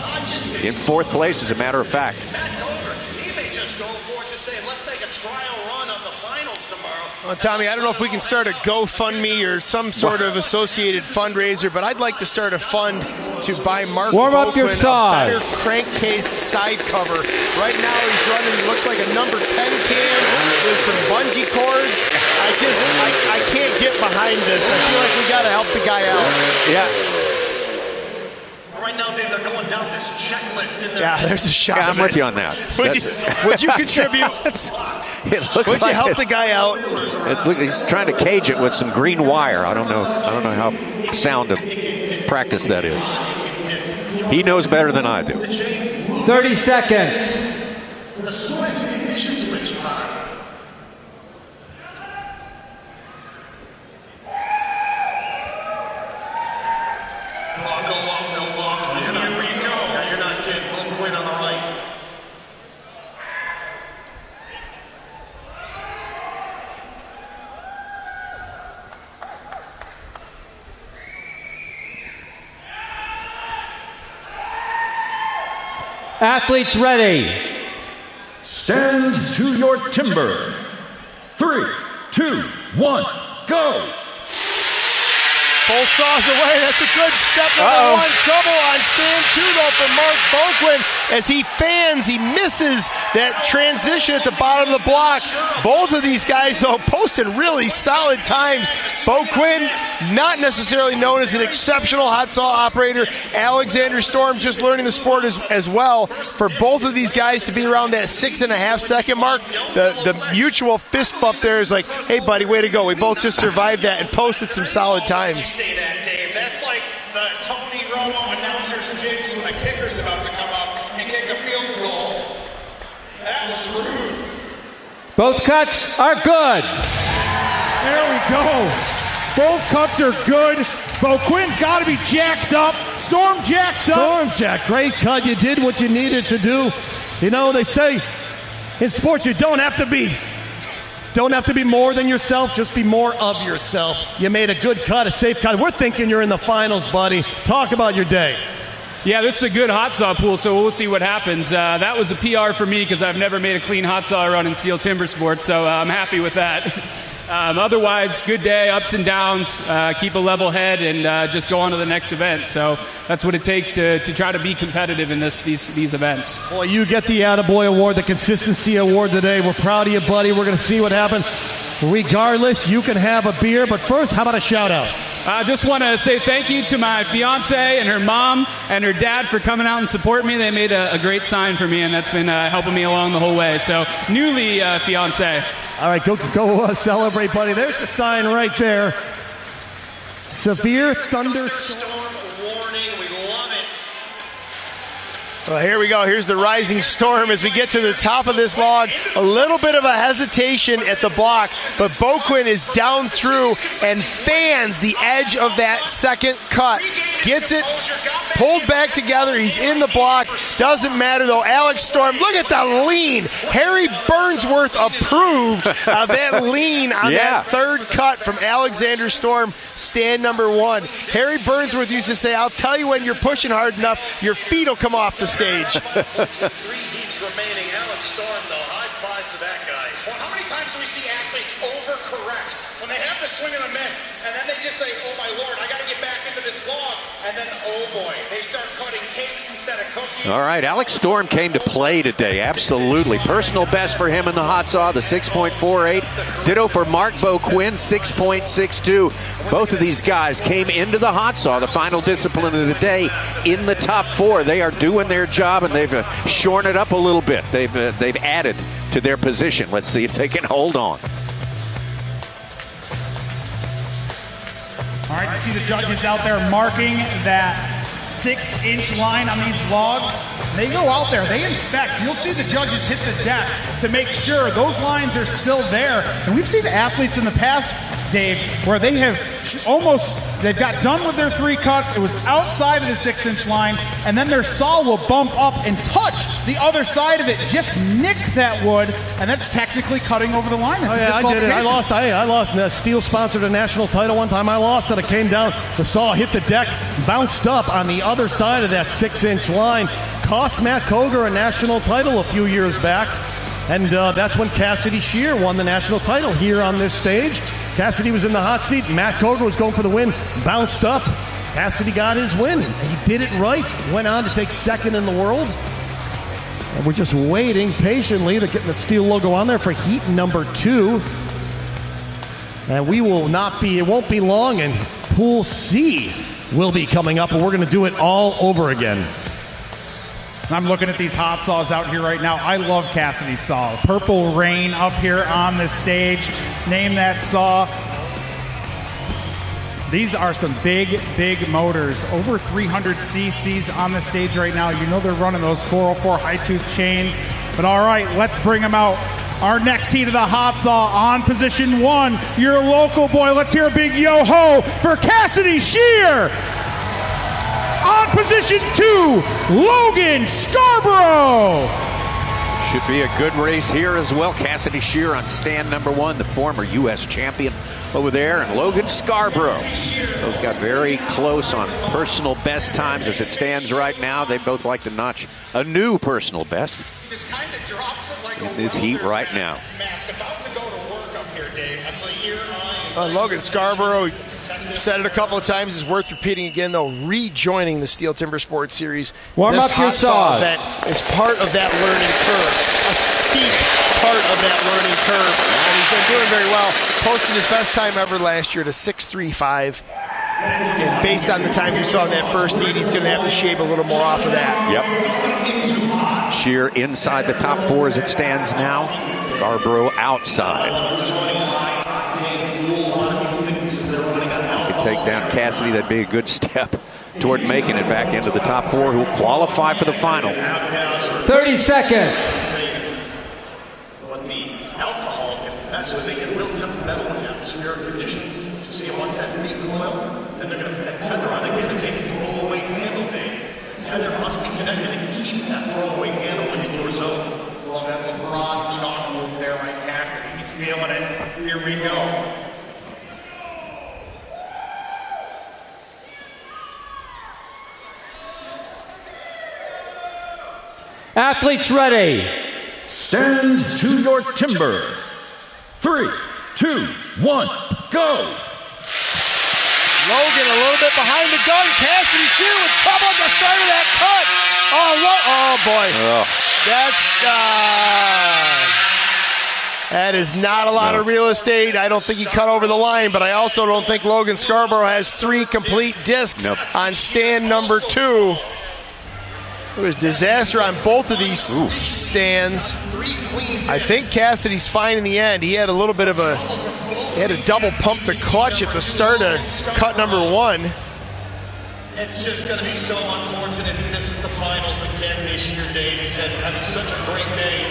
in 4th place, as a matter of fact. He may just go for it, just saying, let's make a trial run of the finals tomorrow. Well, Tommy, I don't know if we can start a GoFundMe or some sort of associated fundraiser, but I'd like to start a fund to buy Mark Warm up your Boquin a saws. better crankcase side cover. Right now he's running, looks like a number 10 can with some bungee cords. I can't get behind this. I feel like we got to help the guy out. Yeah. Right now, Dave, they're going down this checklist in their Yeah, there's a shot. Yeah, I'm with you on that. Would you contribute? It looks Would like you help the guy out? He's trying to cage it with some green wire. I don't know how sound of practice that is. He knows better than I do. 30 seconds. The switch, ignition switch on. Milwaukee. Here we go. Now, you're not kidding. Boquin on the right. Athletes ready. Stand to your timber. 3, 2, 1, go! Full saws away. That's a good step number 1. Trouble on stand 2, though, for Mark Boquin. As he fans, he misses that transition at the bottom of the block. Both of these guys, though, posting really solid times. Boquin, not necessarily known as an exceptional Hotsaw operator. Alexander Storm just learning the sport as well. For both of these guys to be around that 6.5 second mark, the mutual fist bump there is like, hey, buddy, way to go. We both just survived that and posted some solid times. Say that, Dave. That's like the Tony Romo announcer's jigs when a kicker's about to come up and kick a field goal. That was rude. Both cuts are good. There we go. Both cuts are good. Boquin's got to be jacked up. Storm jacked up. Storm jack, great cut. You did what you needed to do. You know, they say in sports you don't have to be more than yourself, just be more of yourself. You made a good cut, a safe cut. We're thinking you're in the finals, buddy. Talk about your day. Yeah, this is a good Hotsaw pool, so we'll see what happens. That was a PR for me because I've never made a clean Hotsaw run in Steel Timber Sports, so I'm happy with that. Otherwise, good day, ups and downs, keep a level head, and just go on to the next event. So that's what it takes to try to be competitive in these events. Boy, you get the Attaboy Award, the Consistency Award today. We're proud of you, buddy. We're going to see what happens. Regardless, you can have a beer, but first, how about a shout-out? I just want to say thank you to my fiance and her mom and her dad for coming out and supporting me. They made a great sign for me, and that's been helping me along the whole way. So, newly fiance. All right, go celebrate, buddy. There's the sign right there. Severe thunderstorm warning. We love it. Well, here we go. Here's the rising storm as we get to the top of this log. A little bit of a hesitation at the block, but Boquin is down through and fans the edge of that second cut. Gets it pulled back together. He's in the block. Doesn't matter, though. Alex Storm, look at the lean. Harry Burnsworth approved of that lean on that third cut from Alexander Storm, stand number 1. Harry Burnsworth used to say, I'll tell you when you're pushing hard enough, your feet will come off the stage. 3 heats remaining. Alex Storm, though, high five to that guy. Well, how many times do we see athletes overcorrect when they have the swing and a miss, and then they just say, oh my Lord, I got to get back into this log, and then, oh boy, they start cutting cakes instead of cookies. All right, Alex Storm came to play today, absolutely. Personal best for him in the Hotsaw, the 6.48. Ditto for Mark Boquin, 6.62. Both of these guys came into the Hotsaw, the final discipline of the day, in the top 4. They are doing their job, and they've shorn it up a little bit. They've added to their position. Let's see if they can hold on. All right, you see the judges out there marking that 6-inch line on these logs. They go out there, they inspect. You'll see the judges hit the deck to make sure those lines are still there. And we've seen athletes in the past Dave, where they've got done with their 3 cuts. It was outside of the 6-inch line, and then their saw will bump up and touch the other side of it, just nick that wood, and that's technically cutting over the line. That's I did it. I lost. STIHL sponsored a national title one time. I lost it. I came down. The saw hit the deck, bounced up on the other side of that 6-inch line. Cost Matt Koger a national title a few years back. And that's when Cassidy Shear won the national title here on this stage. Cassidy was in the hot seat. Matt Koger was going for the win. Bounced up. Cassidy got his win. He did it right. Went on to take 2nd in the world. And we're just waiting patiently to get the STIHL logo on there for heat number 2. And it won't be long, and Pool C will be coming up, and we're going to do it all over again. I'm looking at these hot saws out here right now. I love Cassidy's saw. Purple Rain up here on the stage. Name that saw. These are some big, big motors. Over 300 cc's on the stage right now. You know they're running those 404 high-tooth chains. But all right, let's bring them out. Our next heat of the hot saw on position 1. Your local boy. Let's hear a big yo-ho for Cassidy Shear. On position 2, Logan Scarborough. Should be a good race here as well. Cassidy Shear on stand number 1, the former U.S. champion over there, and Logan Scarborough. Those got very close on personal best times as it stands right now. They both like to notch a new personal best in this heat right now. Logan Scarborough, said it a couple of times, is worth repeating again, though, rejoining the STIHL Timbersports Series. Warm this up your saws. event is part of that learning curve, a steep part of that learning curve, and he's been doing very well. Posted his best time ever last year to 6.35. And based on the time you saw in that first heat, he's going to have to shave a little more off of that. Yep. Shear inside the top 4 as it stands now. Scarborough outside. Take down Cassidy, that'd be a good step toward making it back into the top 4 who will qualify for the final. 30 seconds. But the alcohol can mess with it. It will temperamental in atmospheric conditions. You see it wants that recoil, and they're going to put that tether on. Again, it's a throwaway handle thing. The tether must be connected and keep that throwaway handle within your zone. Well, that LeBron chalk move there by Cassidy. He's feeling it. Here we go. Athletes ready. Stand to your timber. 3, 2, 1, go. Logan a little bit behind the gun. Cassidy Shear with trouble at the start of that cut. Oh boy. That is not a lot of real estate. I don't think he cut over the line, but I also don't think Logan Scarborough has 3 complete discs on stand number 2. It was disaster on both of these stands. I think Cassidy's fine in the end. He had a little bit of he had to double pump the clutch at the start of cut number 1. It's just going to be so unfortunate he misses the finals again this year, Dave. He's having such a great day.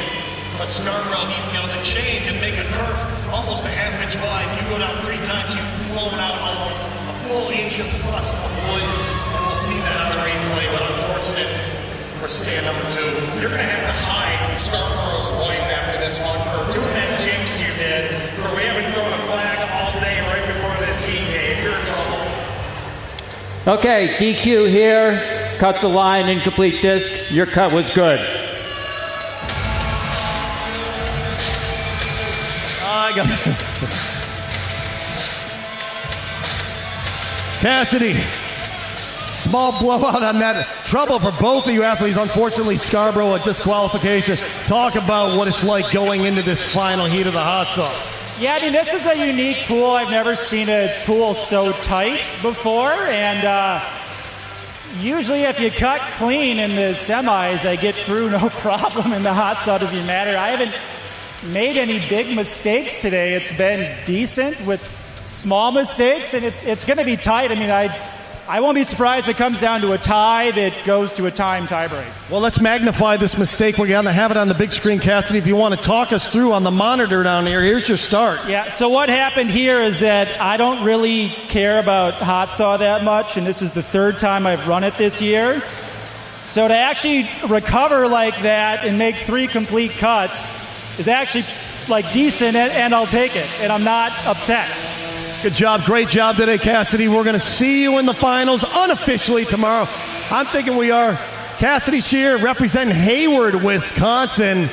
But Scarborough, the chain can make a curve almost a half-inch wide. You go down 3 times, you've blown out almost a full inch of plus of wood. And we'll see that on the replay, but unfortunate. For stand number 2, you're going to have to hide from Scarborough's wife after this one for doing that jinx you did, where we haven't thrown a flag all day right before this heat game. You're in trouble. Okay, DQ here. Cut the line, incomplete disc. Your cut was good. I got Cassidy. Small blowout on that. Trouble for both of you athletes. Unfortunately, Scarborough a disqualification. Talk about what it's like going into this final heat of the hot saw. Yeah, I mean, this is a unique pool. I've never seen a pool so tight before. And usually if you cut clean in the semis, I get through no problem, and the hot saw doesn't even matter. I haven't made any big mistakes today. It's been decent with small mistakes, and it's going to be tight. I mean, I won't be surprised if it comes down to a tie that goes to a time tiebreak. Well, let's magnify this mistake. We're going to have it on the big screen. Cassidy, if you want to talk us through on the monitor down here, here's your start. Yeah, so what happened here is that I don't really care about Hotsaw that much, and this is the third time I've run it this year. So to actually recover like that and make 3 complete cuts is actually like decent, and I'll take it, and I'm not upset. Good job. Great job today, Cassidy. We're going to see you in the finals unofficially tomorrow. I'm thinking we are. Cassidy Shear representing Hayward, Wisconsin.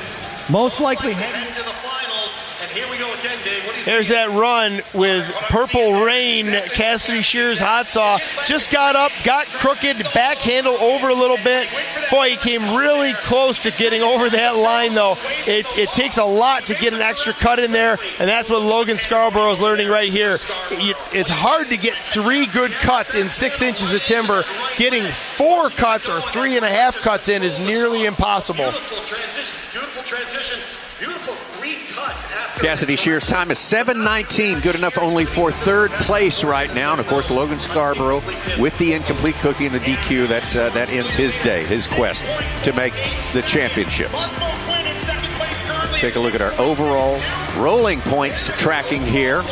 Most likely heading to the finals. And here we go again, Dave. What do you There's that run with Purple Rain. Cassidy Shear's Hotsaw just got up, got crooked, back handle over a little bit. Boy, he came really close to getting over that line, though. It takes a lot to get an extra cut in there, and that's what Logan Scarborough is learning right here. It's hard to get 3 good cuts in 6 inches of timber. Getting 4 cuts or 3.5 cuts in is nearly impossible. Beautiful transition. Beautiful 3 cuts after. Cassidy Shear's time is 7:19, good enough only for 3rd place right now. And, of course, Logan Scarborough with the incomplete cookie and the DQ. That ends his day, his quest to make the championships. Take a look at our overall rolling points tracking here.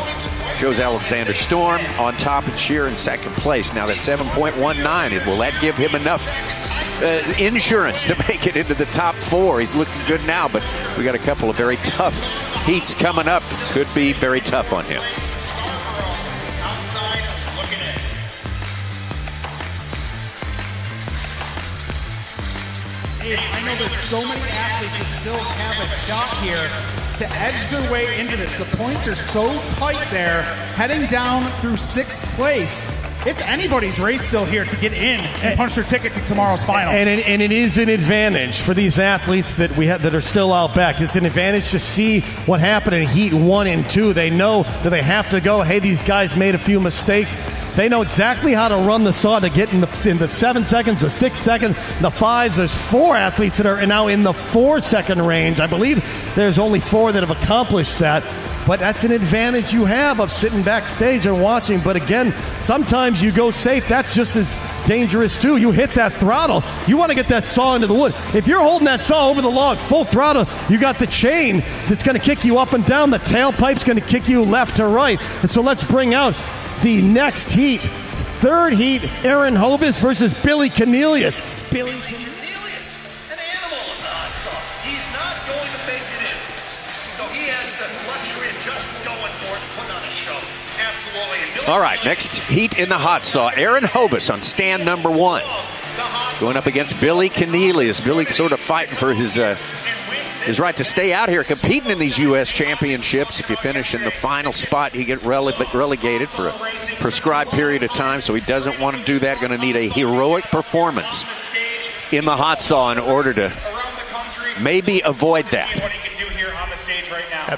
Shows Alexander Storm on top and Shear in 2nd place. Now that's 7.19. Will that give him enough insurance to make it into the top 4? He's looking good now, but we got a couple of very tough heats coming up. Could be very tough on him. Dave, I know there's so many athletes that still have a shot here to edge their way into this. The points are so tight there, heading down through 6th place. It's anybody's race still here to get in and punch their ticket to tomorrow's final. And it is an advantage for these athletes that we have that are still out back. It's an advantage to see what happened in heat 1 and 2. They know that they have to go, hey, these guys made a few mistakes. They know exactly how to run the saw to get in the 7 seconds, the 6 seconds, the 5s. There's 4 athletes that are now in the 4-second range. I believe there's only 4 that have accomplished that. But that's an advantage you have of sitting backstage and watching. But again, sometimes you go safe. That's just as dangerous too. You hit that throttle. You want to get that saw into the wood. If you're holding that saw over the log full throttle, you got the chain that's going to kick you up and down. The tailpipe's going to kick you left to right. And so let's bring out the next heat. 3rd heat, Aaron Hovis versus Billy Cornelius. Billy Cornelius, an animal on the hot saw. He's not going to make it in. So he has the luxury of just going for it and putting on a show. Absolutely. All right, next heat in the hot saw. Aaron Hovis on stand number 1. Going up against Billy Cornelius. Billy sort of fighting for his right to stay out here competing in these U.S. championships. If you finish in the final spot, you get relegated for a prescribed period of time, so he doesn't want to do that. Going to need a heroic performance in the hot saw in order to maybe avoid that.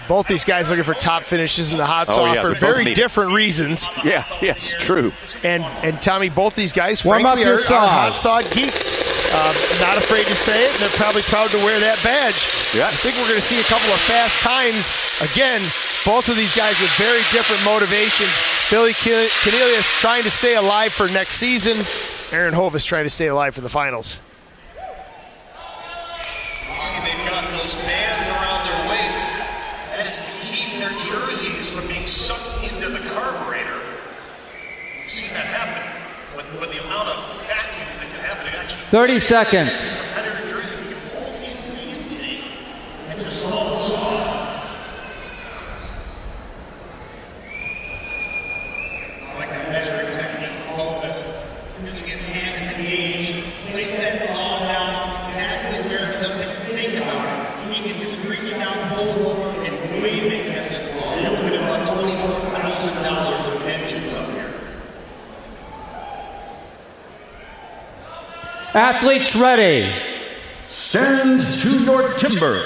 Both these guys looking for top finishes in the hot saw for very different reasons. Yeah, yes, true. And Tommy, both these guys, frankly, are hot saw geeks. Not afraid to say it, and they're probably proud to wear that badge. Yeah. I think we're going to see a couple of fast times. Again, both of these guys with very different motivations. Billy Cornelius trying to stay alive for next season. Aaron Hovis trying to stay alive for the finals. See, they've got those bands around their waist. That is keeping their jerseys from being sucked into the carburetor. You've seen that happen with the amount of vacuum that can happen. It actually 30 seconds. competitor jersey can pull into the intake and just slow the saw. I like that measuring technique. All of this. Using his hands and gauge. Place that saw down exactly where it doesn't have to think about it. You can just reach down, hold over, and waving at this law. You're looking at about $24,000 of engines up here. Athletes ready. Stand to your timber.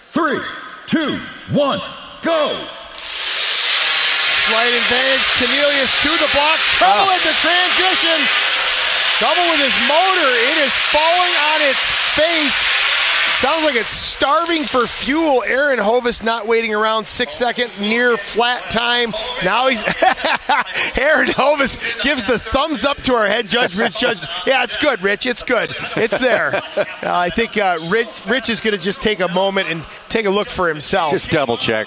3, 2, 1, go! Slight advantage, Cornelius to the block. Trouble at the transition. Trouble with his motor. It is falling on its face. Sounds like it's starving for fuel. Aaron Hovis not waiting around 6-second near flat time. Now he's Aaron Hovis gives the thumbs up to our head judge, Rich Judge. Yeah, it's good, Rich. It's good. It's there. I think Rich is going to just take a moment and take a look for himself. Just double check.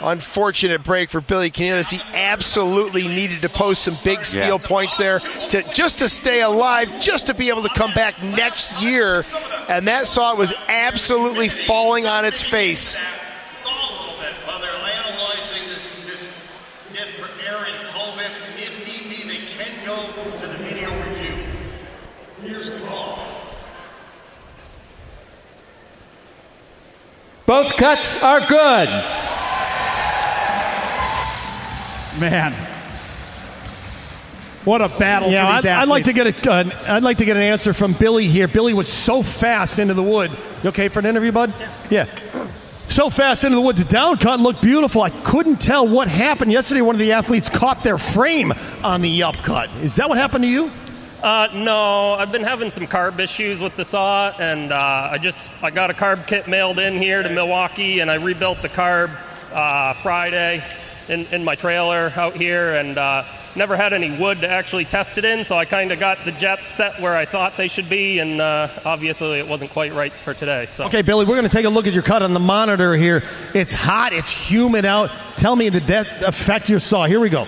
Unfortunate break for Billy Canellis. He absolutely needed to post some big steel points there just to stay alive, just to be able to come back next year. And that saw was absolutely falling on its face. Saw a little bit while they're analyzing this disc for Aaron Hovis. And if need be, they can go to the video review. Here's the call. Both cuts are good. Man, what a battle! Yeah, for these I'd like to athletes. I'd like to get an answer from Billy here. Billy was so fast into the wood. You okay for an interview, bud? Yeah. So fast into the wood. The down cut looked beautiful. I couldn't tell what happened yesterday. One of the athletes caught their frame on the up cut. Is that what happened to you? No, I've been having some carb issues with the saw, and I got a carb kit mailed in here to Milwaukee, and I rebuilt the carb Friday in my trailer out here, and never had any wood to actually test it in, so I kind of got the jets set where I thought they should be, and obviously it wasn't quite right for today. So. Okay, Billy, we're going to take a look at your cut on the monitor here. It's hot, it's humid out. Tell me, did that affect your saw? Here we go.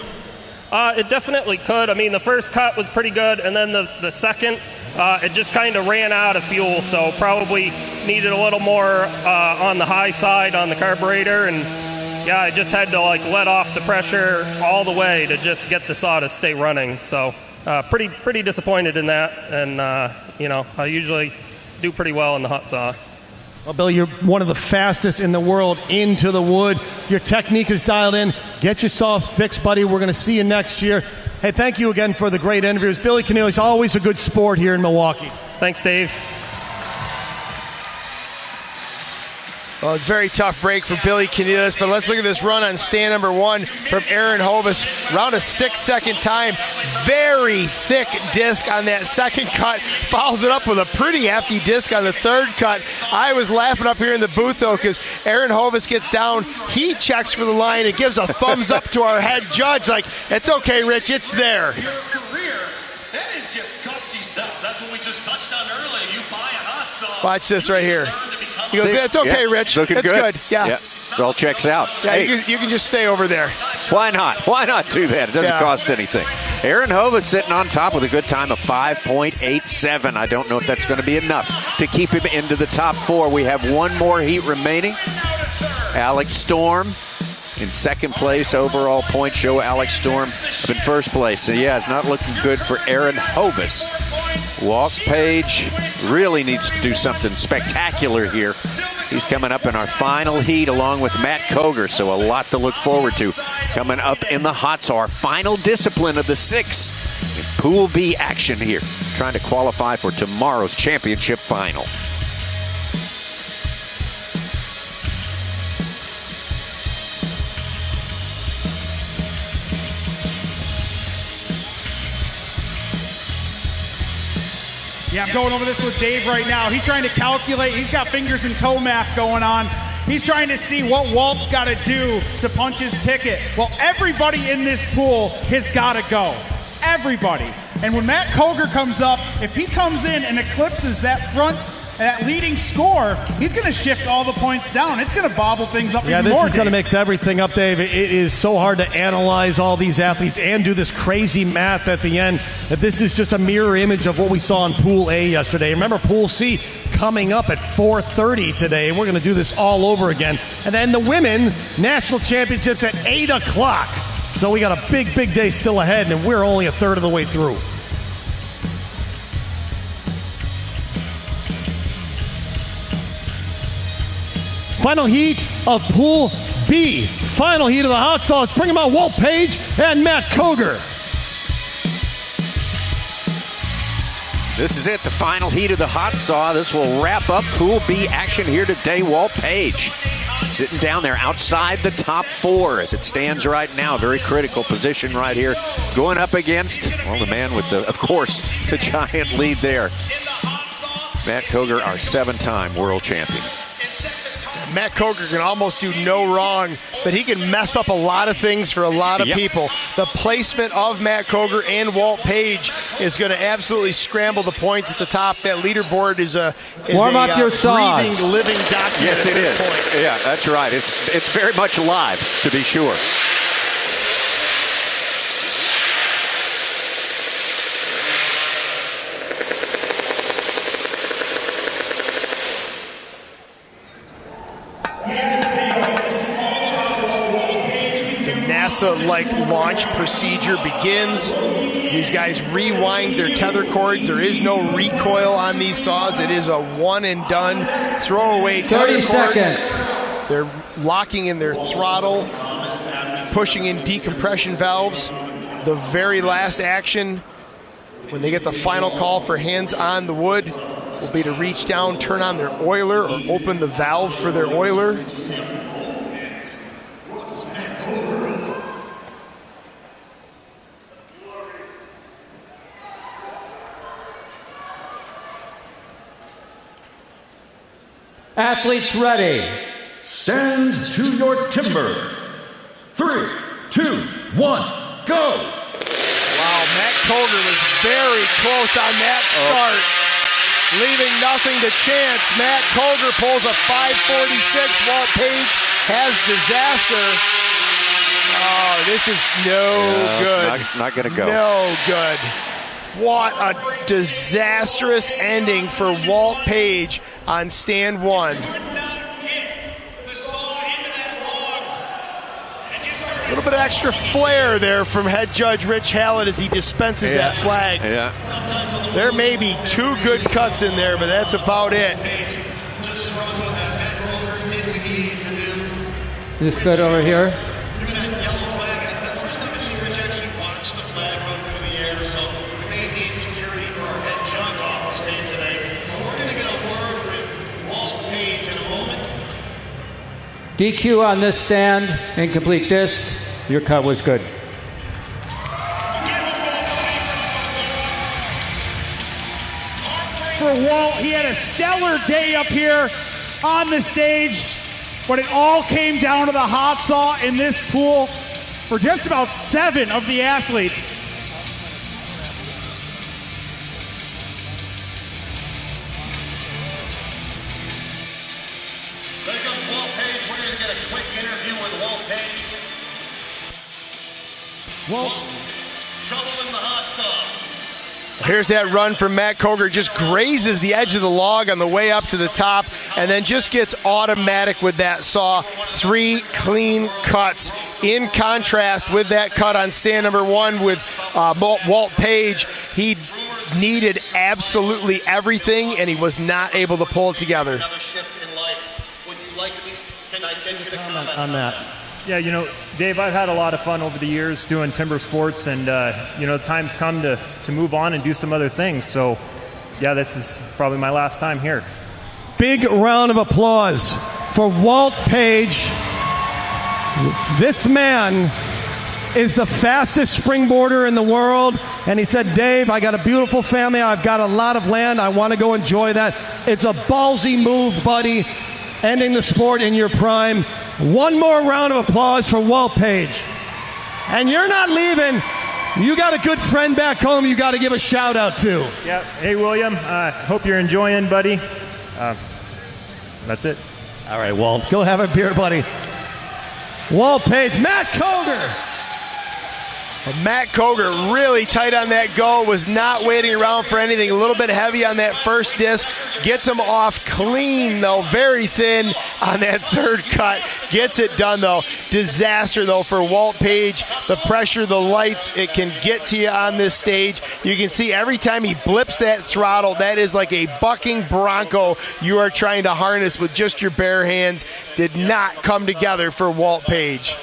It definitely could. I mean, the first cut was pretty good, and then the second, it just kind of ran out of fuel, so probably needed a little more on the high side on the carburetor, and yeah, I just had to let off the pressure all the way to just get the saw to stay running. So pretty disappointed in that, and I usually do pretty well in the hot saw. Well, Billy, you're one of the fastest in the world into the wood. Your technique is dialed in. Get your saw fixed, buddy. We're going to see you next year. Hey, thank you again for the great interviews. Billy Canellis, always a good sport here in Milwaukee. Thanks, Dave. Well, it's a very tough break for Billy Canellis, but let's look at this run on stand number 1 from Aaron Hovis. Around a 6-second time. Very thick disc on that second cut. Follows it up with a pretty hefty disc on the third cut. I was laughing up here in the booth, though, because Aaron Hovis gets down. He checks for the line and gives a thumbs up to our head judge. Like, it's okay, Rich, it's there. Your career, that is just gutsy stuff. That's what we just touched on earlier. You buy a hot saw. Watch this right here. He goes, yeah, it's okay, Rich. Looking it's good. Yeah. It all checks out. Yeah, hey, you can just stay over there. Why not? Why not do that? It doesn't cost anything. Aaron Hovis sitting on top with a good time of 5.87. I don't know if that's going to be enough to keep him into the top 4. We have one more heat remaining. Alex Storm in second place. Overall points show Alex Storm up in first place. So, yeah, it's not looking good for Aaron Hovis. Walt Page really needs to do something spectacular here. He's coming up in our final heat along with Matt Koger, so a lot to look forward to coming up in the Hotsaw, our final discipline of the 6 in Pool B action here, trying to qualify for tomorrow's championship final. Yeah, I'm going over this with Dave right now. He's trying to calculate. He's got fingers and toe math going on. He's trying to see what Walt's got to do to punch his ticket. Well, everybody in this pool has got to go. Everybody. And when Matt Koger comes up, if he comes in and eclipses that front, that leading score, he's going to shift all the points down. It's going to bobble things up even more. Yeah, this is going to mix everything up, Dave. It is so hard to analyze all these athletes and do this crazy math at the end. That this is just a mirror image of what we saw in Pool A yesterday. Remember, Pool C coming up at 4:30 today, and we're going to do this all over again. And then the women national championships at 8 o'clock. So we got a big, big day still ahead, and we're only a third of the way through. Final heat of Pool B. Final heat of the Hotsaw. Let's bring them out, Walt Page and Matt Koger. This is it, the final heat of the Hotsaw. This will wrap up Pool B action here today. Walt Page sitting down there outside the top 4 as it stands right now. Very critical position right here. Going up against, well, the man with the, of course, the giant lead there. Matt Koger, our 7-time world champion. Matt Koger can almost do no wrong, but he can mess up a lot of things for a lot of people. The placement of Matt Koger and Walt Page is going to absolutely scramble the points at the top. That leaderboard is a warm up your saws. Breathing, living document. Yes, it is. Point. Yeah, that's right. It's very much alive, to be sure. NASA-like launch procedure begins. These guys rewind their tether cords. There is no recoil on these saws. It is a one and done throwaway tether cord. 30 seconds. They're locking in their throttle, pushing in decompression valves. The very last action, when they get the final call for hands on the wood, will be to reach down, turn on their oiler, or open the valve for their oiler. Athletes ready. Stand to your timber. 3, 2, 1, go! Wow, Matt Koger was very close on that start, leaving nothing to chance. Matt Koger pulls a 5:46. Walt Page has disaster. Oh, this is no good. Not going to go. No good. What a disastrous ending for Walt Page on stand one. A little bit of extra flair there from head judge Rich Hallett as he dispenses that flag. Yeah. There may be 2 good cuts in there, but that's about it. This good over here. DQ on this stand, incomplete disc. Your cut was good. For Walt, he had a stellar day up here on the stage, but it all came down to the Hotsaw in this pool for just about 7 of the athletes. Walt, trouble in the hot saw. Here's that run from Matt Koger, just grazes the edge of the log on the way up to the top, and then just gets automatic with that saw. 3 clean cuts. In contrast with that cut on stand number 1 with Walt Page, he needed absolutely everything, and he was not able to pull it together. Another shift in life. Would you like me? Can I get you to comment on that? Yeah, you know, Dave, I've had a lot of fun over the years doing timber sports, and, you know, the time's come to move on and do some other things. So, yeah, this is probably my last time here. Big round of applause for Walt Page. This man is the fastest springboarder in the world, and he said, Dave, I got a beautiful family. I've got a lot of land. I want to go enjoy that. It's a ballsy move, buddy, ending the sport in your prime. One more round of applause for Walt Page. And you're not leaving. You got a good friend back home you got to give a shout out to. Yeah. Hey, William. Hope you're enjoying, buddy. That's it. All right, Walt. Go have a beer, buddy. Walt Page. Matt Koger. Matt Koger really tight on that go, was not waiting around for anything. A little bit heavy on that first disc. Gets him off clean, though, very thin on that third cut. Gets it done, though. Disaster, though, for Walt Page. The pressure, the lights, it can get to you on this stage. You can see every time he blips that throttle, that is like a bucking bronco you are trying to harness with just your bare hands. Did not come together for Walt Page.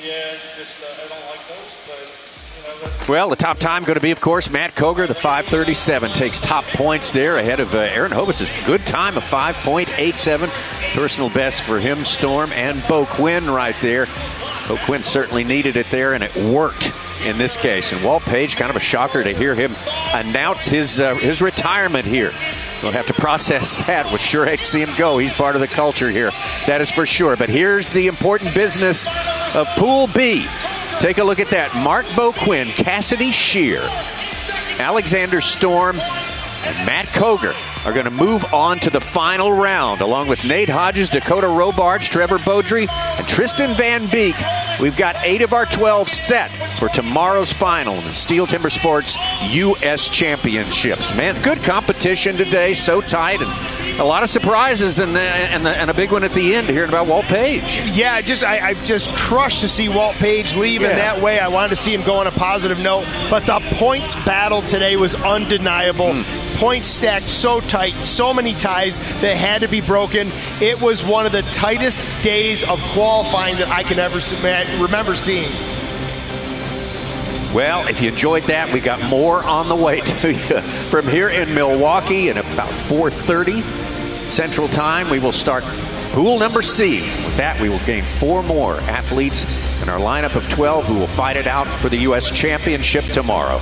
Yeah, just I don't like those, but you know, that's Well, the top time going to be, of course, Matt Koger. The 5:37 takes top points there ahead of Aaron Hovis' good time of 5.87. Personal best for him, Storm, and Bo Quinn right there. Bo Quinn certainly needed it there, and it worked in this case. And Walt Page, kind of a shocker to hear him announce his retirement here. We'll have to process that. We sure hate to see him go. He's part of the culture here, that is for sure. But here's the important business of Pool B. Take a look at that. Mark Boquin, Cassidy Shear, Alexander Storm, and Matt Koger are going to move on to the final round, along with Nate Hodges, Dakota Robards, Trevor Beaudry, and Tristan Van Beek. We've got 8 of our 12 set for tomorrow's final in the Steel Timber Sports U.S. Championships. Man, good competition today, so tight, and a lot of surprises, and a big one at the end, hearing about Walt Page. Yeah, I'm just crushed to see Walt Page leave in that way. I wanted to see him go on a positive note, but the points battle today was undeniable. Points stacked so tight, so many ties that had to be broken. It was one of the tightest days of qualifying that I can ever remember seeing. Well, if you enjoyed that, we got more on the way to you from here in Milwaukee at about 4:30 Central Time. We will start pool number C. With that, we will gain 4 more athletes in our lineup of 12 who will fight it out for the U.S. Championship tomorrow.